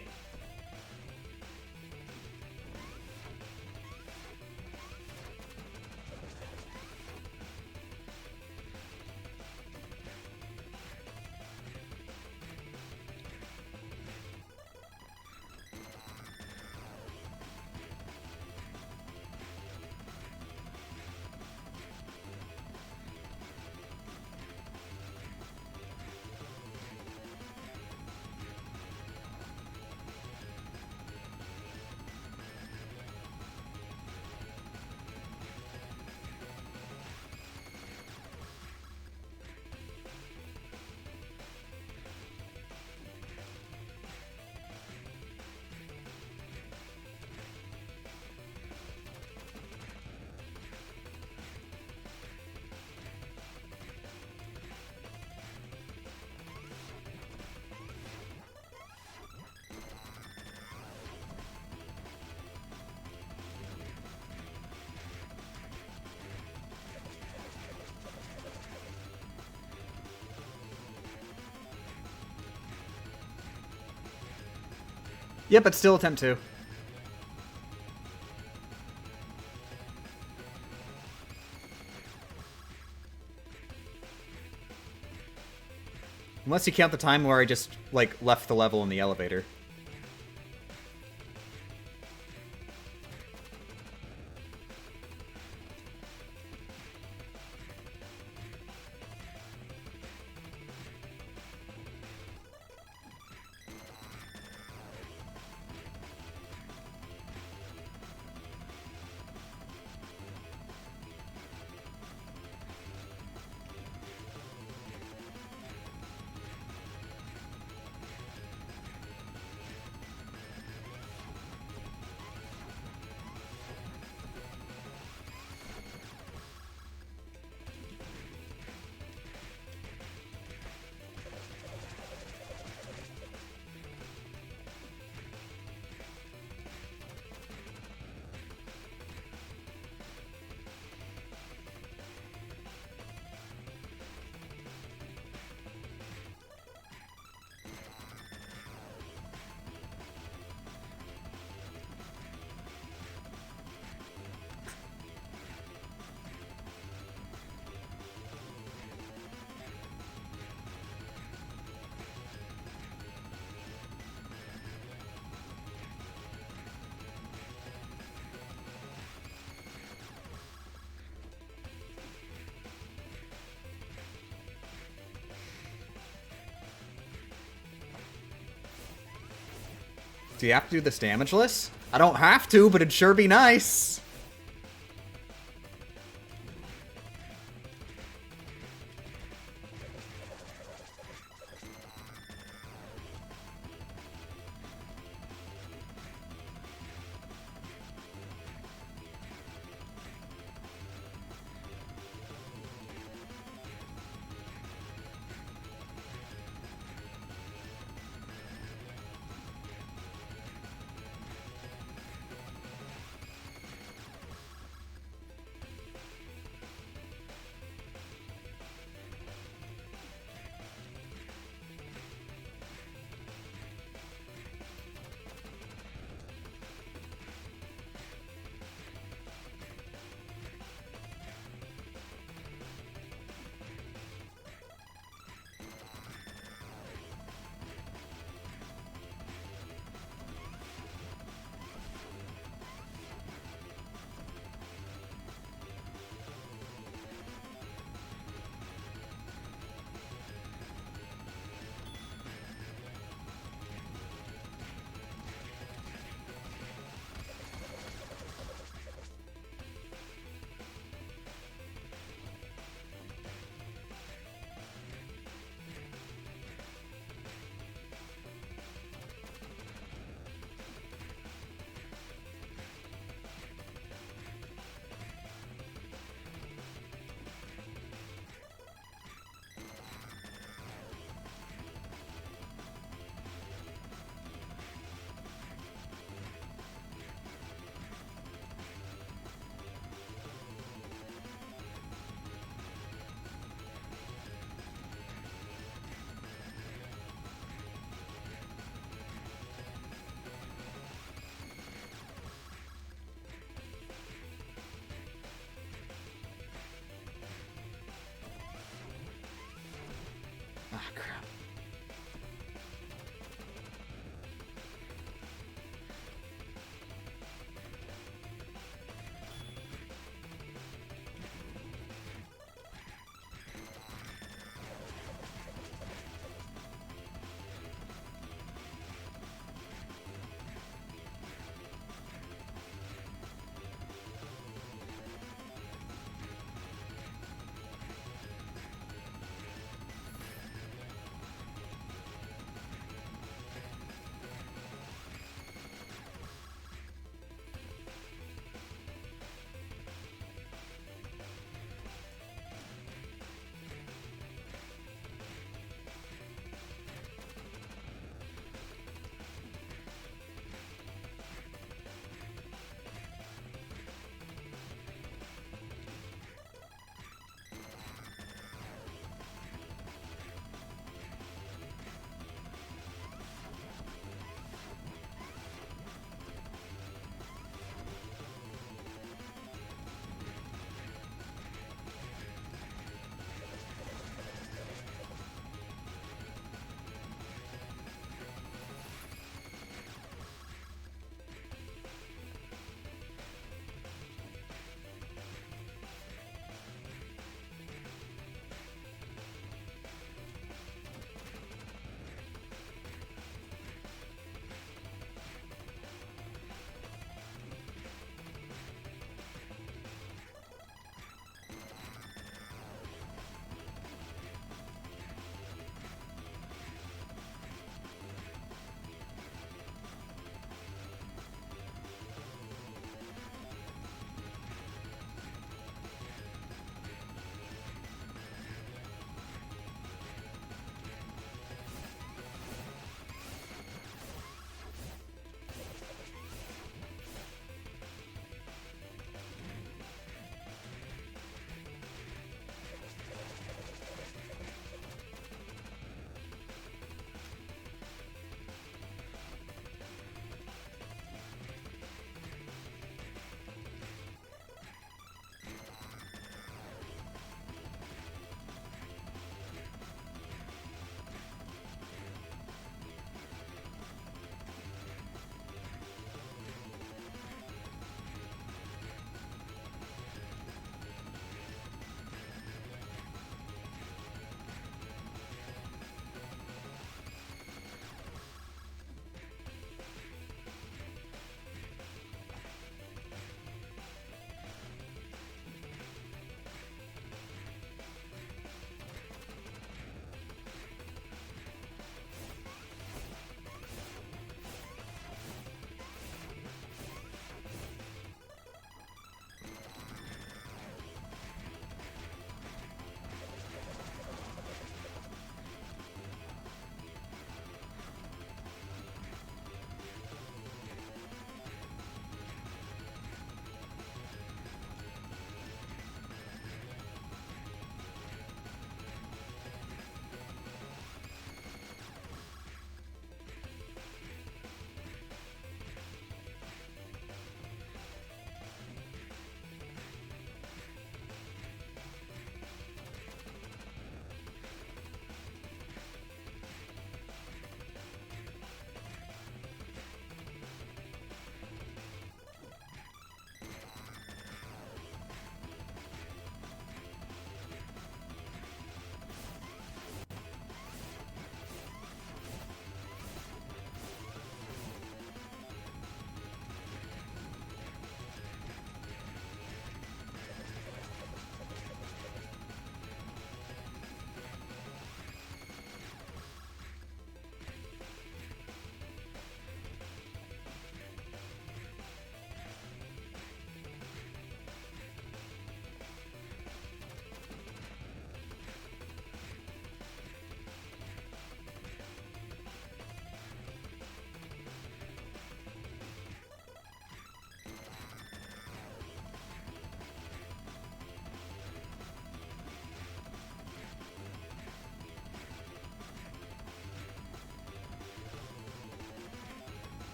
Yeah, but still attempt to. Unless you count the time where I just, like, left the level in the elevator. Do you have to do this damageless? I don't have to, but it'd sure be nice. Ah, crap.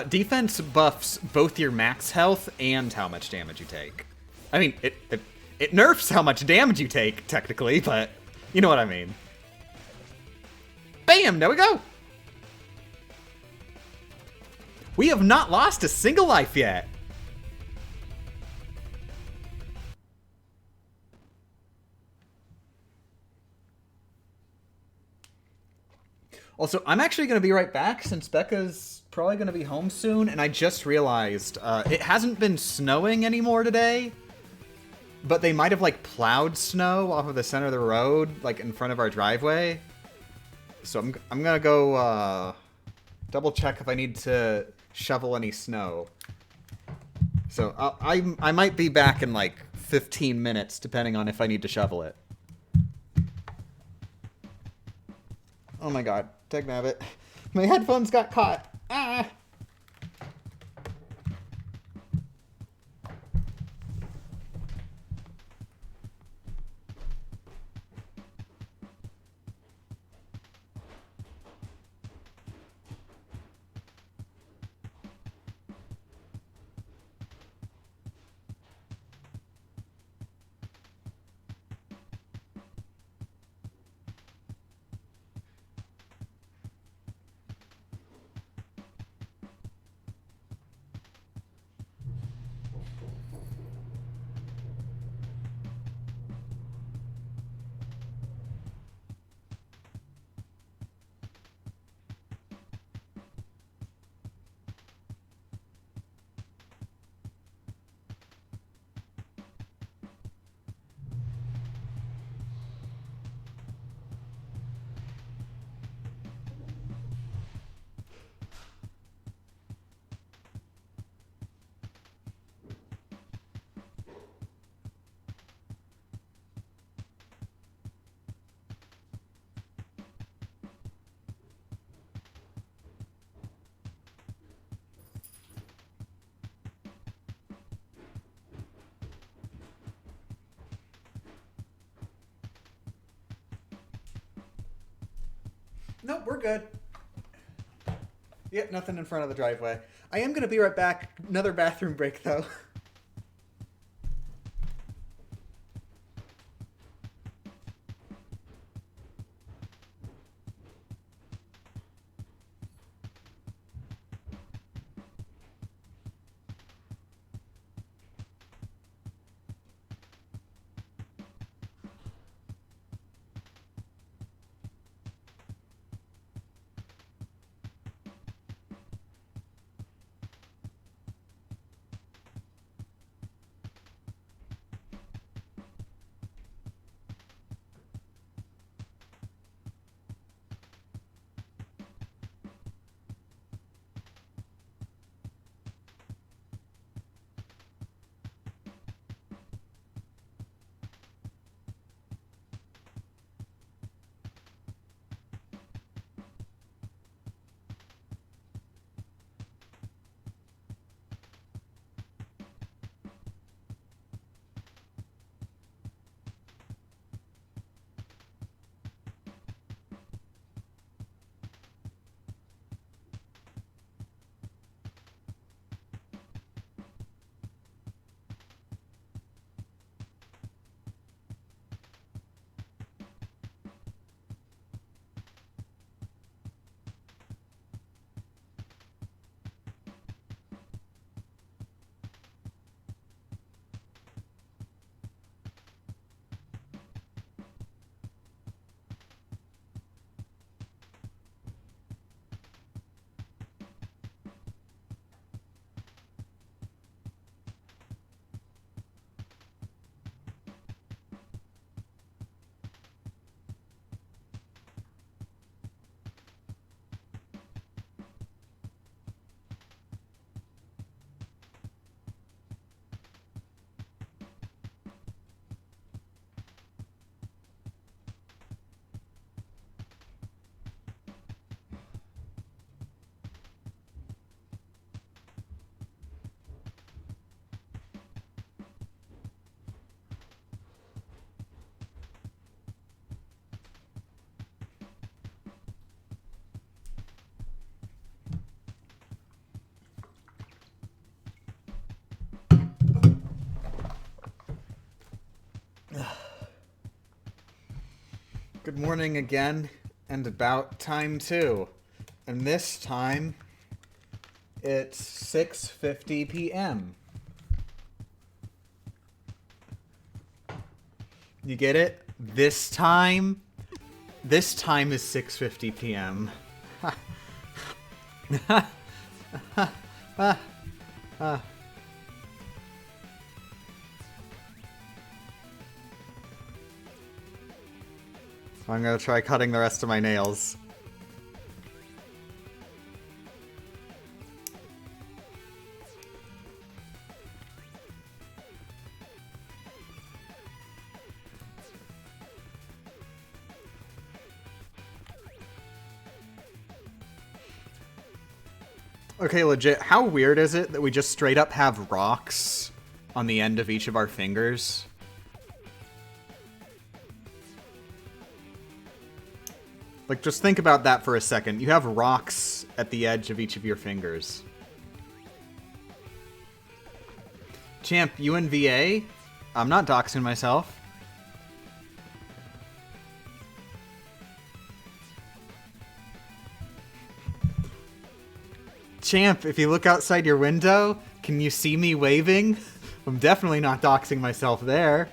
Defense buffs both your max health and how much damage you take. I mean, it nerfs how much damage you take, technically, but you know what I mean. Bam! There we go! We have not lost a single life yet. Also, I'm actually going to be right back since Becca's probably going to be home soon, and I just realized it hasn't been snowing anymore today, but they might have, like, plowed snow off of the center of the road, like, in front of our driveway. So I'm going to go double check if I need to shovel any snow. So I might be back in, like, 15 minutes, depending on if I need to shovel it. Oh my god, Technabbit. My headphones got caught. Ah! Nope, we're good. Yep, nothing in front of the driveway. I am going to be right back. Another bathroom break, though. Good morning again, and about time too. And this time, it's 6:50 p.m. You get it? This time is 6:50 p.m. I'm gonna try cutting the rest of my nails. Okay, legit, how weird is it that we just straight up have rocks on the end of each of our fingers? Like, just think about that for a second. You have rocks at the edge of each of your fingers. Champ, you in VA? I'm not doxing myself. Champ, if you look outside your window, can you see me waving? I'm definitely not doxing myself there.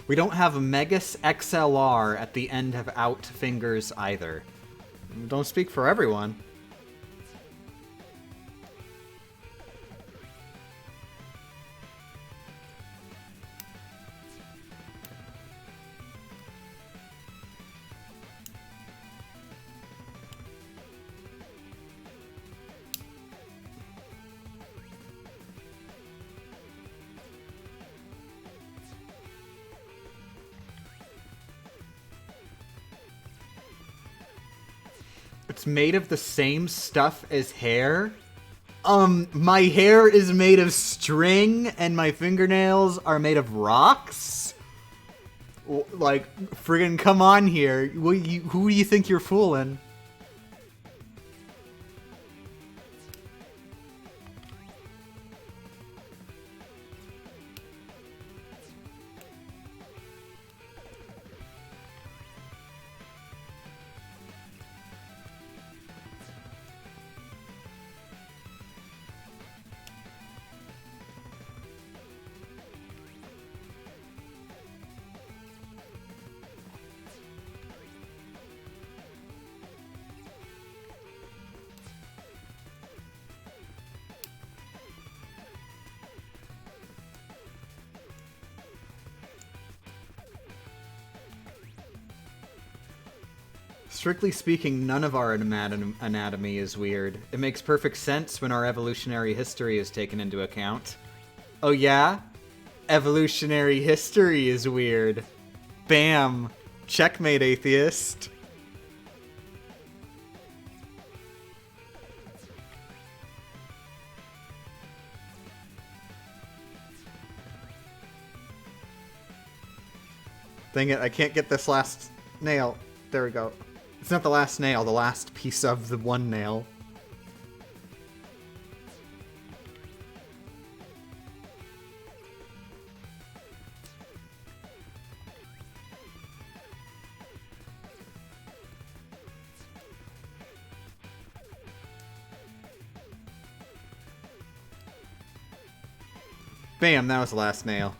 We don't have Megas XLR at the end of out fingers either. Don't speak for everyone. It's made of the same stuff as hair? My hair is made of string and my fingernails are made of rocks? Like, friggin' come on here. Who do you think you're fooling? Strictly speaking, none of our anatomy is weird. It makes perfect sense when our evolutionary history is taken into account. Oh yeah? Evolutionary history is weird. Bam! Checkmate, atheist. Dang it, I can't get this last nail. There we go. It's not the last nail, the last piece of the one nail. Bam, that was the last nail.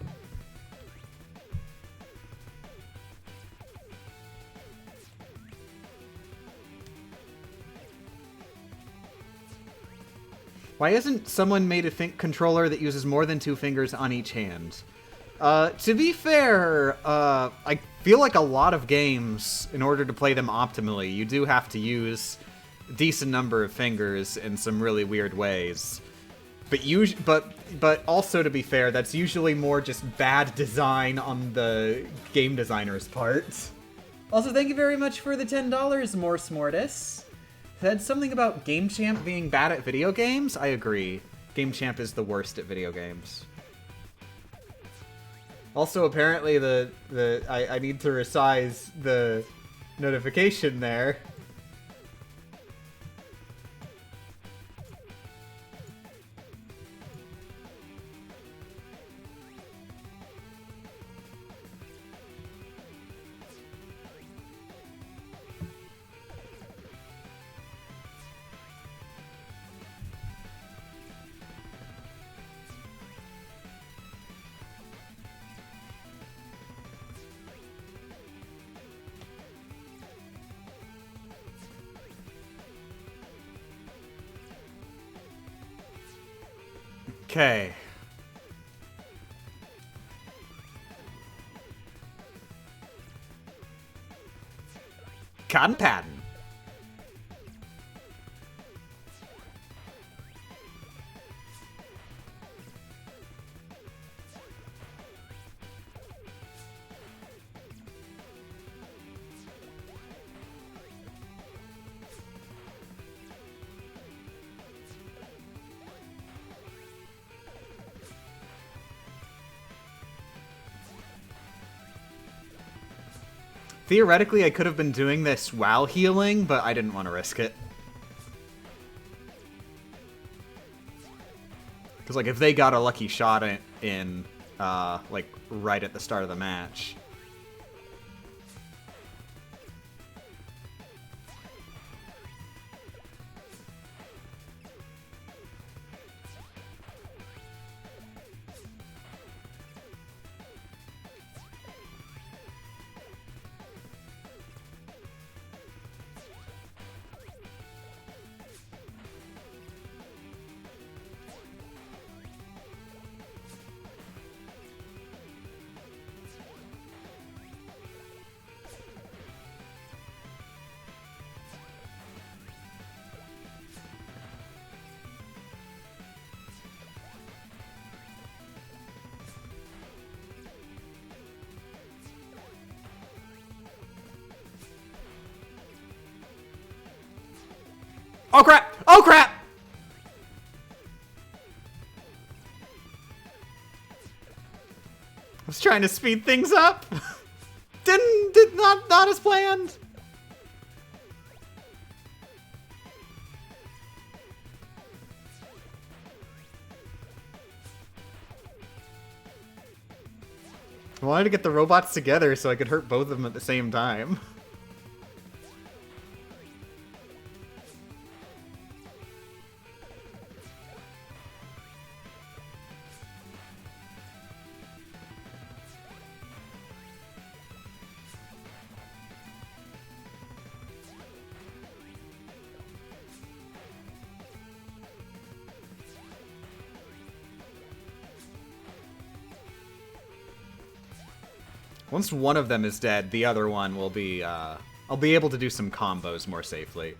Why hasn't someone made a controller that uses more than 2 fingers on each hand? To be fair, I feel like a lot of games, in order to play them optimally, you do have to use a decent number of fingers in some really weird ways. But also, to be fair, that's usually more just bad design on the game designer's part. Also, thank you very much for the $10, Morse Mortis. Said something about Game Champ being bad at video games? I agree. Game Champ is the worst at video games. Also, apparently I need to resize the notification there. Okay. Cotton pattern. Theoretically, I could have been doing this while healing, but I didn't want to risk it. Because, like, if they got a lucky shot in like, right at the start of the match... Oh crap! Oh crap! I was trying to speed things up. Did not as planned. I wanted to get the robots together so I could hurt both of them at the same time. Once one of them is dead, the other one will be, I'll be able to do some combos more safely.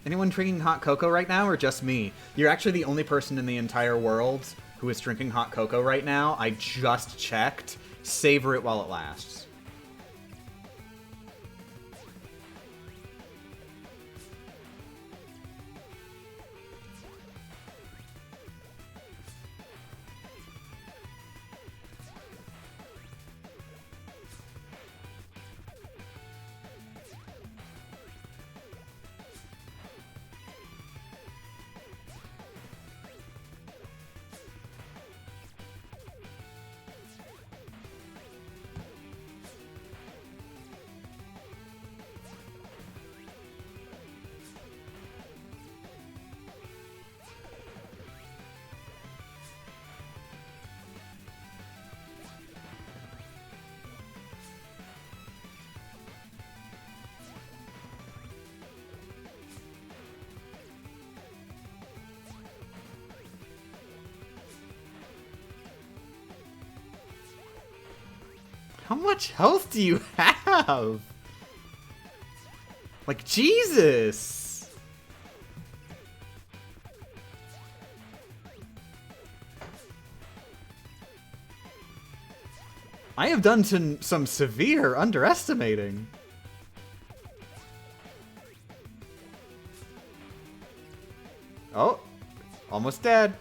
Anyone drinking hot cocoa right now, or just me? You're actually the only person in the entire world who is drinking hot cocoa right now. I just checked. Savor it while it lasts. How much health do you have? Like, Jesus! I have done some severe underestimating. Oh, almost dead.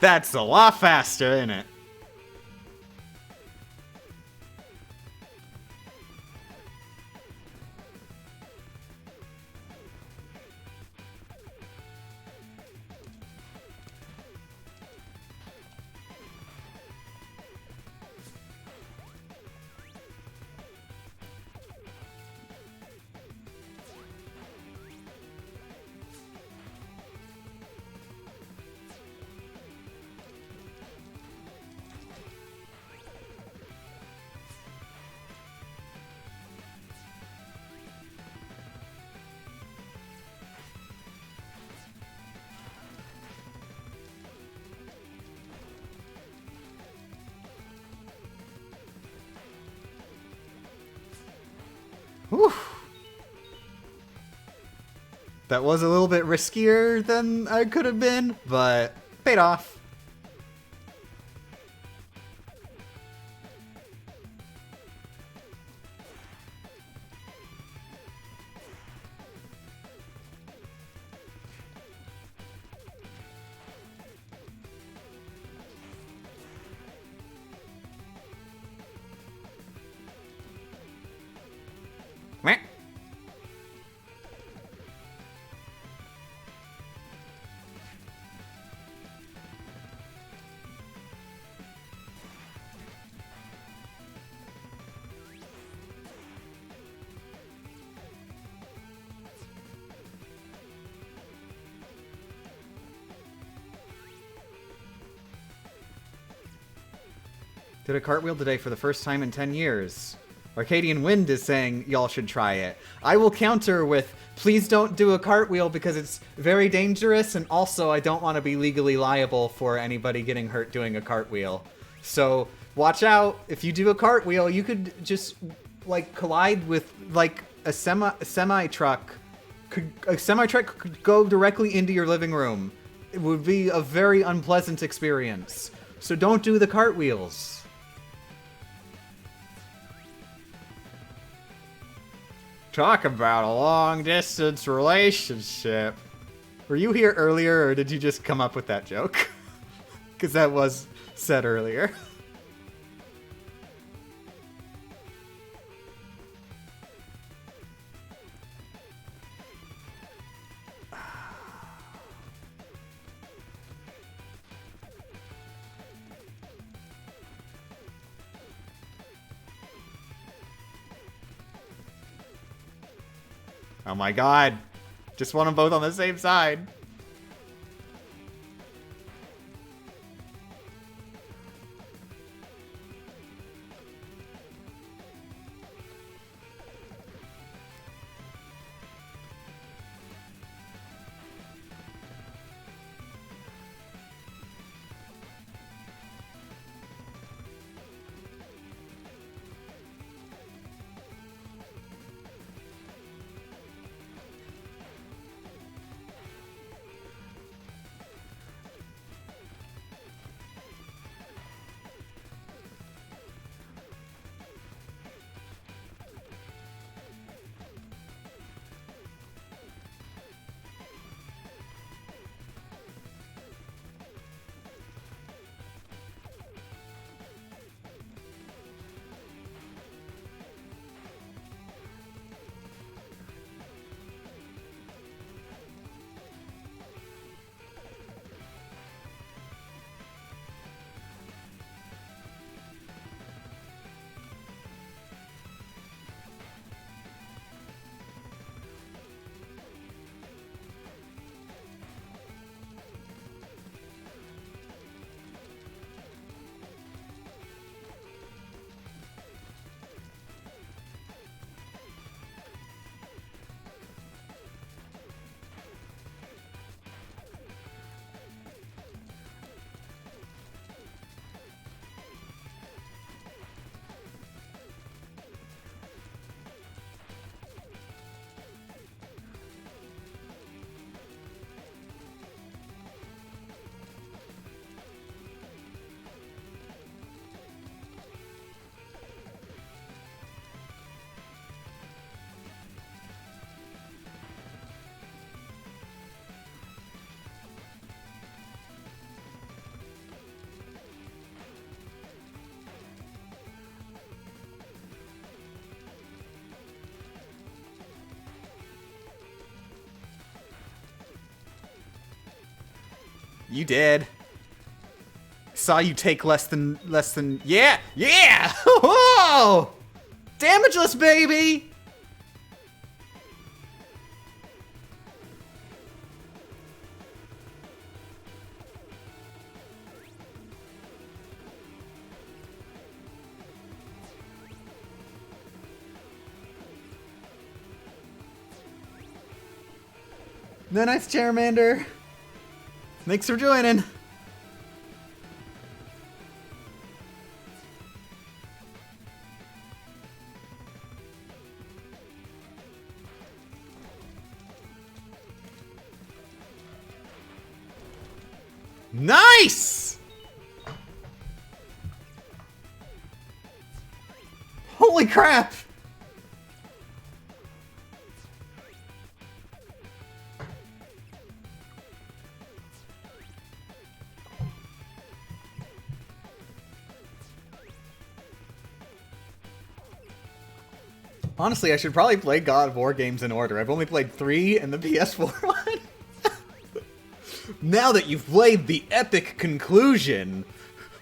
That's a lot faster, isn't it? Whew. That was a little bit riskier than I could have been, but paid off. Meh. Did a cartwheel today for the first time in 10 years. Arcadian Wind is saying y'all should try it. I will counter with, please don't do a cartwheel because it's very dangerous, and also I don't want to be legally liable for anybody getting hurt doing a cartwheel. So watch out. If you do a cartwheel, you could just like collide with like a semi truck. A semi truck could go directly into your living room. It would be a very unpleasant experience. So don't do the cartwheels. Talk about a long-distance relationship. Were you here earlier, or did you just come up with that joke? Because that was said earlier. Oh my god. Just want them both on the same side. You did. Saw you take less than... Yeah! Yeah! Whoa! Damageless, baby! No, nice, Charmander. Thanks for joining. Nice! Holy crap! Honestly, I should probably play God of War games in order. I've only played 3 in the PS4 one. Now that you've played the epic conclusion,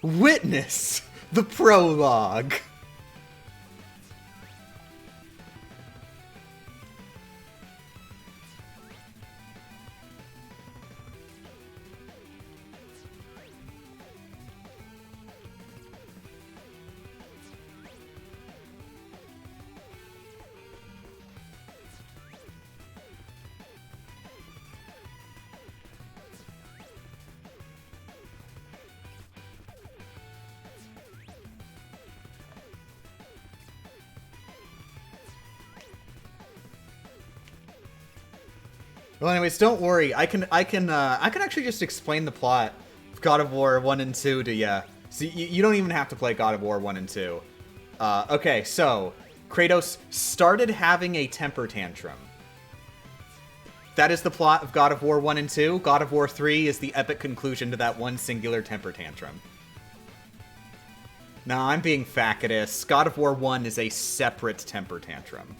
witness the prologue. Well, anyways, don't worry. I can actually just explain the plot of God of War 1 and 2 to ya. So you don't even have to play God of War 1 and 2. Okay, so Kratos started having a temper tantrum. That is the plot of God of War 1 and 2. God of War 3 is the epic conclusion to that one singular temper tantrum. Nah, I'm being facetious. God of War 1 is a separate temper tantrum.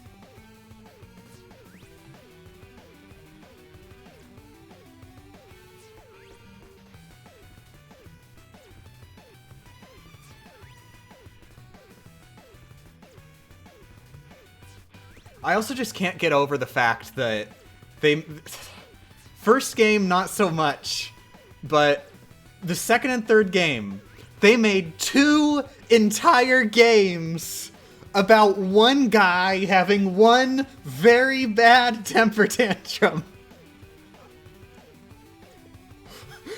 I also just can't get over the fact that they... First game, not so much. But the second and third game, they made 2 entire games about one guy having one very bad temper tantrum.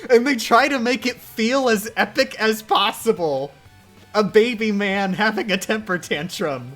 And they try to make it feel as epic as possible. A baby man having a temper tantrum.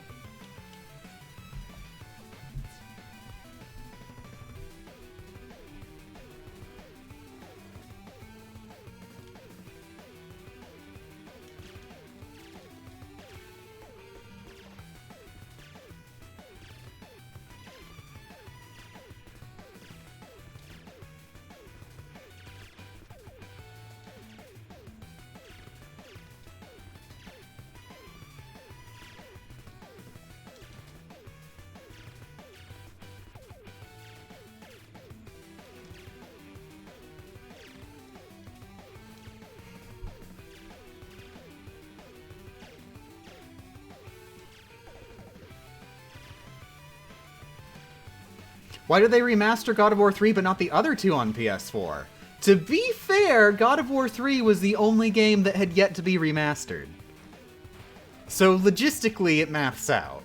Why did they remaster God of War 3 but not the other 2 on PS4? To be fair, God of War 3 was the only game that had yet to be remastered. So logistically, it maths out.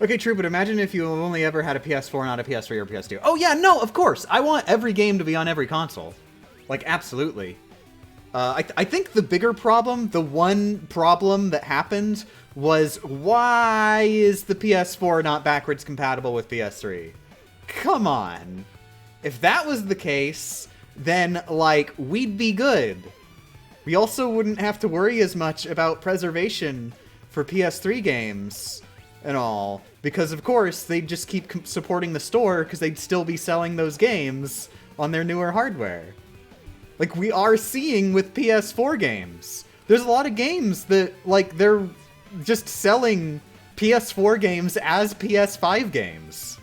Okay, true, but imagine if you only ever had a PS4, not a PS3 or PS2. Oh yeah, no, of course! I want every game to be on every console. Like, absolutely. I think the bigger problem, the one problem that happened, was why is the PS4 not backwards compatible with PS3? Come on. If that was the case, then, like, we'd be good. We also wouldn't have to worry as much about preservation for PS3 games and all, because of course they'd just keep supporting the store because they'd still be selling those games on their newer hardware. Like we are seeing with PS4 games. There's a lot of games that, like, they're just selling PS4 games as PS5 games.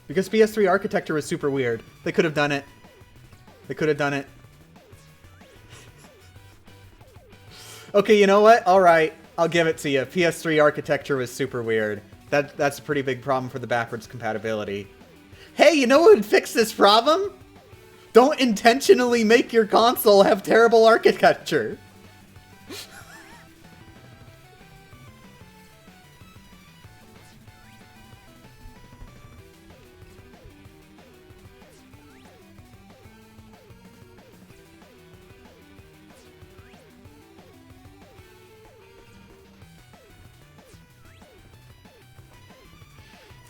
Because PS3 architecture was super weird. They could have done it. They could have done it. Okay, you know what? Alright, I'll give it to you. PS3 architecture was super weird. That's a pretty big problem for the backwards compatibility. Hey, you know what would fix this problem? Don't intentionally make your console have terrible architecture.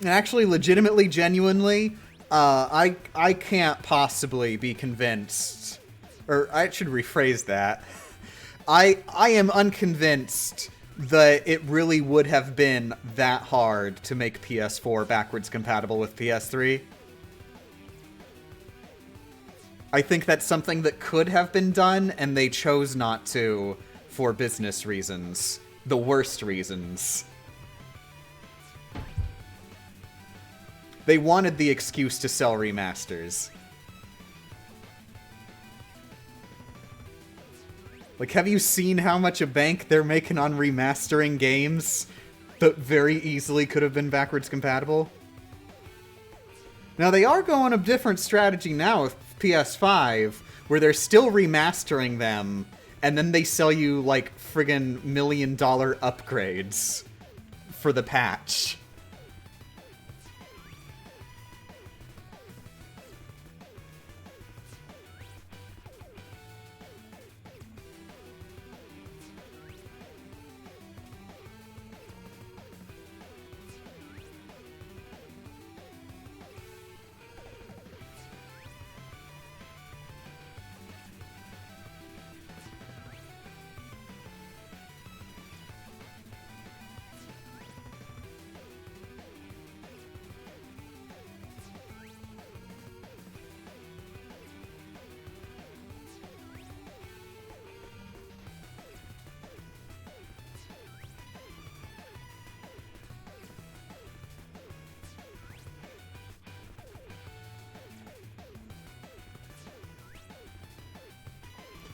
And actually, legitimately, genuinely, I can't possibly be convinced, or I should rephrase that. I am unconvinced that it really would have been that hard to make PS4 backwards compatible with PS3. I think that's something that could have been done, and they chose not to for business reasons. The worst reasons. They wanted the excuse to sell remasters. Like, have you seen how much a bank they're making on remastering games that very easily could have been backwards compatible? Now, they are going a different strategy now with PS5, where they're still remastering them, and then they sell you, like, friggin' $1 million upgrades for the patch.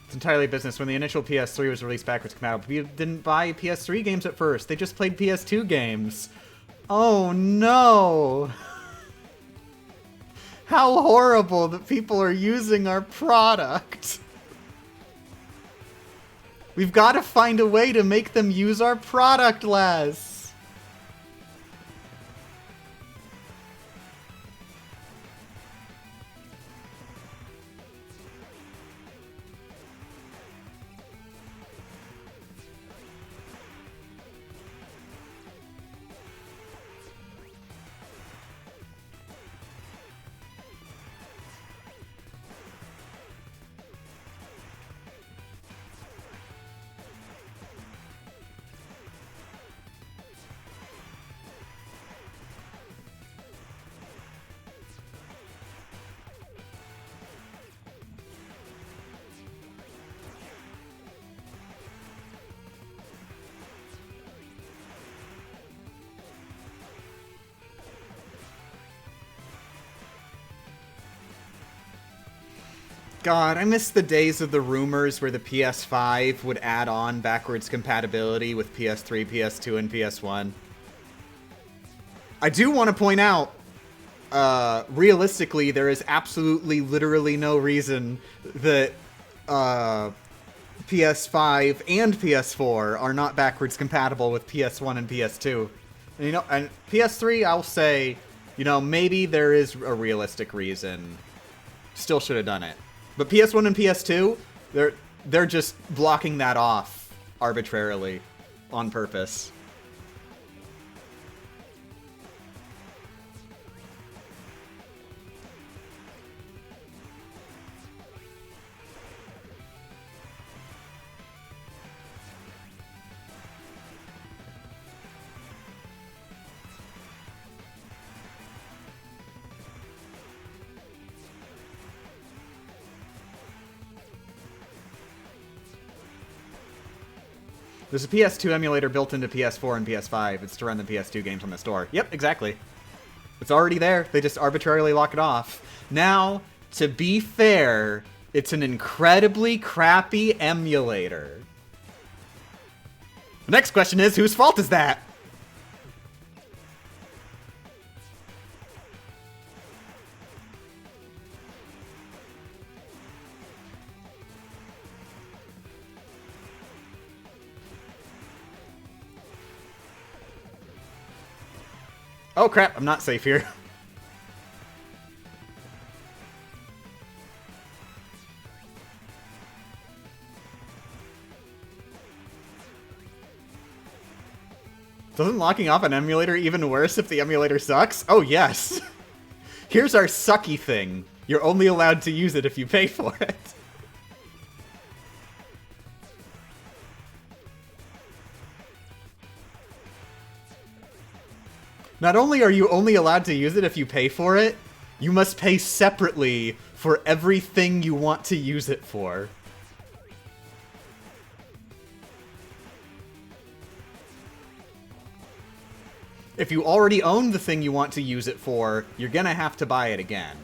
It's entirely business. When the initial PS3 was released backwards compatible, people didn't buy PS3 games at first. They just played PS2 games. Oh no! How horrible that people are using our product. We've got to find a way to make them use our product less. God, I miss the days of the rumors where the PS5 would add on backwards compatibility with PS3, PS2, and PS1. I do want to point out, realistically, there is absolutely, literally no reason that PS5 and PS4 are not backwards compatible with PS1 and PS2. And, and PS3, I'll say, maybe there is a realistic reason. Still should have done it. But PS1 and PS2, they're just blocking that off arbitrarily on purpose. There's a PS2 emulator built into PS4 and PS5. It's to run the PS2 games on the store. Yep, exactly. It's already there. They just arbitrarily lock it off. Now, to be fair, it's an incredibly crappy emulator. The next question is, whose fault is that? Oh crap, I'm not safe here. Doesn't locking off an emulator even worse if the emulator sucks? Oh yes. Here's our sucky thing. You're only allowed to use it if you pay for it. Not only are you only allowed to use it if you pay for it, you must pay separately for everything you want to use it for. If you already own the thing you want to use it for, you're gonna have to buy it again.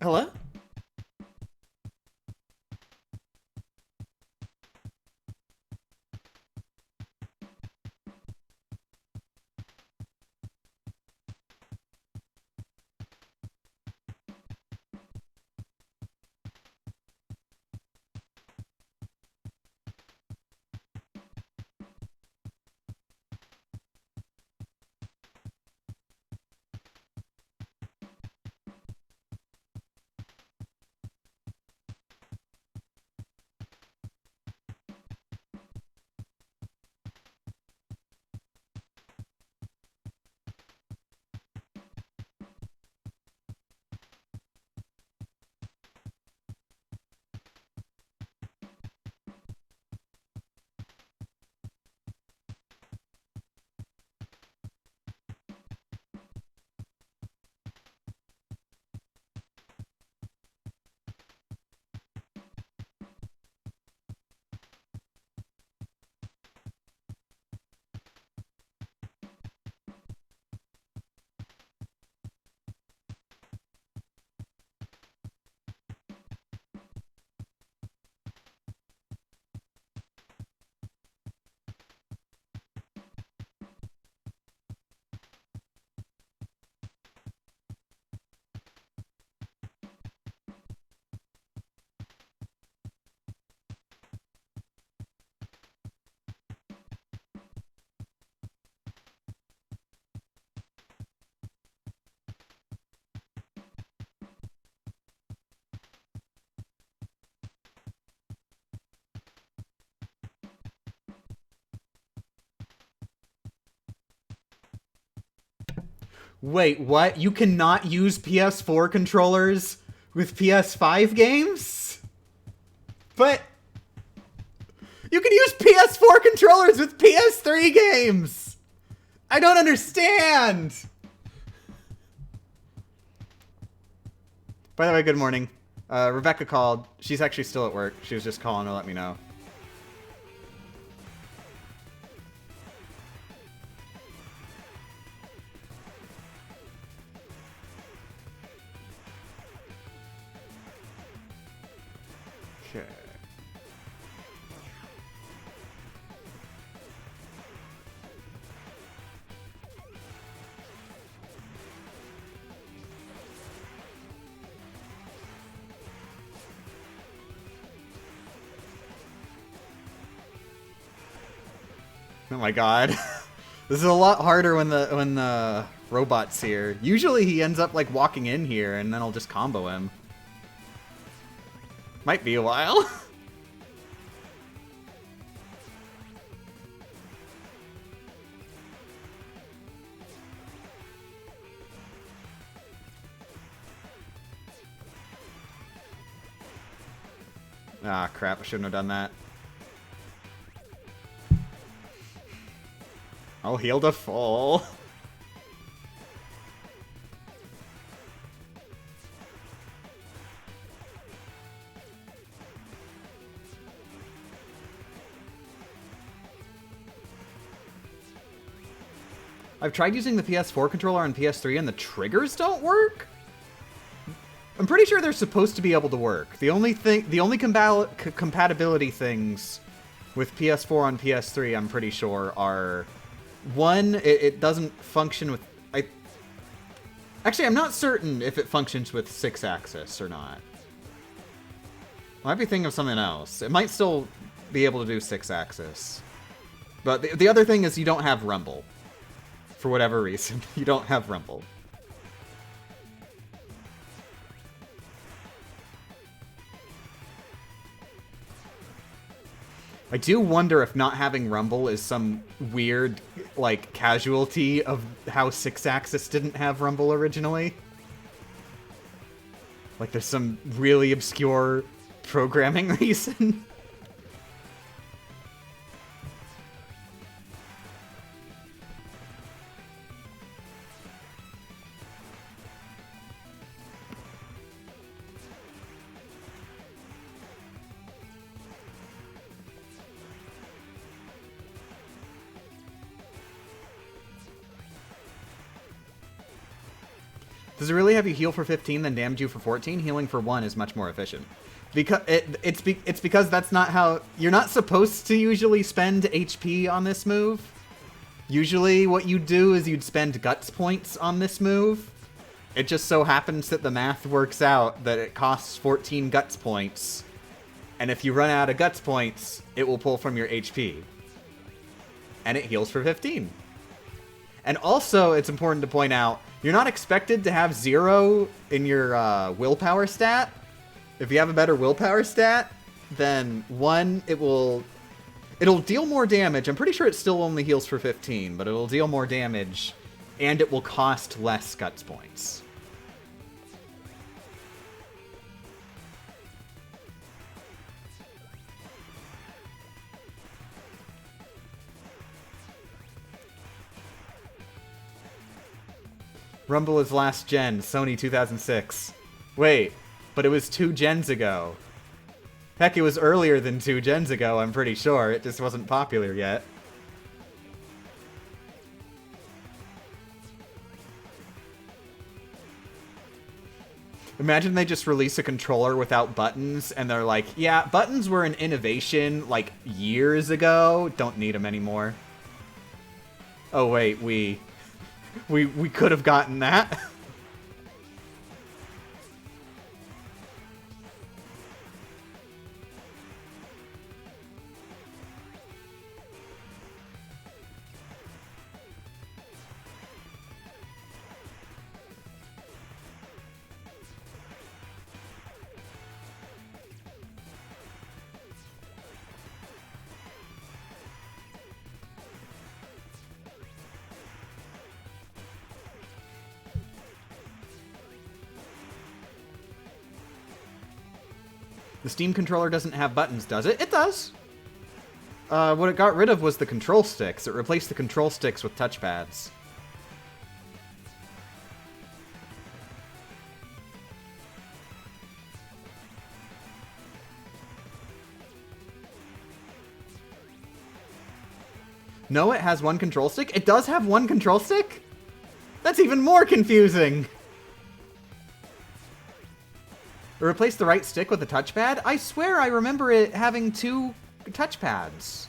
Hello? Wait, what? You cannot use PS4 controllers with PS5 games? But you can use PS4 controllers with PS3 games! I don't understand! By the way, good morning. Rebecca called. She's actually still at work. She was just calling to let me know. Okay. Oh my god. This is a lot harder when the robot's here. Usually he ends up like walking in here and then I'll just combo him. Might be a while. Ah, crap, I shouldn't have done that. I'll heal to full. I've tried using the PS4 controller on PS3 and the triggers don't work? I'm pretty sure they're supposed to be able to work. The only compatibility things with PS4 on PS3, I'm pretty sure, are... One, it doesn't function with... Actually, I'm not certain if it functions with 6-axis or not. I might be thinking of something else. It might still be able to do 6-axis. But the other thing is you don't have rumble. For whatever reason, you don't have rumble. I do wonder if not having rumble is some weird, like, casualty of how 6-axis didn't have rumble originally. Like, there's some really obscure programming reason. Does it really have you heal for 15 then damage you for 14? Healing for 1 is much more efficient. Because it's because that's not how... You're not supposed to usually spend HP on this move. Usually what you'd do is you'd spend guts points on this move. It just so happens that the math works out that it costs 14 guts points. And if you run out of guts points, it will pull from your HP. And it heals for 15. And also, it's important to point out, you're not expected to have 0 in your willpower stat. If you have a better willpower stat, then 1, it'll deal more damage. I'm pretty sure it still only heals for 15, but it'll deal more damage, and it will cost less guts points. Rumble is last gen, Sony 2006. Wait, but it was 2 gens ago. Heck, it was earlier than 2 gens ago, I'm pretty sure. It just wasn't popular yet. Imagine they just release a controller without buttons, and they're like, yeah, buttons were an innovation, like, years ago. Don't need them anymore. Oh, wait, we could have gotten that. The Steam controller doesn't have buttons, does it? It does! What it got rid of was the control sticks. It replaced the control sticks with touchpads. No, it has one control stick? It does have one control stick? That's even more confusing! It replaced the right stick with a touchpad? I swear I remember it having two touchpads.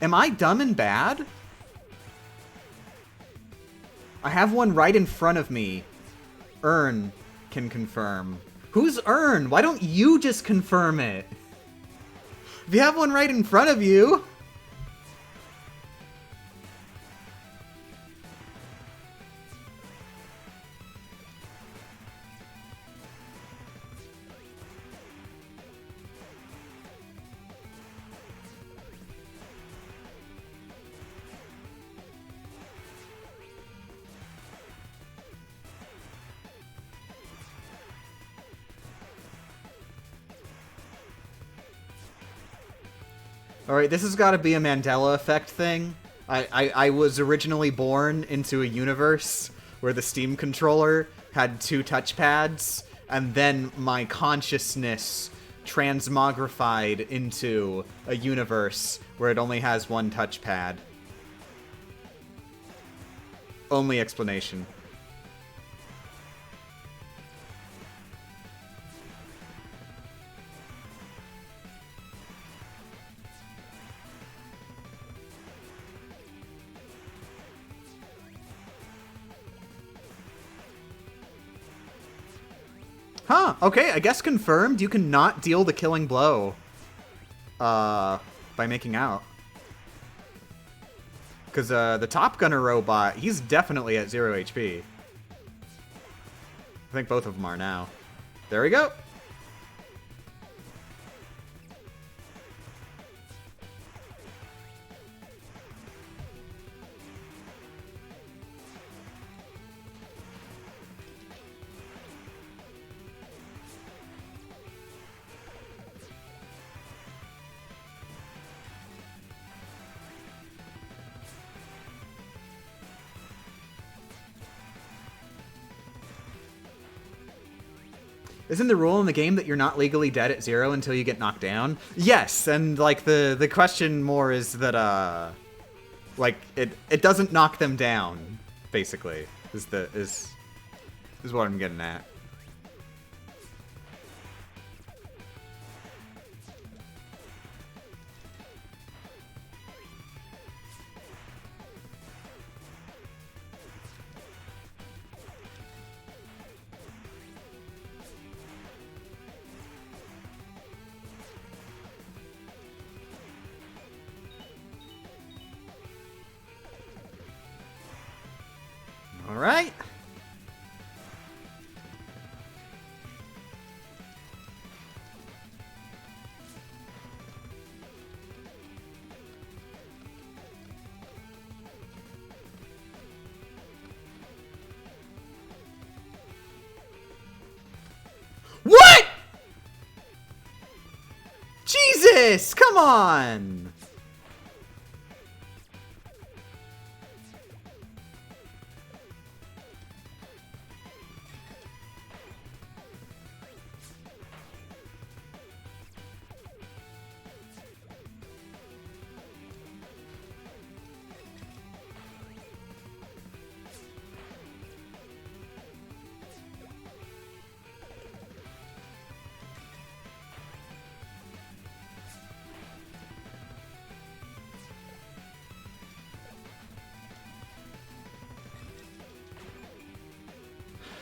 Am I dumb and bad? I have one right in front of me. Earn can confirm. Who's Earn? Why don't you just confirm it? If you have one right in front of you... Alright, this has got to be a Mandela effect thing. I was originally born into a universe where the Steam controller had two touchpads, and then my consciousness transmogrified into a universe where it only has one touchpad. Only explanation. Huh, okay, I guess confirmed. You cannot deal the killing blow by making out. Because the Top Gunner robot, he's definitely at 0 HP. I think both of them are now. There we go. Isn't the rule in the game that you're not legally dead at 0 until you get knocked down? Yes, and like the question more is that like it doesn't knock them down, basically. Is what I'm getting at. All right. What? Jesus, come on.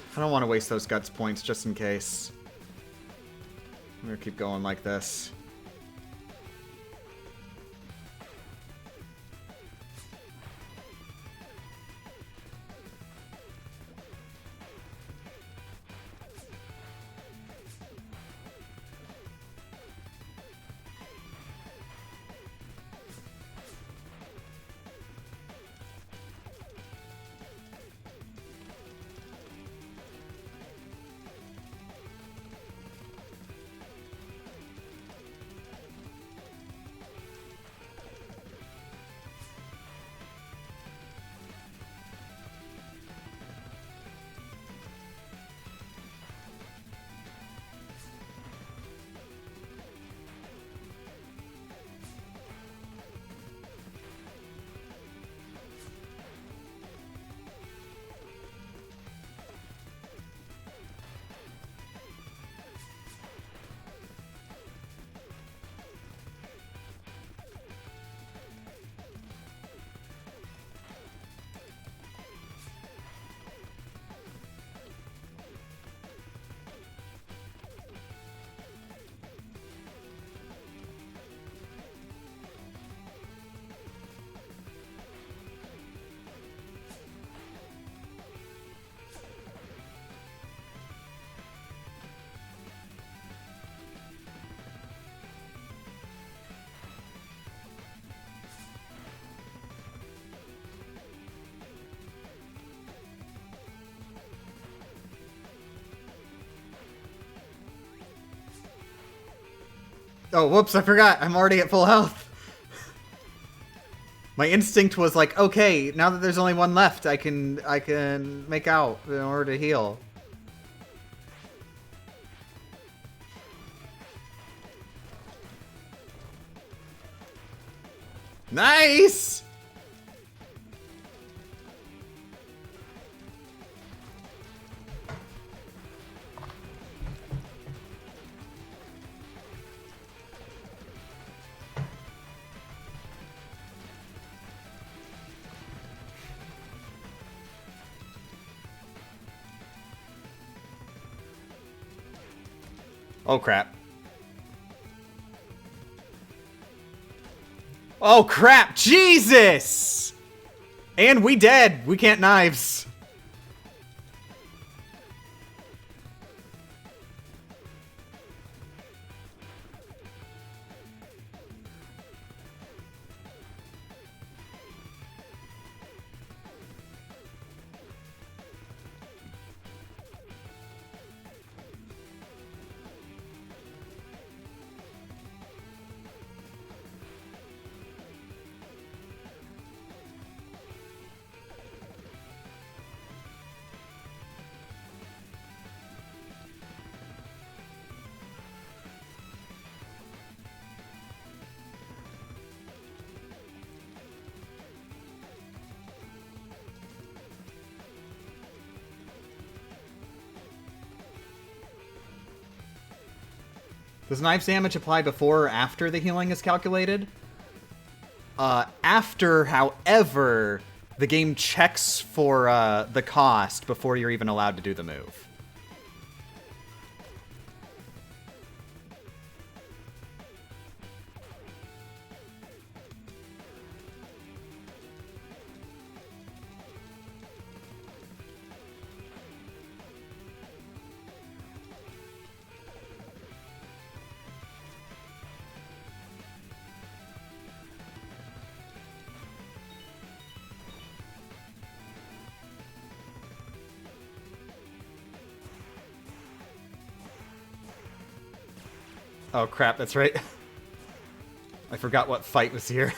I don't want to waste those guts points just in case. I'm gonna keep going like this. Oh, whoops, I forgot. I'm already at full health. My instinct was like, okay, now that there's only one left, I can make out in order to heal. Nice! Oh, crap. Oh, crap! Jesus! And we dead! We can't knives. Does knives damage apply before or after the healing is calculated? After, however, the game checks for the cost before you're even allowed to do the move. Oh crap, that's right. I forgot what fight was here.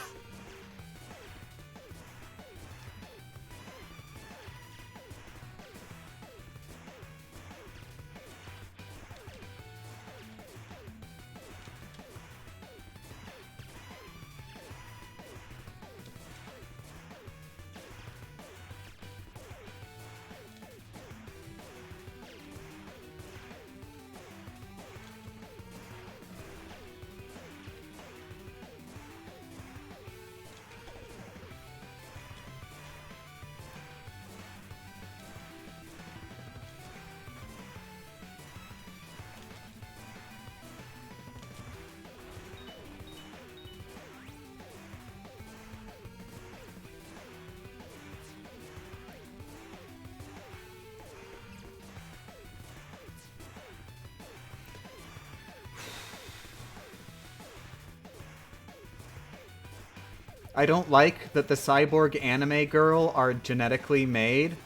I don't like that the cyborg anime girl are genetically made.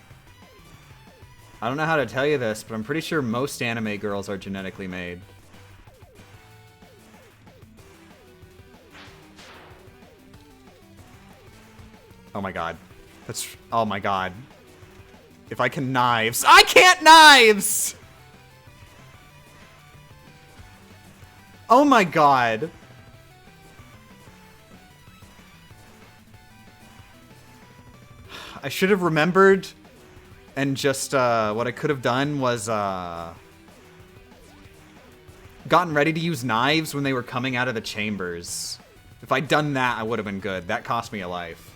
I don't know how to tell you this, but I'm pretty sure most anime girls are genetically made. Oh my god. That's... oh my god. If I can knives... I can't knives! Oh my god. I should have remembered, and just, what I could have done was, gotten ready to use knives when they were coming out of the chambers. If I'd done that, I would have been good. That cost me a life.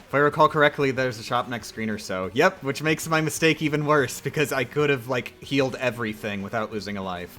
If I recall correctly, there's a shop next screen or so. Yep, which makes my mistake even worse, because I could have, like, healed everything without losing a life.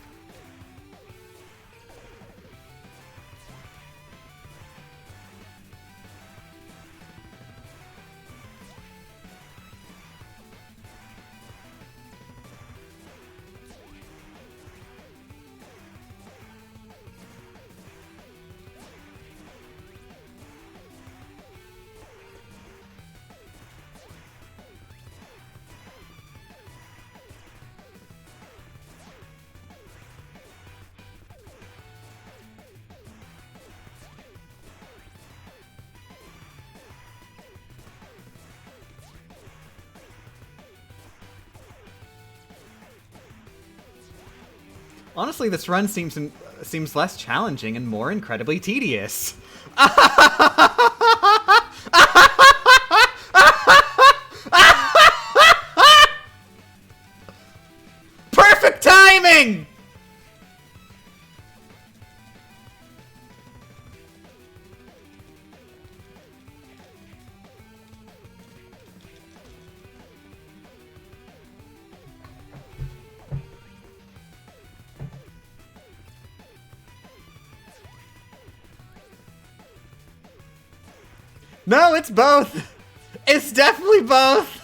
Honestly, this run seems less challenging and more incredibly tedious. Perfect timing! No, it's both. It's definitely both.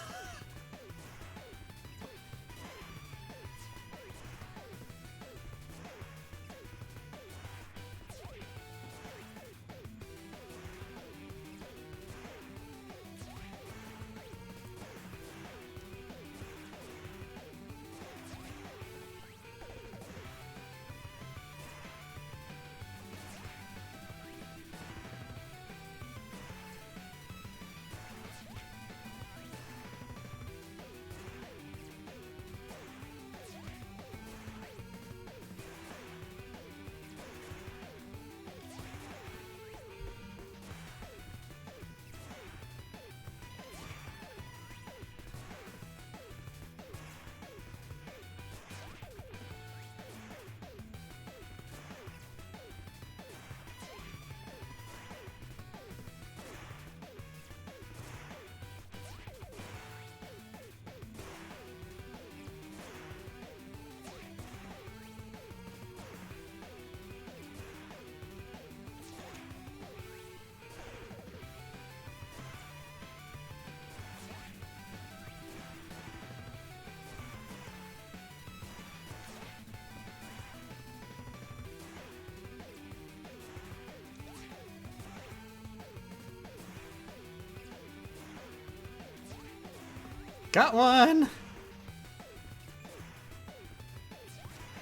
Got one!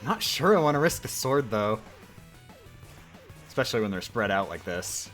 Not sure I want to risk the sword, though. Especially when they're spread out like this.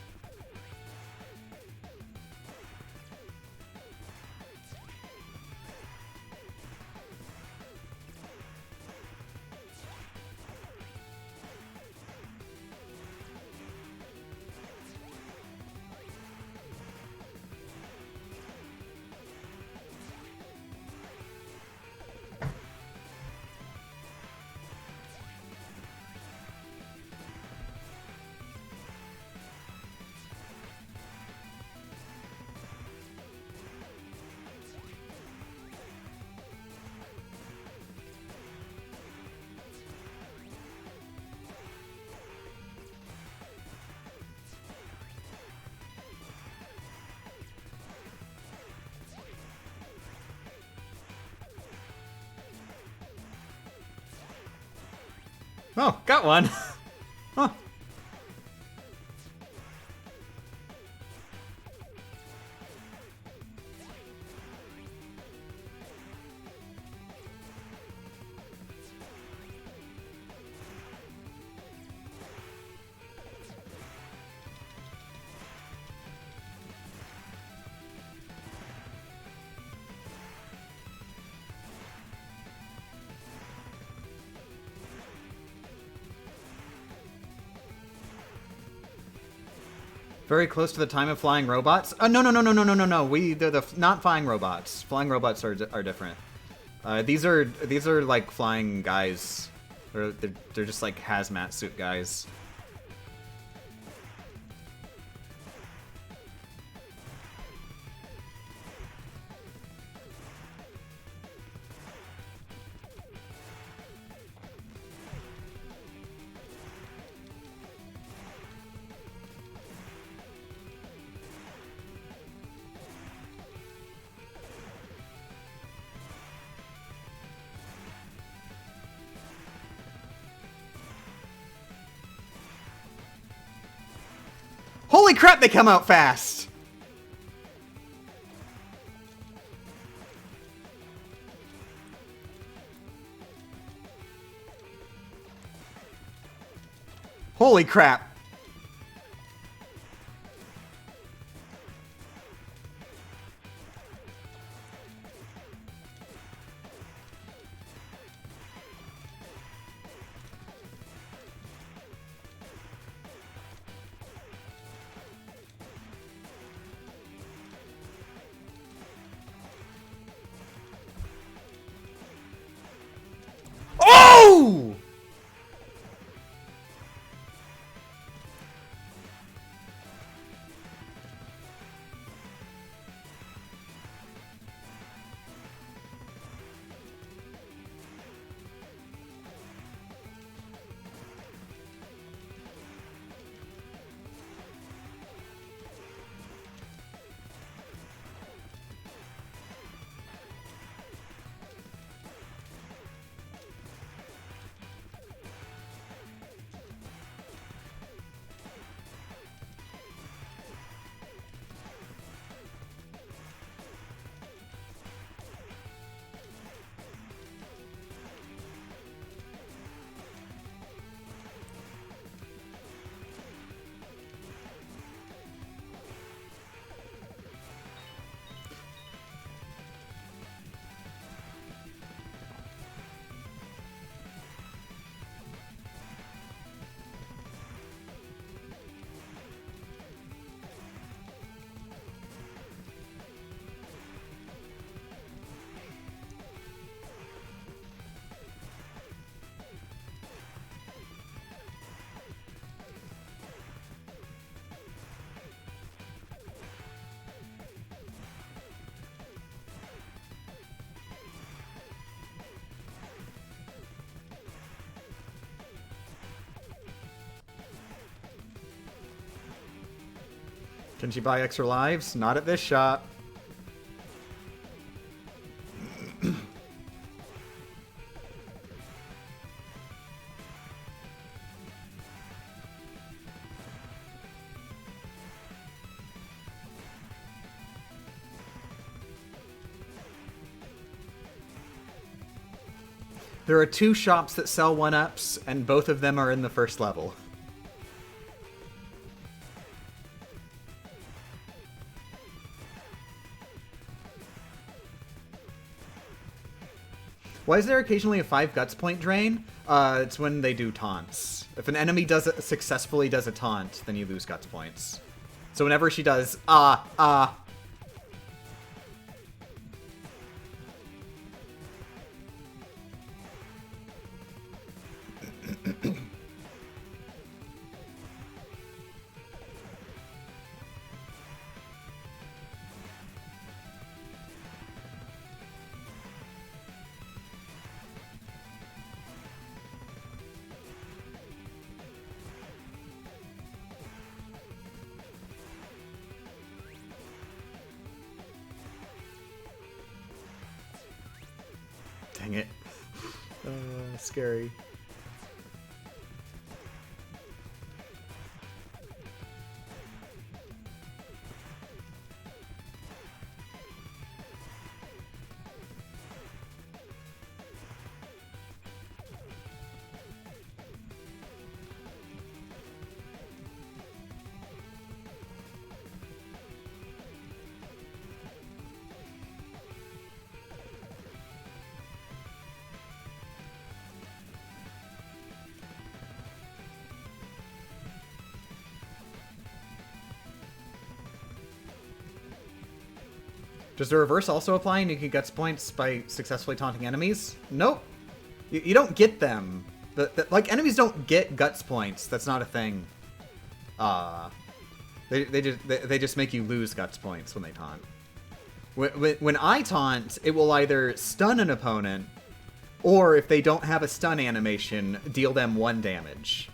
Oh, got one. Huh. Very close to the time of flying robots. No. They're the not flying robots. Flying robots are different. These are like flying guys. They're just like hazmat suit guys. Holy crap, they come out fast! Holy crap. Can she buy extra lives? Not at this shop. There are 2 shops that sell 1-ups, and both of them are in the first level. Why is there occasionally a 5 guts point drain? It's when they do taunts. If an enemy successfully does a taunt, then you lose guts points. So whenever she does, Dang it. Scary. Does the reverse also apply and you get guts points by successfully taunting enemies? Nope. You don't get them. Like, enemies don't get guts points. That's not a thing. They just make you lose guts points when they taunt. When I taunt, it will either stun an opponent, or if they don't have a stun animation, deal them 1 damage.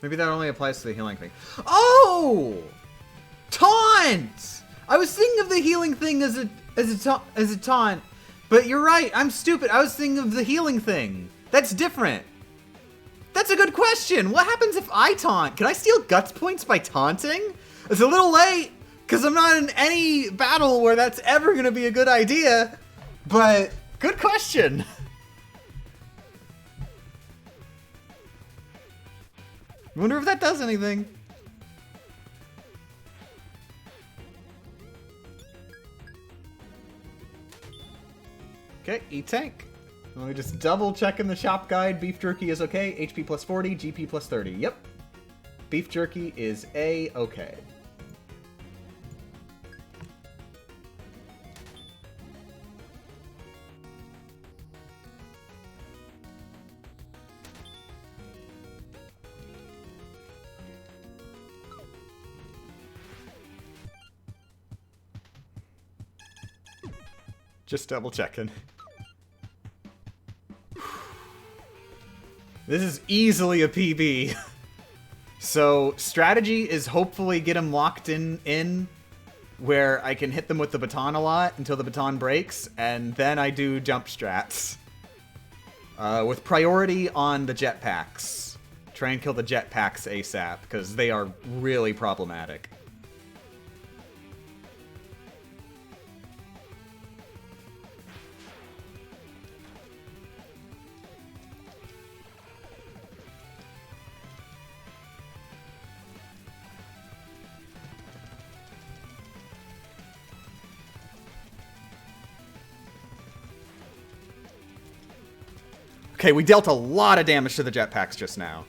Maybe that only applies to the healing thing. Oh! Taunt! I was thinking of the healing thing as a taunt, but you're right, I'm stupid. I was thinking of the healing thing. That's different. That's a good question. What happens if I taunt? Can I steal guts points by taunting? It's a little late, because I'm not in any battle where that's ever going to be a good idea, but good question. I wonder if that does anything. Okay, E-Tank. Let me just double check in the shop guide. Beef jerky is okay. HP plus 40, GP plus 30. Yep. Beef jerky is A-okay. Just double checking. This is easily a PB. So strategy is hopefully get them locked in where I can hit them with the baton a lot until the baton breaks, and then I do jump strats. With priority on the jetpacks. Try and kill the jetpacks ASAP, because they are really problematic. Okay, we dealt a lot of damage to the jetpacks just now.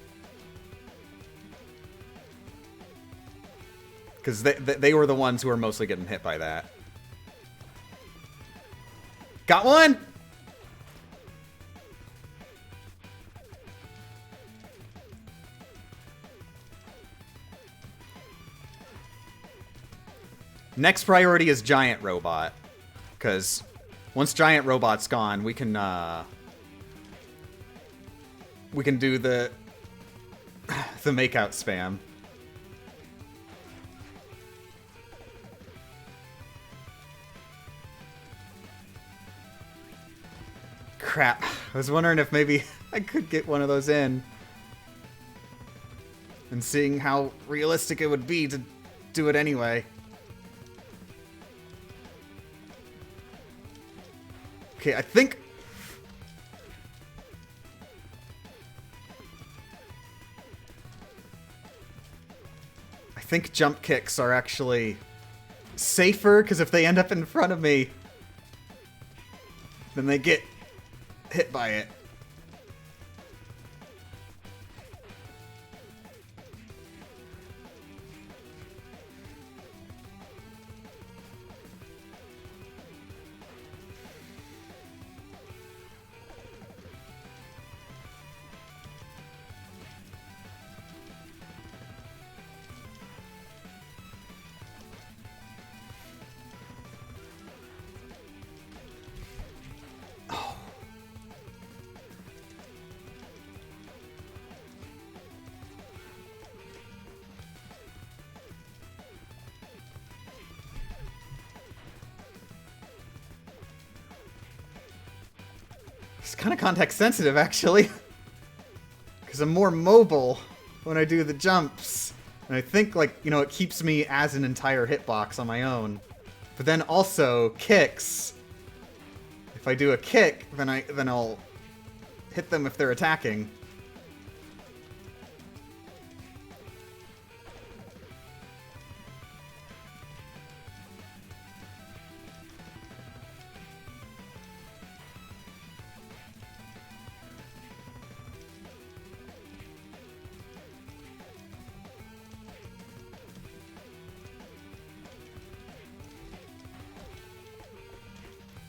Because they were the ones who were mostly getting hit by that. Got one! Next priority is Giant Robot. Because once Giant Robot's gone, we can do the makeout spam. Crap. I was wondering if maybe I could get one of those in. And seeing how realistic it would be to do it anyway. Okay, I think jump kicks are actually safer, because if they end up in front of me, then they get hit by it. It's kind of context sensitive, actually. Because I'm more mobile when I do the jumps. And I think, like, you know, it keeps me as an entire hitbox on my own. But then also, kicks. If I do a kick, then I'll hit them if they're attacking.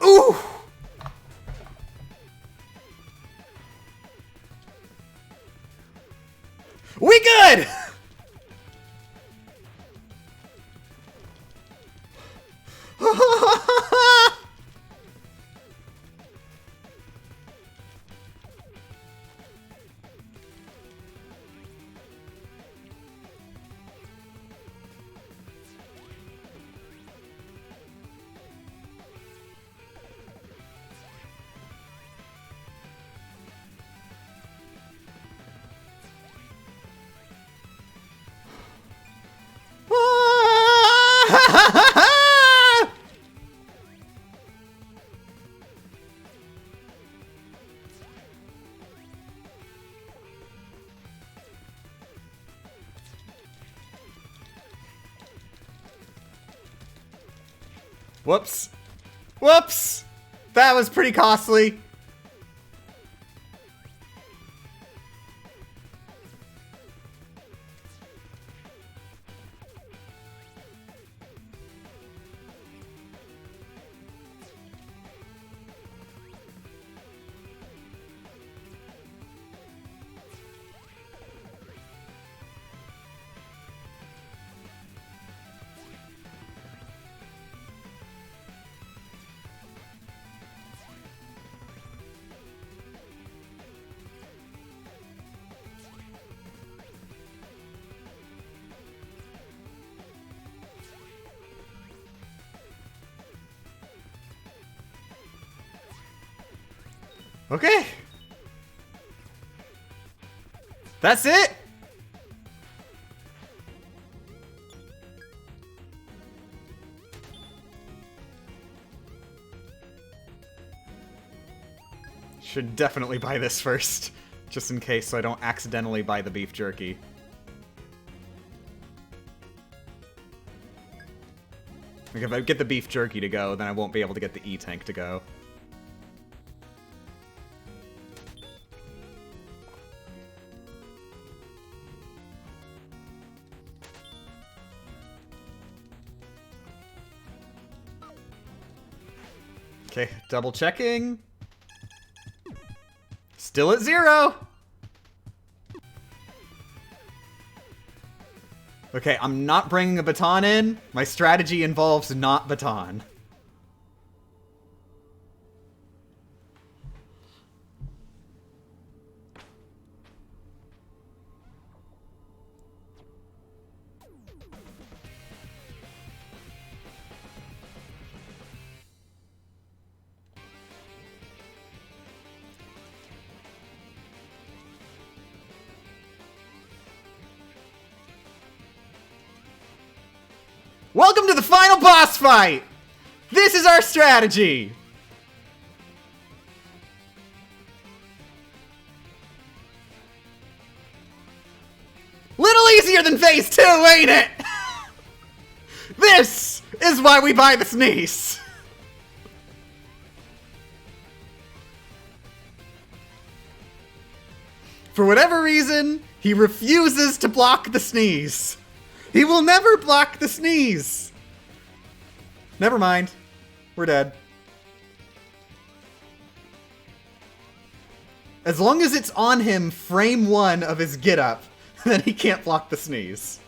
Ooh! We good! Whoops. Whoops! That was pretty costly. Okay. That's it! Should definitely buy this first, just in case so I don't accidentally buy the beef jerky. Like if I get the beef jerky to go, then I won't be able to get the E-tank to go. Okay, double checking. Still at 0! Okay, I'm not bringing a baton in. My strategy involves not baton. Welcome to the final boss fight! This is our strategy! Little easier than phase 2, ain't it? This is why we buy the sneeze! For whatever reason, he refuses to block the sneeze. He will never block the sneeze! Never mind. We're dead. As long as it's on him frame 1 of his get-up, then he can't block the sneeze.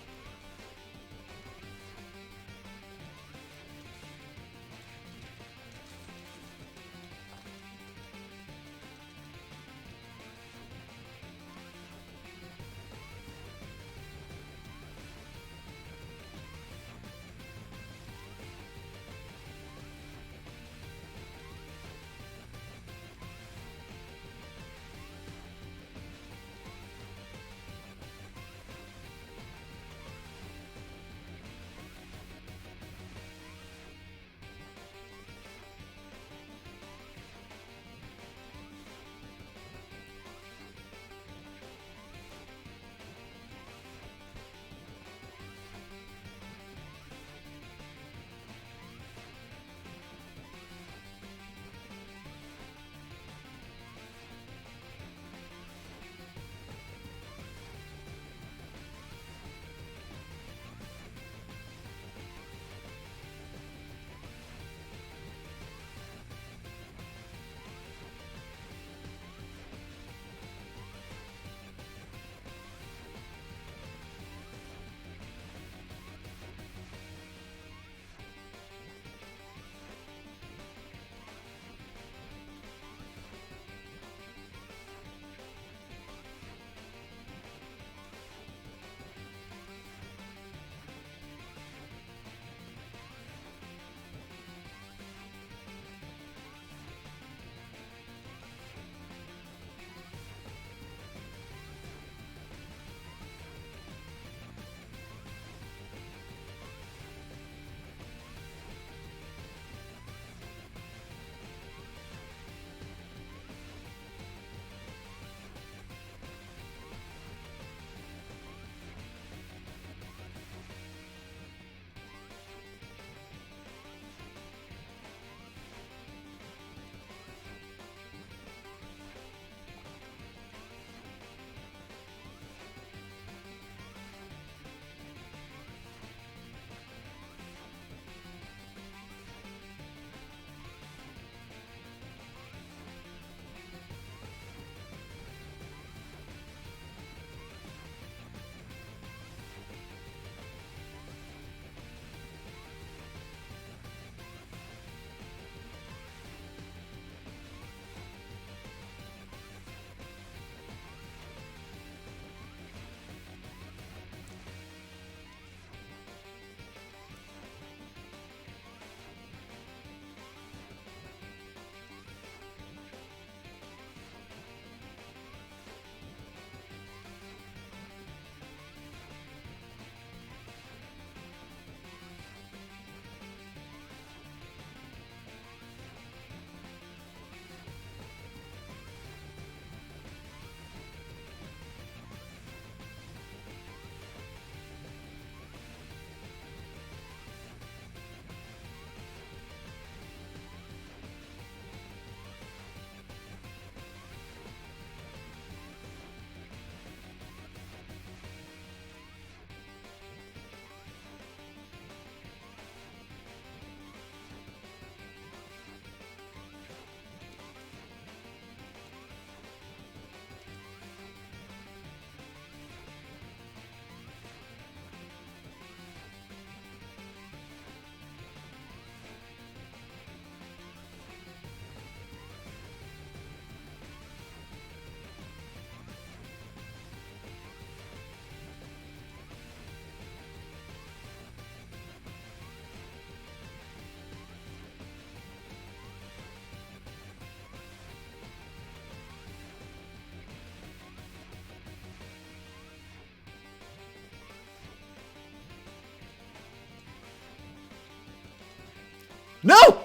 No!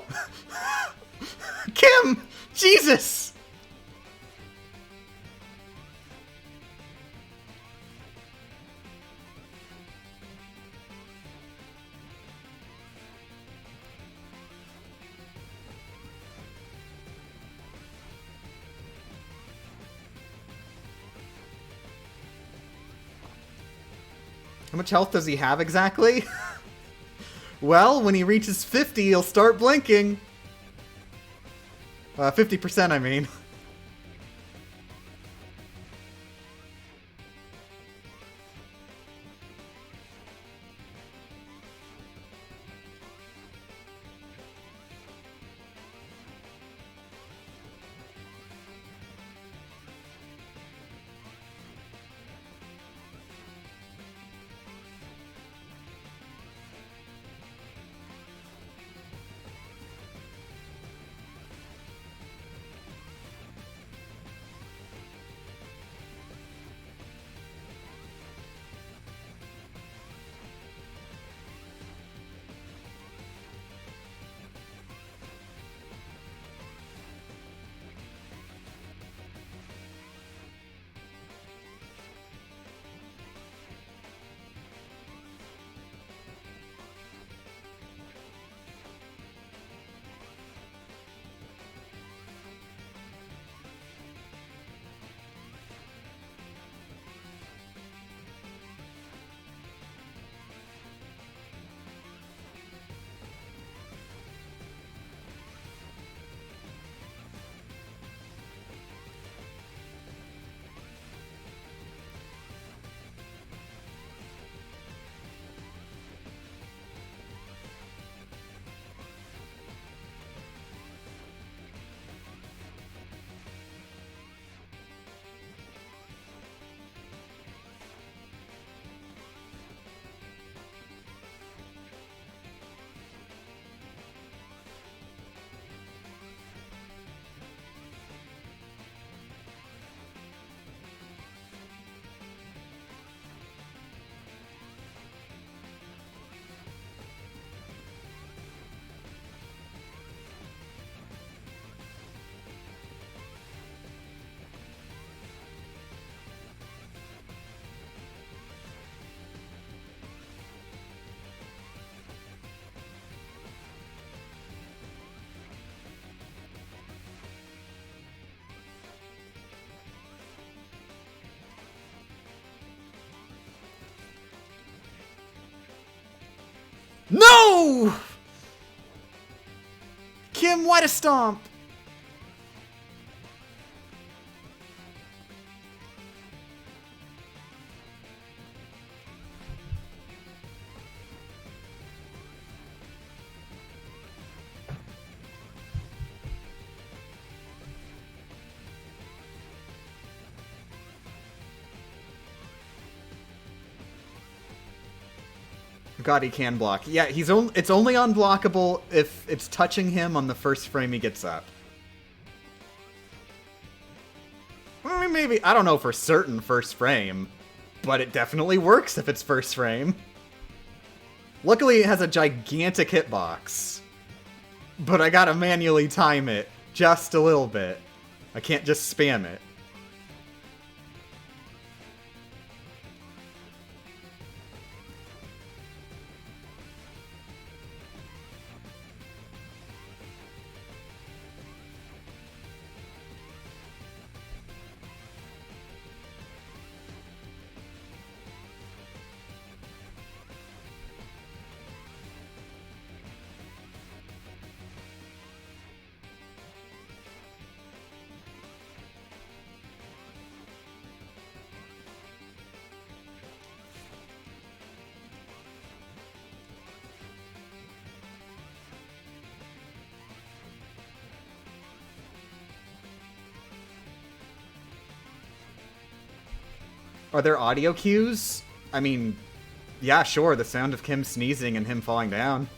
Kim! Jesus! How much health does he have exactly? Well, when he reaches 50, he'll start blinking. 50%, I mean. No! Kim, what a stomp! God, he can block. Yeah, it's only unblockable if it's touching him on the first frame he gets up. I mean, maybe, I don't know for certain first frame, but it definitely works if it's first frame. Luckily, it has a gigantic hitbox, but I gotta manually time it just a little bit. I can't just spam it. Are there audio cues? I mean, yeah, sure, the sound of Kim sneezing and him falling down.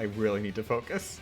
I really need to focus.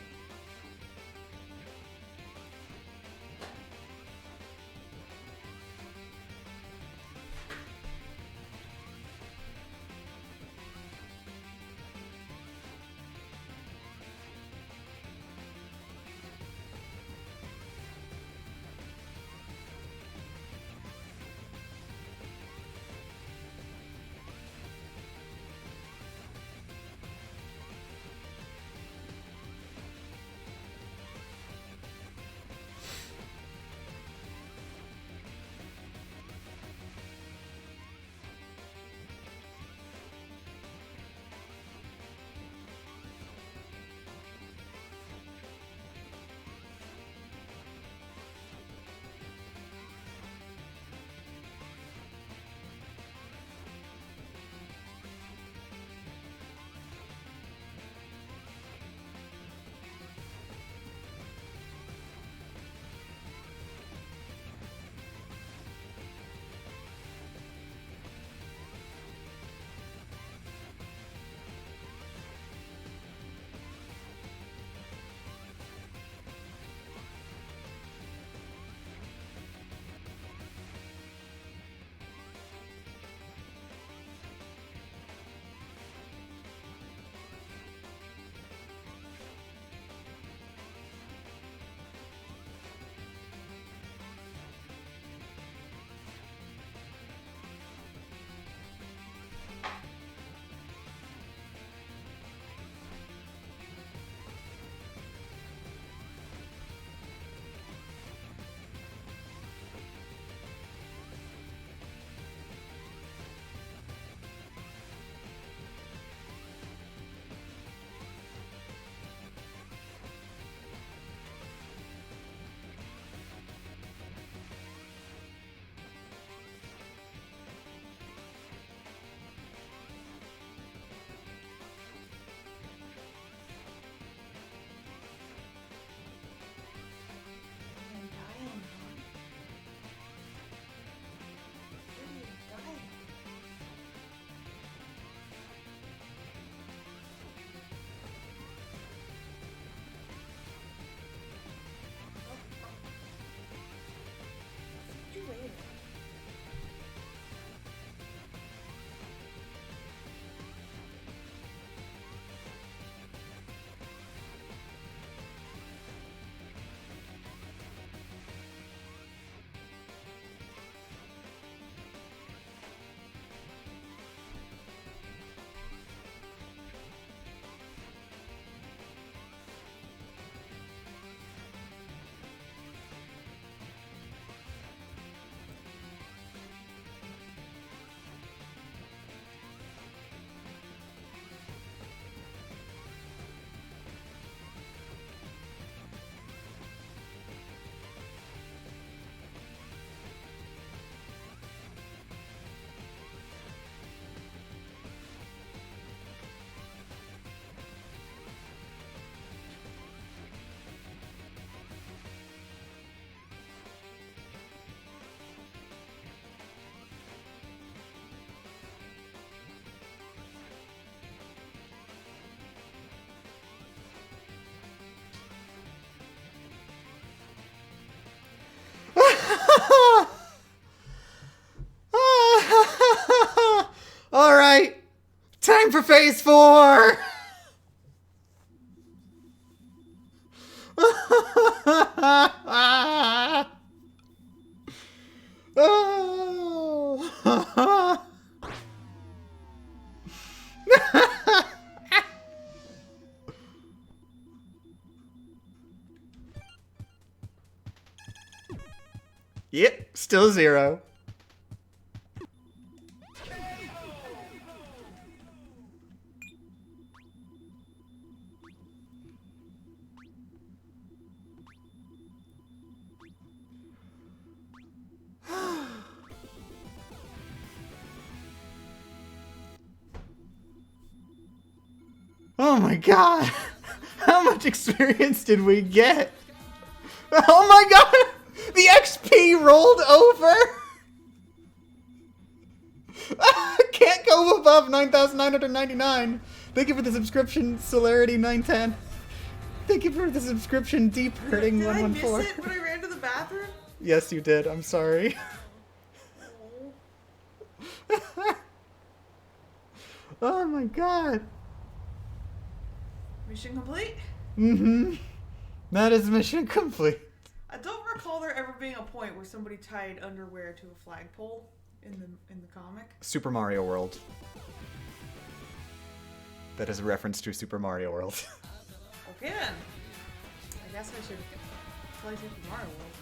All right, time for phase 4. Yep, still 0. Oh my god! How much experience did we get? Oh my god! The XP rolled over! Can't go above 9,999. Thank you for the subscription, Celerity910. Thank you for the subscription, Deep Hurting 114. Did I miss it when I ran to the bathroom? Yes, you did. I'm sorry. Oh my god. Mission complete? Mm-hmm. That is mission complete. I don't recall there ever being a point where somebody tied underwear to a flagpole in the comic. Super Mario World. That is a reference to Super Mario World. Okay then. I guess I should play Super Mario World.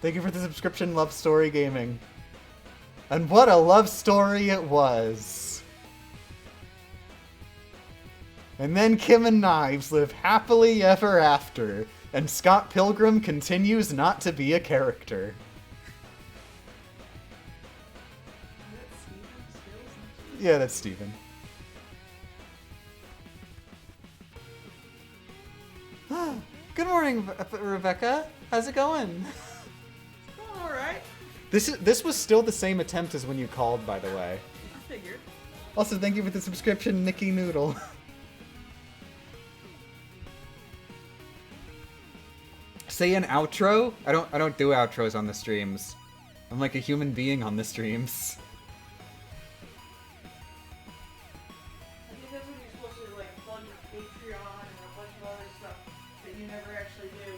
Thank you for the subscription, Love Story Gaming. And what a love story it was. And then Kim and Knives live happily ever after, and Scott Pilgrim continues not to be a character. Yeah, that's Steven. Good morning, Rebecca. How's it going? Oh, alright. This was still the same attempt as when you called, by the way. I figured. Also, thank you for the subscription, Nikki Noodle. Say an outro? I don't do outros on the streams. I'm like a human being on the streams. I think that's when you're supposed to like plug your Patreon and a bunch of other stuff that you never actually do.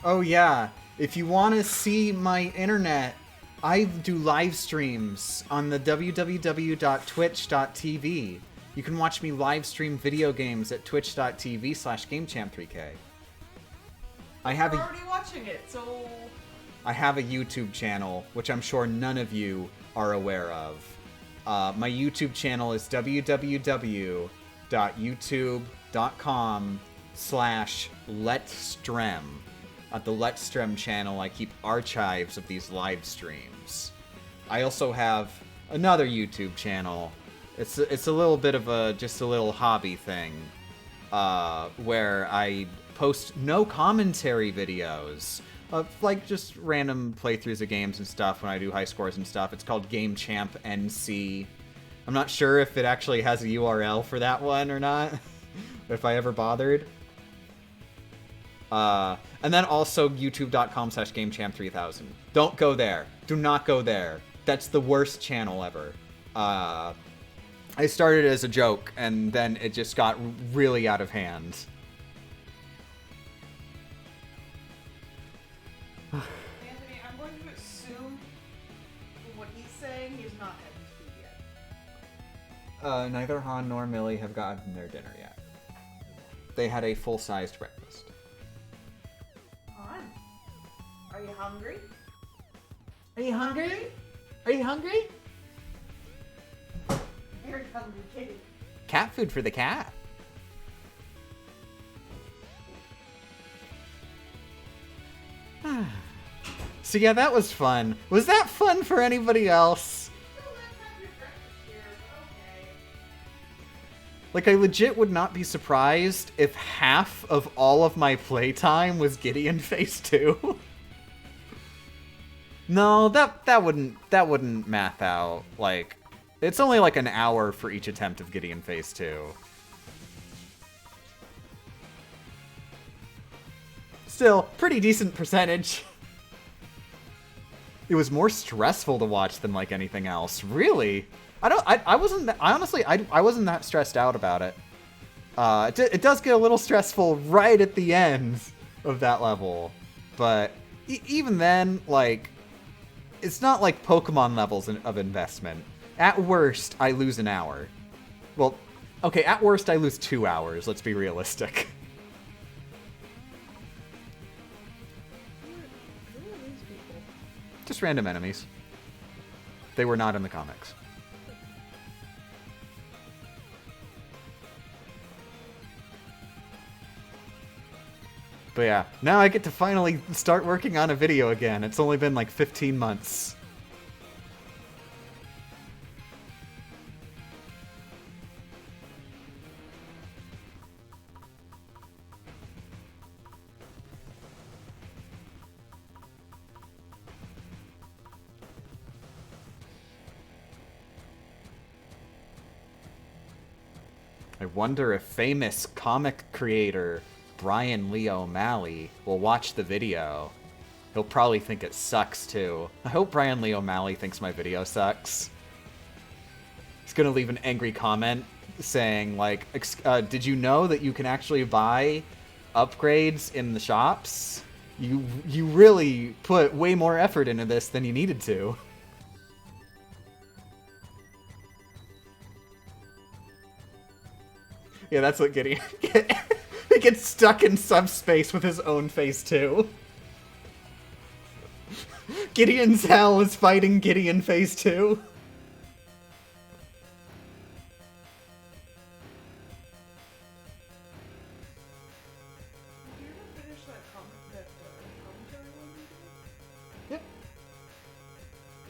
Oh yeah, if you want to see my internet, I do live streams on the www.twitch.tv. You can watch me live stream video games at twitch.tv/GameChamp3K. We're already watching it, so... I have a YouTube channel, which I'm sure none of you are aware of. My YouTube channel is www.youtube.com/letstrem. At the Letstrem channel, I keep archives of these live streams. I also have another YouTube channel. It's a little bit of just a little hobby thing, where I post no commentary videos of like just random playthroughs of games and stuff when I do high scores and stuff. It's called Game Champ NC. I'm not sure if it actually has a URL for that one or not, if I ever bothered. And then also youtube.com/GameChamp3000. Don't go there. Do not go there. That's the worst channel ever. I started as a joke, and then it just got really out of hand. Anthony, I'm going to assume from what he's saying, he's not had his food yet. Neither Han nor Millie have gotten their dinner yet. They had a full-sized breakfast. Han, are you hungry? Are you hungry? Are you hungry? Very hungry kitty. Cat food for the cat. So yeah, that was fun. Was that fun for anybody else? Like, I legit would not be surprised if half of all of my playtime was Gideon Phase 2. No, that wouldn't math out. Like, it's only like an hour for each attempt of Gideon Phase 2. Still, pretty decent percentage. It was more stressful to watch than like anything else. Really? I wasn't that stressed out about it. It does get a little stressful right at the end of that level. But even then, like, it's not like Pokemon levels of investment. At worst, I lose an hour. Well, okay, at worst, I lose 2 hours. Let's be realistic. Just random enemies. They were not in the comics. But yeah, now I get to finally start working on a video again. It's only been like 15 months. I wonder if famous comic creator Brian Lee O'Malley will watch the video. He'll probably think it sucks, too. I hope Brian Lee O'Malley thinks my video sucks. He's gonna leave an angry comment saying, like, did you know that you can actually buy upgrades in the shops? You really put way more effort into this than you needed to. Yeah, that's what Gideon... He gets stuck in subspace with his own face, too. Gideon's hell is fighting Gideon Phase 2. Did you ever finish that commentary one you did? Yep.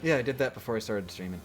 Yeah, I did that before I started streaming.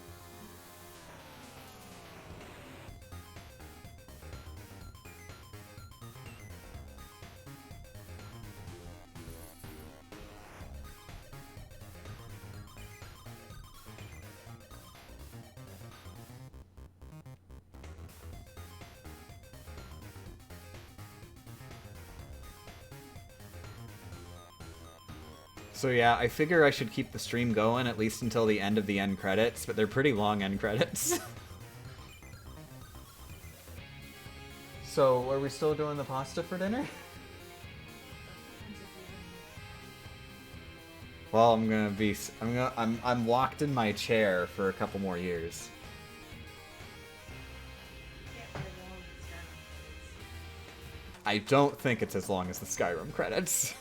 So yeah, I figure I should keep the stream going at least until the end of the end credits, but they're pretty long end credits. So, are we still doing the pasta for dinner? Well, I'm locked in my chair for a couple more years. I don't think it's as long as the Skyrim credits.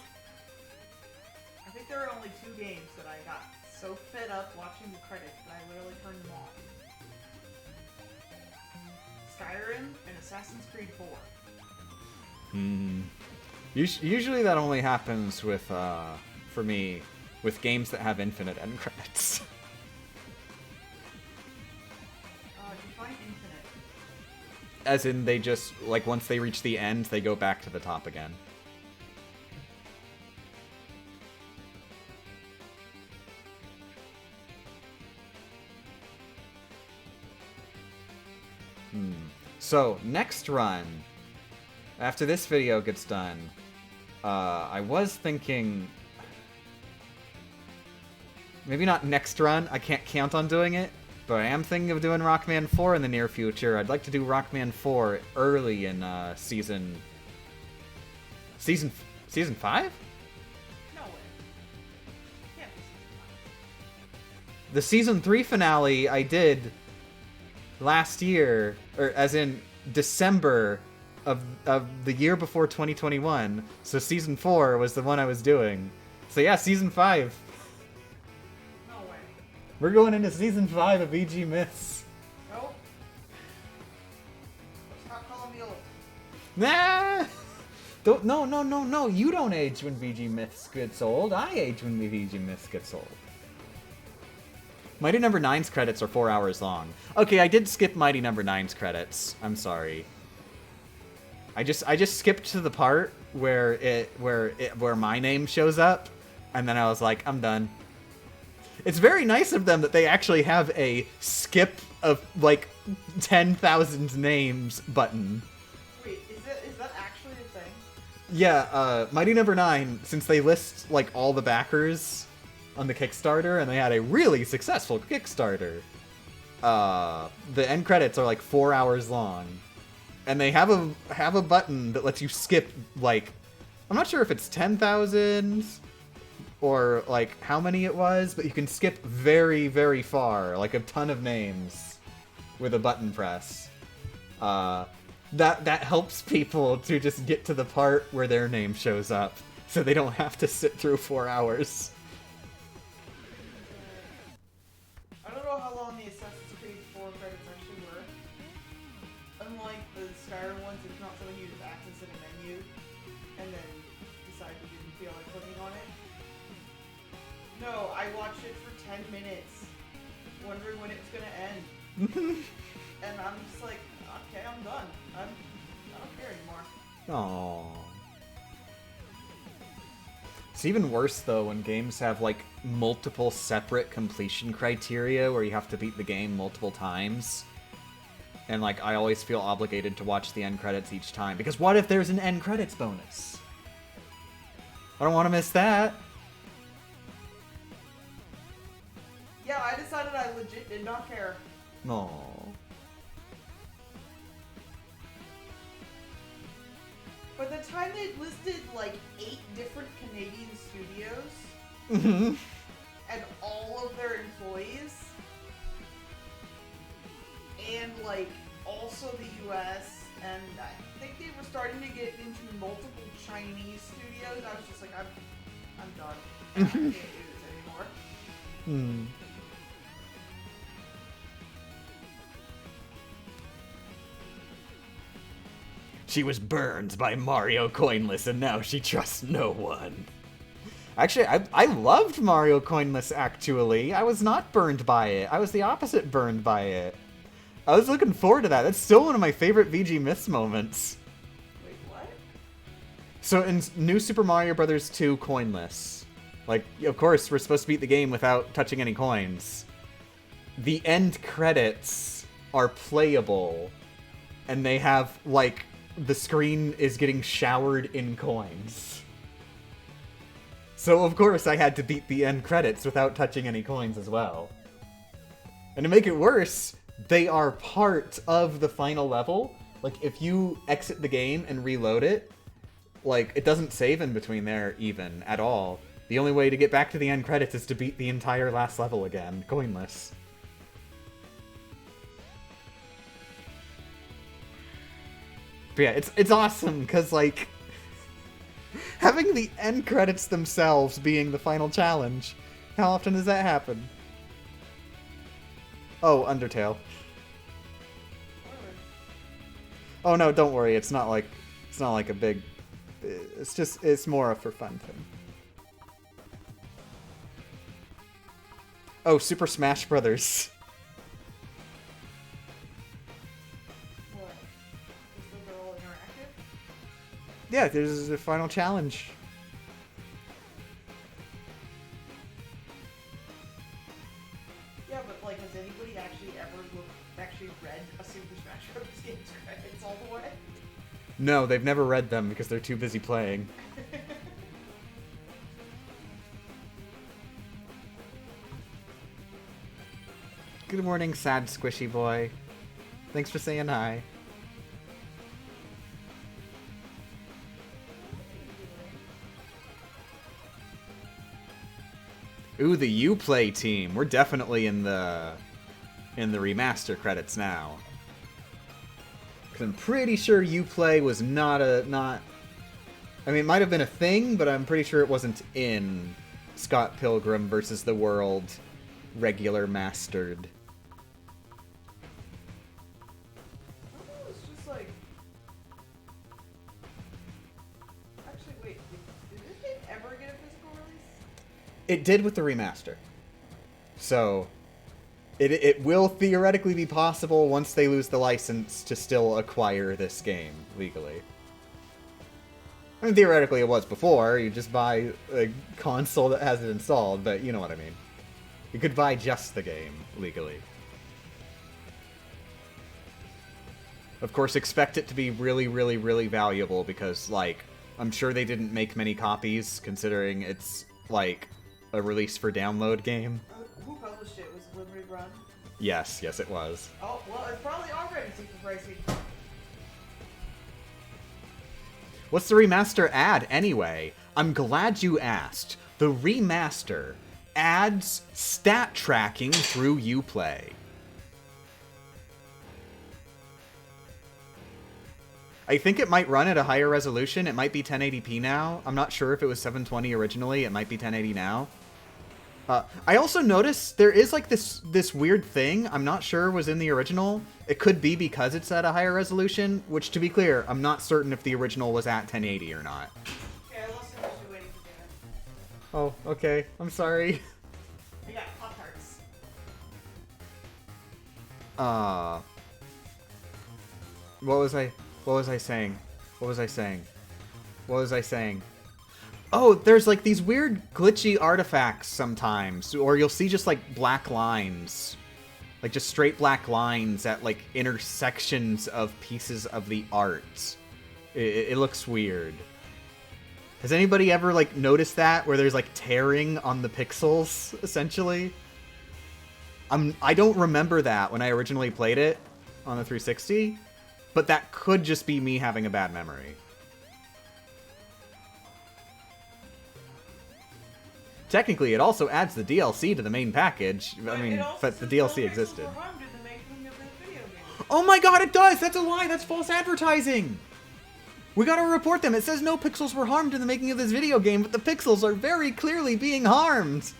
I think there are only 2 games that I got so fed up watching the credits that I literally turned them off. Skyrim and Assassin's Creed 4. Usually that only happens with, for me, with games that have infinite end credits. Define infinite. As in, they just, like, once they reach the end, they go back to the top again. So, next run, after this video gets done, I was thinking... Maybe not next run, I can't count on doing it, but I am thinking of doing Rockman 4 in the near future. I'd like to do Rockman 4 early in season 5? No way. Can't be The season 3 finale I did last year, or as in December of the year before 2021. So season 4 was the one I was doing. So yeah, season 5. No way. We're going into season 5 of VG Myths. Nope. Stop calling me old. Nah! Don't, no. You don't age when VG Myths gets old. I age when VG Myths gets old. Mighty Number 9's credits are 4 hours long. Okay, I did skip Mighty Number 9's credits. I'm sorry. I just skipped to the part where my name shows up, and then I was like, I'm done. It's very nice of them that they actually have a skip of like 10,000 names button. Wait, is that actually a thing? Yeah, Mighty Number 9, since they list like all the backers on the Kickstarter, and they had a really successful Kickstarter. The end credits are like 4 hours long, and they have a button that lets you skip, like, I'm not sure if it's 10,000 or like how many it was, but you can skip very, very far, like a ton of names with a button press. That helps people to just get to the part where their name shows up, so they don't have to sit through 4 hours. I don't know how long the Assassin's Creed 4 credits actually were. Unlike the Skyrim ones, it's not something you just access in a menu and then decide you didn't feel like clicking on it. No, I watched it for 10 minutes, wondering when it was gonna end. And I'm just like, okay, I'm done. I don't care anymore. Aww. It's even worse, though, when games have, like, multiple separate completion criteria where you have to beat the game multiple times. And, like, I always feel obligated to watch the end credits each time. Because what if there's an end credits bonus? I don't want to miss that. Yeah, I decided I legit did not care. No. By the time they'd listed, like, 8 different Canadian studios, Mm-hmm. and all of their employees, and, like, also the US, and I think they were starting to get into multiple Chinese studios, I was just like, I'm done. I can't do this anymore. Hmm. She was burned by Mario Coinless, and now she trusts no one. Actually, I loved Mario Coinless, actually. I was not burned by it. I was the opposite burned by it. I was looking forward to that. That's still one of my favorite VG Myths moments. Wait, what? So in New Super Mario Bros. 2 Coinless, like, of course, we're supposed to beat the game without touching any coins. The end credits are playable, and they have, like, the screen is getting showered in coins. So, of course, I had to beat the end credits without touching any coins as well. And to make it worse, they are part of the final level. Like, if you exit the game and reload it, like, it doesn't save in between there, even, at all. The only way to get back to the end credits is to beat the entire last level again, coinless. But yeah, it's awesome, because, like, having the end credits themselves being the final challenge, how often does that happen? Oh, Undertale. Oh no, don't worry, it's not like a big... It's more a for fun thing. Oh, Super Smash Brothers. What? Is those all interactive? Yeah, there's a final challenge. Yeah, but like, has anybody actually read a Super Smash Bros. Game's credits all the way? No, they've never read them because they're too busy playing. Good morning, sad squishy boy. Thanks for saying hi. Ooh, the Uplay team. We're definitely in the remaster credits now. Cause I'm pretty sure Uplay was not. I mean, it might have been a thing, but I'm pretty sure it wasn't in Scott Pilgrim versus the World regular mastered. It's just like... Actually, wait, did this game ever get a physical release? It did with the remaster. So, it will theoretically be possible once they lose the license to still acquire this game legally. I mean, theoretically it was before. You just buy a console that has it installed, but you know what I mean. You could buy just the game legally. Of course, expect it to be really, really, really valuable because, like, I'm sure they didn't make many copies considering it's, like, a release for download game. Who published it? Was it Limited Run? Yes, it was. Oh, well, it's probably already super pricey. What's the remaster add, anyway? I'm glad you asked. The remaster adds stat tracking through Uplay. I think it might run at a higher resolution. It might be 1080p now. I'm not sure if it was 720 originally. It might be 1080 now. I also noticed there is like this weird thing. I'm not sure was in the original. It could be because it's at a higher resolution, which, to be clear, I'm not certain if the original was at 1080 or not. Okay, I lost so much waiting for dinner. Oh, okay. I'm sorry. I got Pop-Tarts. What was I saying? Oh, there's like these weird glitchy artifacts sometimes, or you'll see just like black lines Like, just straight black lines at, like, intersections of pieces of the art. It looks weird. Has anybody ever, like, noticed that? Where there's, like, tearing on the pixels, essentially? I don't remember that when I originally played it on the 360, but that could just be me having a bad memory. Technically, it also adds the DLC to the main package. I mean, but the DLC existed. Oh my god, it does! That's a lie! That's false advertising! We gotta report them. It says no pixels were harmed in the making of this video game, but the pixels are very clearly being harmed!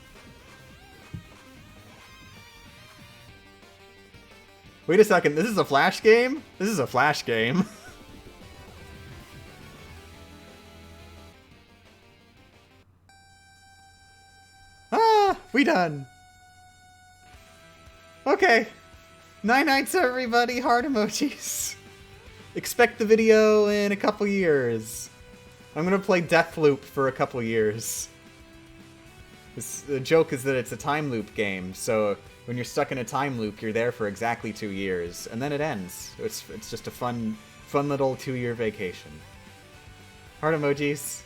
Wait a second, this is a Flash game? This is a Flash game. Ah, we done. Okay. Nights, everybody. Heart emojis. Expect the video in a couple years. I'm gonna play Deathloop for a couple years. The joke is that it's a time loop game, so when you're stuck in a time loop, you're there for exactly 2 years, and then it ends. It's just a fun little 2-year vacation. Heart emojis.